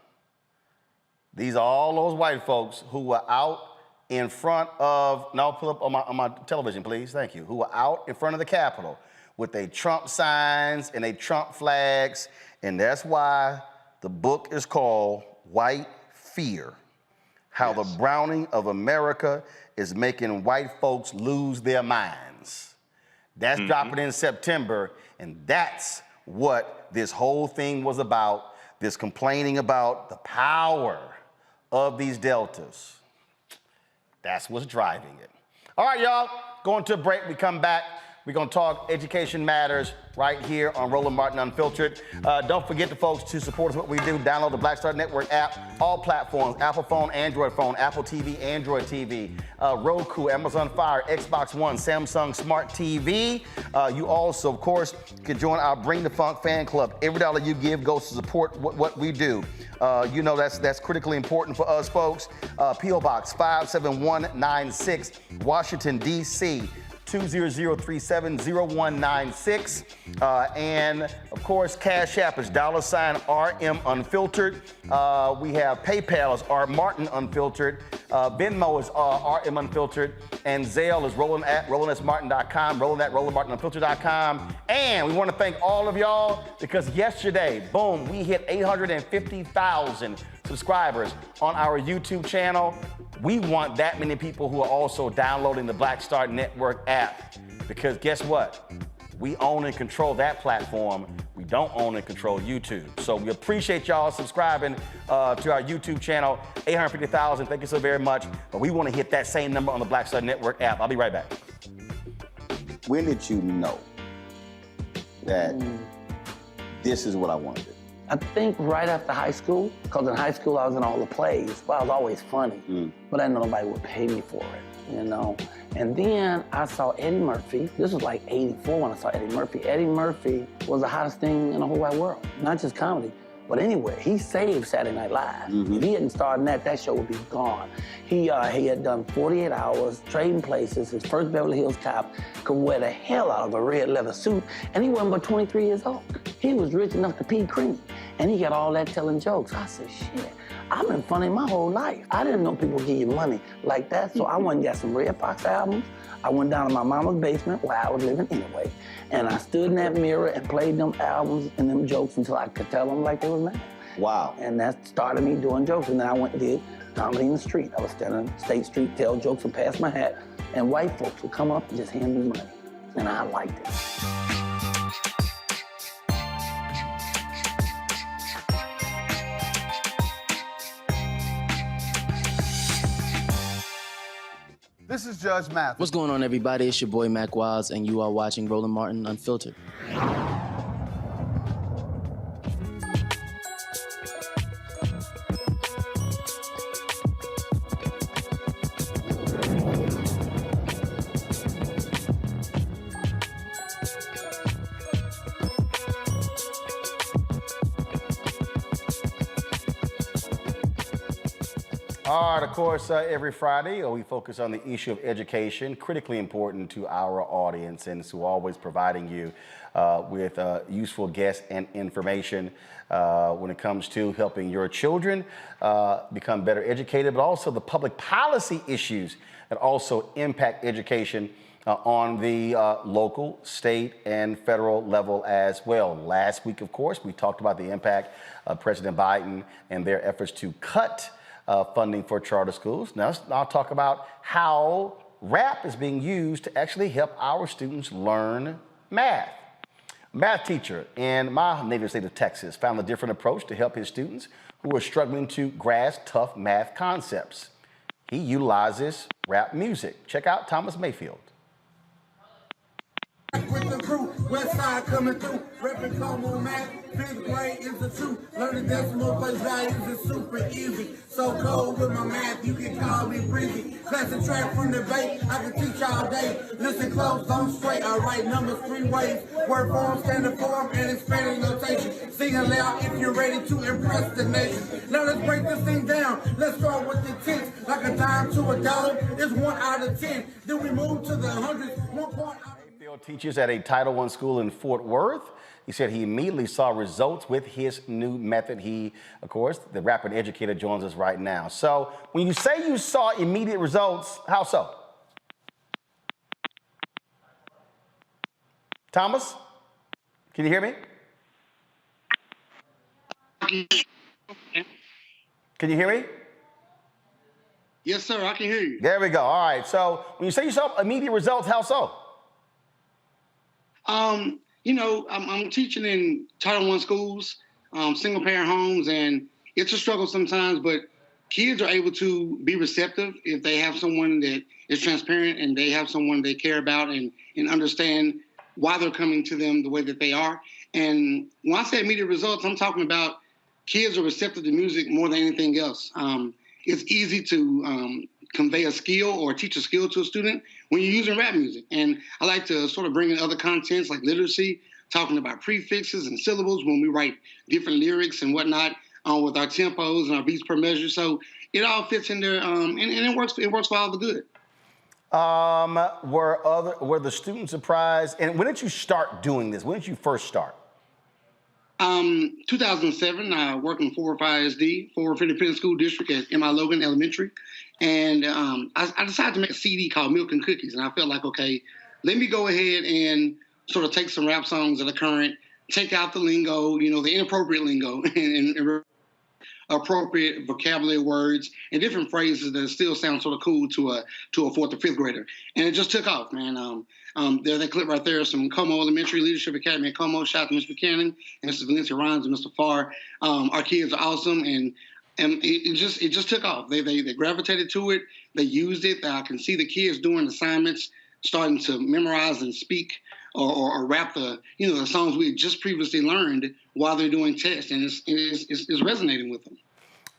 These are all those white folks who were out in front of, no, pull up on my television, please, thank you, who were out in front of the Capitol with their Trump signs and their Trump flags. And that's why the book is called White Fear, How the Browning of America is Making White Folks Lose Their Minds. That's dropping in September, and that's what this whole thing was about, this complaining about the power of these deltas. That's what's driving it. All right, y'all, going to a break. We come back. We're going to talk Education Matters right here on Roland Martin Unfiltered. Don't forget, the folks, to support us what we do. Download the Black Star Network app, all platforms, Apple phone, Android phone, Apple TV, Android TV, Roku, Amazon Fire, Xbox One, Samsung Smart TV. You also, of course, can join our Bring the Funk fan club. Every dollar you give goes to support what we do. You know that's critically important for us, folks. P.O. Box 57196, Washington, D.C., 200370196, and of course Cash App is $RM Unfiltered. We have PayPal as R Martin Unfiltered. Venmo is RM Unfiltered, and Zelle is rolling@rollingsmartin.com, rolling@rollingmartinunfiltered.com. And we want to thank all of y'all because yesterday, boom, we hit 850,000 subscribers on our YouTube channel. We want that many people who are also downloading the Black Star Network app because guess what? We own and control that platform. We don't own and control YouTube. So we appreciate y'all subscribing to our YouTube channel, 850,000. Thank you so very much. But we want to hit that same number on the Black Star Network app. I'll be right back. When did you know that this is what I wanted to do? I think right after high school, because in high school I was in all the plays, but I was always funny, but I didn't know nobody would pay me for it, you know? And then I saw Eddie Murphy. This was like '84 when I saw Eddie Murphy. Eddie Murphy was the hottest thing in the whole wide world, not just comedy, but anywhere. He saved Saturday Night Live. If he hadn't started that show would be gone. He had done 48 Hours, Trading Places, his first Beverly Hills Cop, could wear the hell out of a red leather suit, and he wasn't but 23 years old. He was rich enough to pee cream, and he got all that telling jokes. I said, shit, I've been funny my whole life. I didn't know people give you money like that, so I went and got some Red Fox albums. I went down to my mama's basement where I was living anyway, and I stood in that mirror and played them albums and them jokes until I could tell them like they was mad. Wow. And that started me doing jokes, and then I went and did comedy in the street. I was standing on State Street, tell jokes and pass my hat, and white folks would come up and just hand me money, and I liked it. This is Judge Mathis. What's going on, everybody? It's your boy, Mac Wiles, and you are watching Roland Martin Unfiltered. All right, of course, every Friday we focus on the issue of education, critically important to our audience, and so always providing you with useful guests and information when it comes to helping your children become better educated, but also the public policy issues that also impact education on the local, state, and federal level as well. Last week, of course, we talked about the impact of President Biden and their efforts to cut funding for charter schools. Now, I'll talk about how rap is being used to actually help our students learn math. Math teacher in my native state of Texas found a different approach to help his students who are struggling to grasp tough math concepts. He utilizes rap music. Check out Thomas Mayfield. With the crew, West Side coming through, repping Como math, 5th grade is the truth. Learning decimal place values is super easy. So cold with my math, you can call me breezy. Class and track from debate, I can teach all day. Listen close, don't straight, I write numbers 3 ways. Word form, standard form, and expanding notation. Sing aloud if you're ready to impress the nation. Now let's break this thing down. Let's start with the tens, like a dime to a dollar. It's 1 out of 10. Then we move to the hundreds, 1 point out. Teaches at a Title I school in Fort Worth. He said he immediately saw results with his new method. He, of course, the rapper and educator joins us right now. So when you say you saw immediate results, how so? Thomas, can you hear me? Can you hear me? Yes, sir, I can hear you. There we go. All right. So when you say you saw immediate results, how so? You know, I'm teaching in Title I schools, single parent homes, and it's a struggle sometimes, but kids are able to be receptive if they have someone that is transparent and they have someone they care about and understand why they're coming to them the way that they are. And when I say immediate results, I'm talking about kids are receptive to music more than anything else. It's easy to convey a skill or teach a skill to a student when you're using rap music. And I like to sort of bring in other contents like literacy, talking about prefixes and syllables when we write different lyrics and whatnot with our tempos and our beats per measure. So it all fits in there, and it works for all the good. Were the students surprised? And when did you start doing this? When did you first start? 2007, I worked in 405 ISD, 405 Independent School District at M.I. Logan Elementary. And I decided to make a CD called Milk and Cookies. And I felt like, okay, let me go ahead and sort of take some rap songs that are current, take out the lingo, the inappropriate lingo, and appropriate vocabulary words and different phrases that still sound sort of cool to a fourth or fifth grader. And it just took off, man. There's that clip right there, some Como Elementary Leadership Academy at Como. Shout out to Mr. Buchanan and Mr. Valencia Rhymes and Mr. Farr. Our kids are awesome, and it just took off. They gravitated to it. They used it. I can see the kids doing assignments, starting to memorize and speak or rap the songs we had just previously learned while they're doing tests, and it's resonating with them.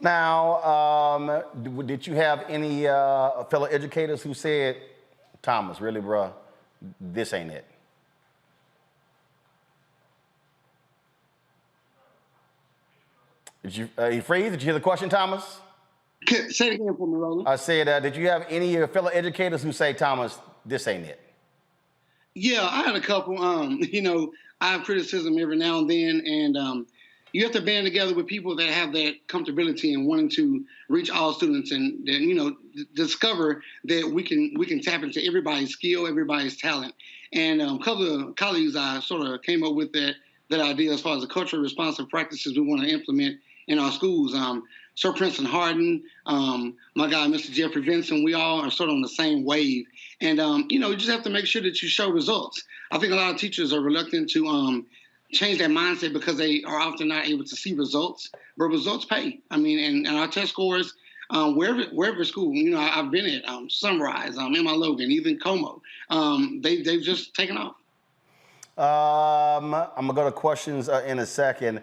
Now, did you have any fellow educators who said, Thomas, really, bruh, this ain't it? Did you freeze? Did you hear the question, Thomas? Say it again for me, Roland. I said, did you have any of your fellow educators who say, Thomas, this ain't it? Yeah, I had a couple. I have criticism every now and then, and you have to band together with people that have that comfortability and wanting to reach all students and discover that we can tap into everybody's skill, everybody's talent. And a couple of colleagues, I sort of came up with that idea as far as the culturally responsive practices we want to implement in our schools. Sir Princeton Harden, my guy, Mr. Jeffrey Vinson, we all are sort of on the same wave. And, you just have to make sure that you show results. I think a lot of teachers are reluctant to change their mindset because they are often not able to see results, but results pay. I mean, and our test scores, wherever school, I've been at Sunrise, M.I. Logan, even Como, they've just taken off. I'm gonna go to questions in a second.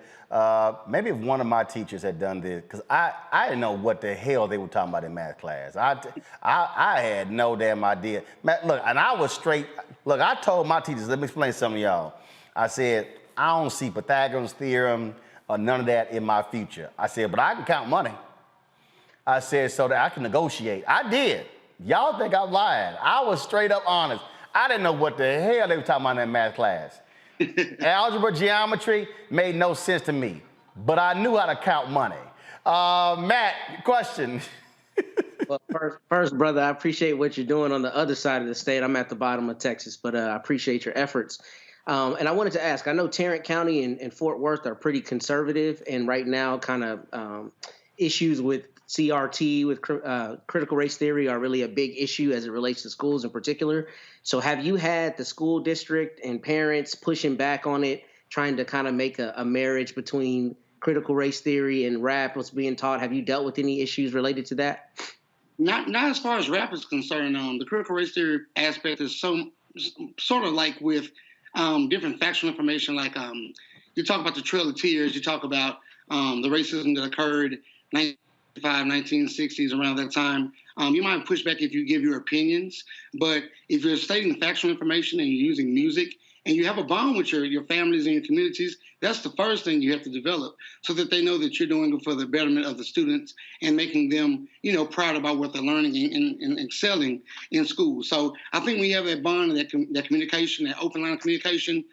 Maybe if one of my teachers had done this, because I didn't know what the hell they were talking about in math class. I had no damn idea. Look, and I was straight. Look, I told my teachers, let me explain to some of y'all. I said, I don't see Pythagoras theorem or none of that in my future. I said, but I can count money. I said, so that I can negotiate. I did. Y'all think I'm lying. I was straight up honest. I didn't know what the hell they were talking about in that math class. Algebra, geometry made no sense to me, but I knew how to count money. Matt, question. Well, first, brother, I appreciate what you're doing on the other side of the state. I'm at the bottom of Texas, but I appreciate your efforts. And I wanted to ask, I know Tarrant County and Fort Worth are pretty conservative, and right now kind of issues with CRT, with critical race theory are really a big issue as it relates to schools in particular. So have you had the school district and parents pushing back on it, trying to kind of make a marriage between critical race theory and rap, what's being taught? Have you dealt with any issues related to that? Not as far as rap is concerned. The critical race theory aspect is sort of like with different factual information, like you talk about the Trail of Tears, you talk about the racism that occurred 1960s, around that time. You might push back if you give your opinions, but if you're stating factual information and you're using music and you have a bond with your families and your communities, that's the first thing you have to develop so that they know that you're doing it for the betterment of the students and making them, proud about what they're learning and excelling in school. So I think when you have that bond and that communication, that open line of communication,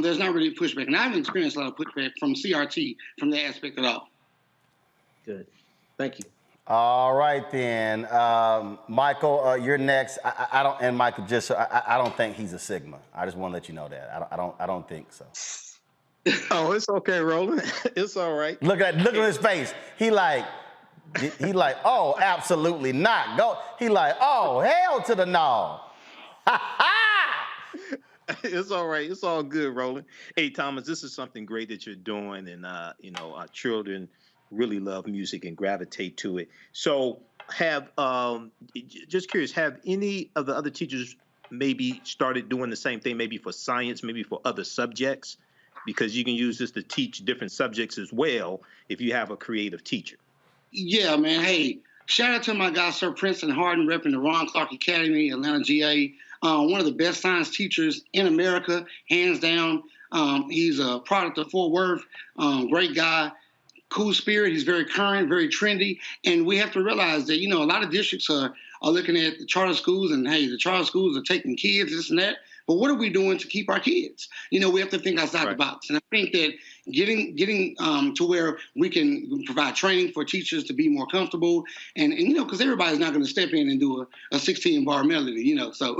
there's not really pushback. And I haven't experienced a lot of pushback from CRT from that aspect at all. Good. Thank you. All right then, Michael, you're next. I don't, and Michael, I don't think he's a Sigma. I just want to let you know that. I don't think so. Oh, it's okay, Roland. It's all right. Look at his face. He like, oh, absolutely not. Go. He like, oh, hell to the no. It's all right. It's all good, Roland. Hey, Thomas, this is something great that you're doing, and our children really love music and gravitate to it. So just curious, have any of the other teachers maybe started doing the same thing, maybe for science, maybe for other subjects? Because you can use this to teach different subjects as well if you have a creative teacher. Yeah, man. Hey, shout out to my guy, Sir Princeton Harden, repping the Ron Clarke Academy, Atlanta, GA. One of the best science teachers in America, hands down. He's a product of Fort Worth, great guy. Cool spirit. He's very current, very trendy. And we have to realize that, a lot of districts are looking at the charter schools and, hey, the charter schools are taking kids, this and that. but what are we doing to keep our kids? You know, we have to think outside the box. And I think that getting to where we can provide training for teachers to be more comfortable and you know, because everybody's not going to step in and do a 16-bar melody, you know, so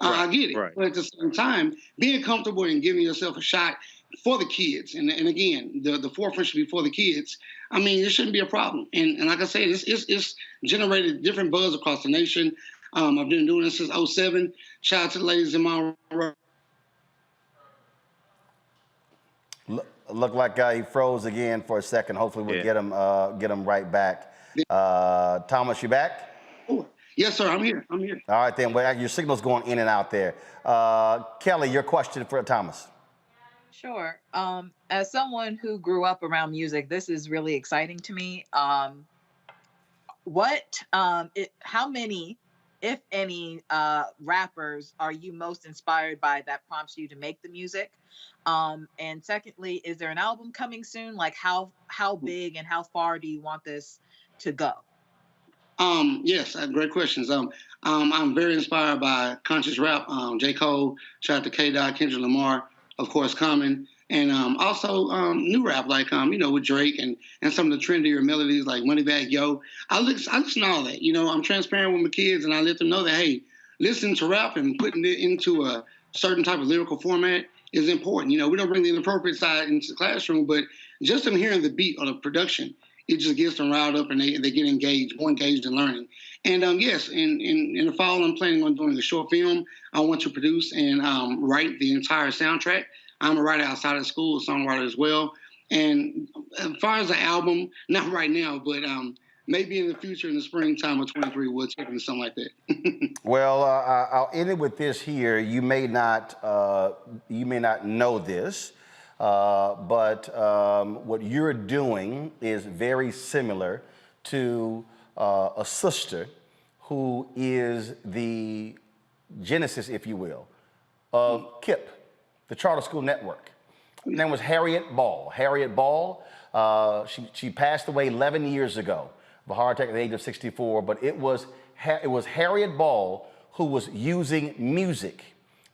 I get it. But at the same time, being comfortable and giving yourself a shot for the kids, and again, the forefront should be for the kids. I mean, it shouldn't be a problem. And like I said, it's generated different buzz across the nation. I've been doing this since 07. Shout out to the ladies in Monroe. Look like he froze again for a second. Hopefully we'll get him right back. Thomas, you back? Oh, yes, sir. I'm here. All right, then. Well, your signal's going in and out there. Kelly, your question for Thomas. Sure. As someone who grew up around music, this is really exciting to me. How many, if any, rappers are you most inspired by that prompts you to make the music? And secondly, is there an album coming soon? Like how big and how far do you want this to go? Yes, great questions. I'm very inspired by conscious rap. J. Cole, shout out to K-Dot, Kendrick Lamar, of course, Common, and also new rap like you know, with Drake and some of the trendier melodies like Moneybagg Yo. I listen to all that. You know, I'm transparent with my kids and I let them know that, hey, listening to rap and putting it into a certain type of lyrical format is important. You know, we don't bring the inappropriate side into the classroom, but just them hearing the beat or the production, it just gets them riled up and they get engaged, more engaged in learning. And yes, in the fall, I'm planning on doing a short film I want to produce and write the entire soundtrack. I'm a writer outside of school, a songwriter as well. And as far as the album, not right now, but maybe in the future, in the springtime of 23, we'll check into something like that. Well, I'll end it with this here. You may not know this, but what you're doing is very similar to a sister who is the genesis, if you will, of KIP, the Charter School Network. Her name was Harriet Ball. Harriet Ball, she passed away 11 years ago of a heart attack at the age of 64, but it was Harriet Ball who was using music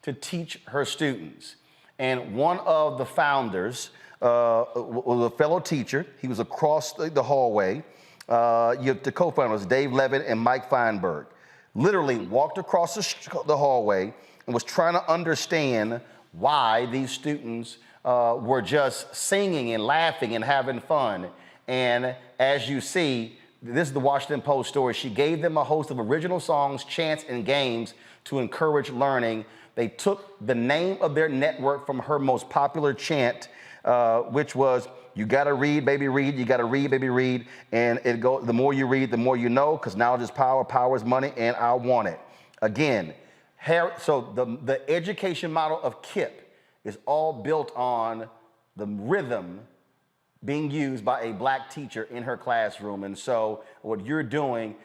to teach her students. And one of the founders was a fellow teacher. He was across the hallway. You have the co-founders, Dave Levitt and Mike Feinberg, literally walked across the hallway and was trying to understand why these students were just singing and laughing and having fun. And as you see, this is the Washington Post story. She gave them a host of original songs, chants, and games to encourage learning. They took the name of their network from her most popular chant, which was, "You gotta read, baby, read. You gotta read, baby, read." And it goes, the more you read, the more you know, because knowledge is power, power is money, and I want it. Again, so the education model of KIP is all built on the rhythm being used by a black teacher in her classroom. And so what you're doing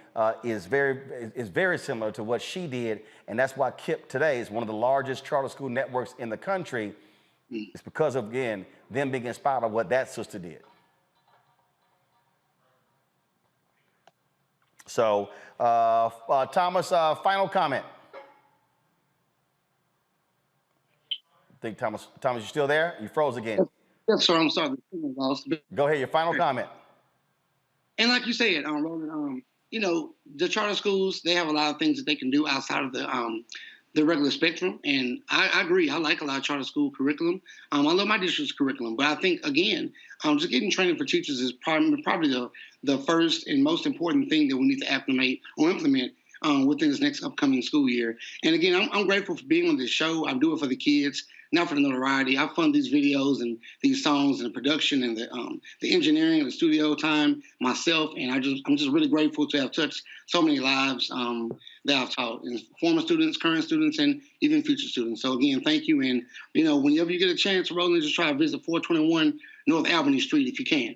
is very similar to what she did. And that's why KIP today is one of the largest charter school networks in the country. It's because of, again, them being inspired by what that sister did. So, Thomas, final comment. I think Thomas, you still there? You froze again. Yes, sir. I'm sorry. Go ahead. Your final comment. And like you said, Roland, you know, the charter schools, they have a lot of things that they can do outside of the regular spectrum. And I agree. I like a lot of charter school curriculum. I love my district's curriculum. But I think, again, just getting training for teachers is probably the first and most important thing that we need to implement within this next upcoming school year. And again, I'm grateful for being on this show. I do it for the kids, not for the notoriety. I fund these videos and these songs and the production and the engineering and the studio time myself. And I'm just really grateful to have touched so many lives that I've taught, and former students, current students, and even future students. So again, thank you. And you know, whenever you get a chance, Roland, just try to visit 421 North Albany Street if you can.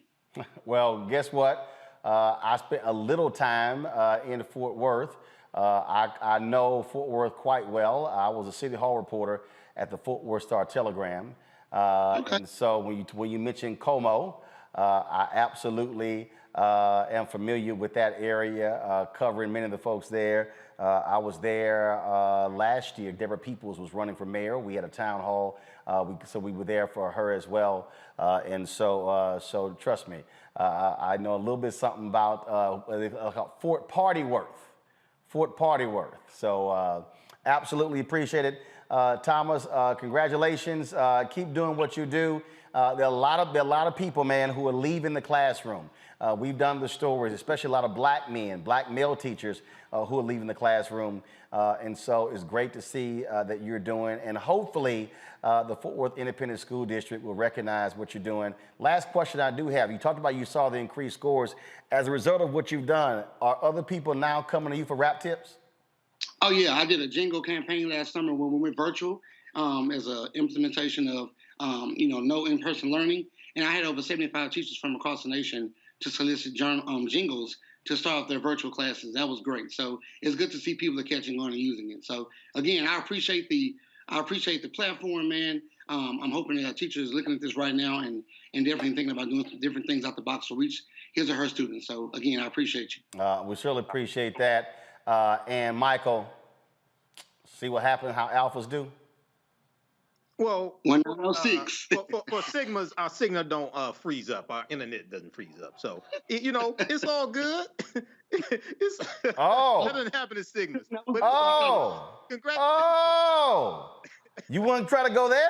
Well, guess what? I spent a little time in Fort Worth. I know Fort Worth quite well. I was a City Hall reporter at the Fort Worth Star-Telegram. And so when you mention Como, I absolutely am familiar with that area, covering many of the folks there. I was there last year. Deborah Peoples was running for mayor. We had a town hall, so we were there for her as well. And so trust me, I know a little bit something about Fort Partyworth. Fort Partyworth. So absolutely appreciate it. Thomas, congratulations. Keep doing what you do. There are a lot of people, man, who are leaving the classroom. We've done the stories, especially a lot of black men, black male teachers who are leaving the classroom. And so it's great to see that you're doing. And hopefully the Fort Worth Independent School District will recognize what you're doing. Last question I do have. You talked about you saw the increased scores. As a result of what you've done, are other people now coming to you for rap tips? Oh, yeah. I did a jingle campaign last summer when we went virtual as an implementation of, no in-person learning. And I had over 75 teachers from across the nation to solicit jingles to start off their virtual classes. That was great. So it's good to see people are catching on and using it. So again, I appreciate the platform, man. I'm hoping that our teachers looking at this right now and definitely thinking about doing different things out the box to reach his or her students. So again, I appreciate you. We surely appreciate that. And Michael, see what happens, how alphas do? Well, 106. For Sigmas, our signal don't freeze up. Our internet doesn't freeze up. So, it's all good. That doesn't happen to Sigmas. But, congratulations. You want to try to go there?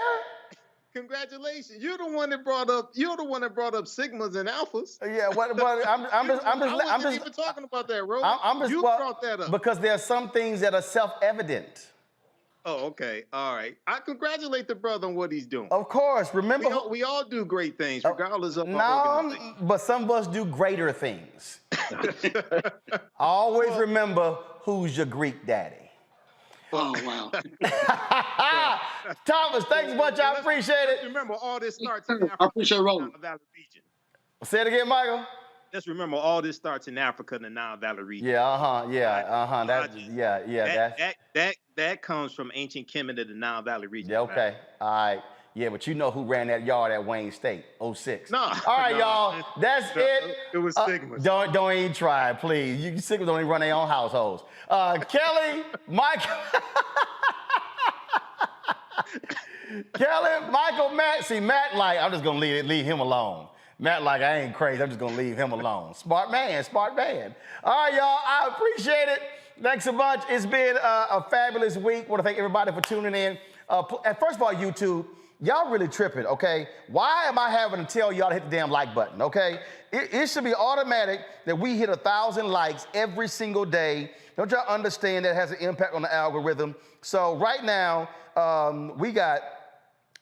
Congratulations. You're the one that brought up Sigmas and alphas. Yeah, but I'm just even talking about that, Ro. You brought that up. Because there are some things that are self-evident. Oh, okay. All right. I congratulate the brother on what he's doing. Of course. Remember, we all do great things, regardless of our organization. But some of us do greater things. Always remember who's your Greek daddy. Oh, wow. Thomas, thanks a bunch. I appreciate it. Remember, all this starts in Africa. I appreciate rolling. Valley region. Say it again, Michael. Just remember, all this starts in Africa, the Nile Valley region. That comes from ancient Kemet to the Nile Valley region. Yeah, okay. Right? All right. Yeah, but you know who ran that yard at Wayne State, 06. No. All right, y'all. That's it. It was Sigmas. Don't even try, please. You Sigmas don't even run their own households. Kelly, Michael. Kelly, Michael, Matt. See, Matt, I'm just going to leave him alone. Matt, I ain't crazy. I'm just going to leave him alone. Smart man. All right, y'all. I appreciate it. Thanks a bunch. It's been a fabulous week. Want to thank everybody for tuning in. And first of all, YouTube, y'all really tripping, okay? Why am I having to tell y'all to hit the damn like button, okay? It should be automatic that we hit 1,000 likes every single day. Don't y'all understand that has an impact on the algorithm? So right now, we got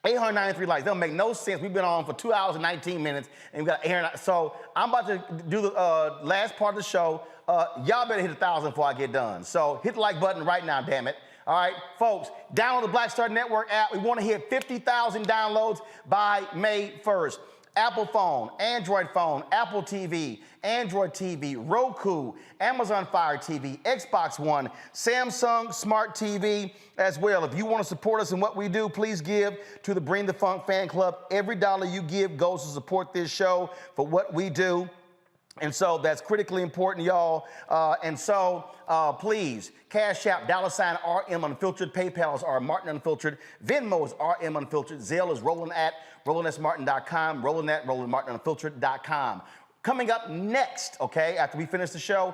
893 likes. That don't make no sense. We've been on for 2 hours and 19 minutes, and we got 800. So I'm about to do the last part of the show. Y'all better hit 1,000 before I get done. So hit the like button right now, damn it. All right, folks, download the Black Star Network app. We want to hit 50,000 downloads by May 1st. Apple phone, Android phone, Apple TV, Android TV, Roku, Amazon Fire TV, Xbox One, Samsung Smart TV as well. If you want to support us in what we do, please give to the Bring the Funk fan club. Every dollar you give goes to support this show for what we do. And so that's critically important, y'all. Please, Cash App, $RM Unfiltered. PayPal is R Martin Unfiltered. Venmo is RM Unfiltered. Zelle is RolandSMartin.com. Roland at RolandMartinUnfiltered.com. Coming up next, okay, after we finish the show,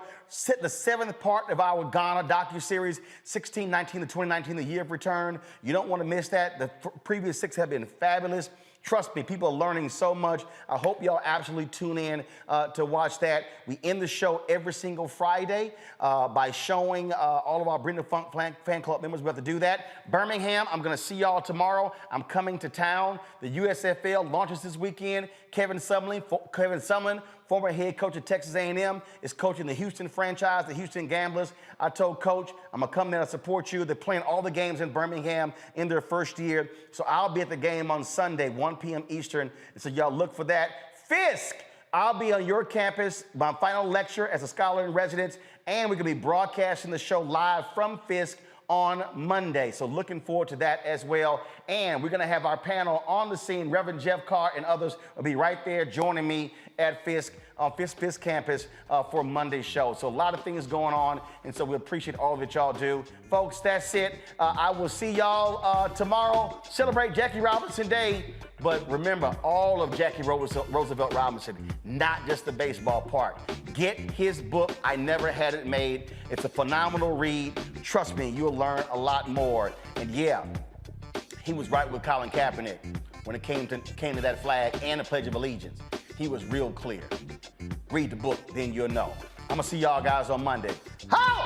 the 7th part of our Ghana docuseries, 1619 to 2019, the year of return. You don't want to miss that. The previous 6 have been fabulous. Trust me, people are learning so much. I hope y'all absolutely tune in to watch that. We end the show every single Friday by showing all of our Bring the Funk fan club members. We have to do that. Birmingham, I'm going to see y'all tomorrow. I'm coming to town. The USFL launches this weekend. Kevin Sumlin, former head coach of Texas A&M, is coaching the Houston franchise, the Houston Gamblers. I told Coach, I'm going to come there and support you. They're playing all the games in Birmingham in their first year. So I'll be at the game on Sunday, 1 p.m. Eastern. So y'all look for that. Fisk, I'll be on your campus, my final lecture as a scholar in residence, and we're going to be broadcasting the show live from Fisk on Monday. So looking forward to that as well. And we're going to have our panel on the scene. Reverend Jeff Carr and others will be right there joining me at Fisk campus for Monday's show. So a lot of things going on, and so we appreciate all that y'all do. Folks, that's it. I will see y'all tomorrow. Celebrate Jackie Robinson Day. But remember, all of Jackie Roosevelt Robinson, not just the baseball part. Get his book, I Never Had It Made. It's a phenomenal read. Trust me, you'll learn a lot more. And yeah, he was right with Colin Kaepernick when it came to that flag and the Pledge of Allegiance. He was real clear. Read the book, then you'll know. I'm gonna see y'all guys on Monday. How?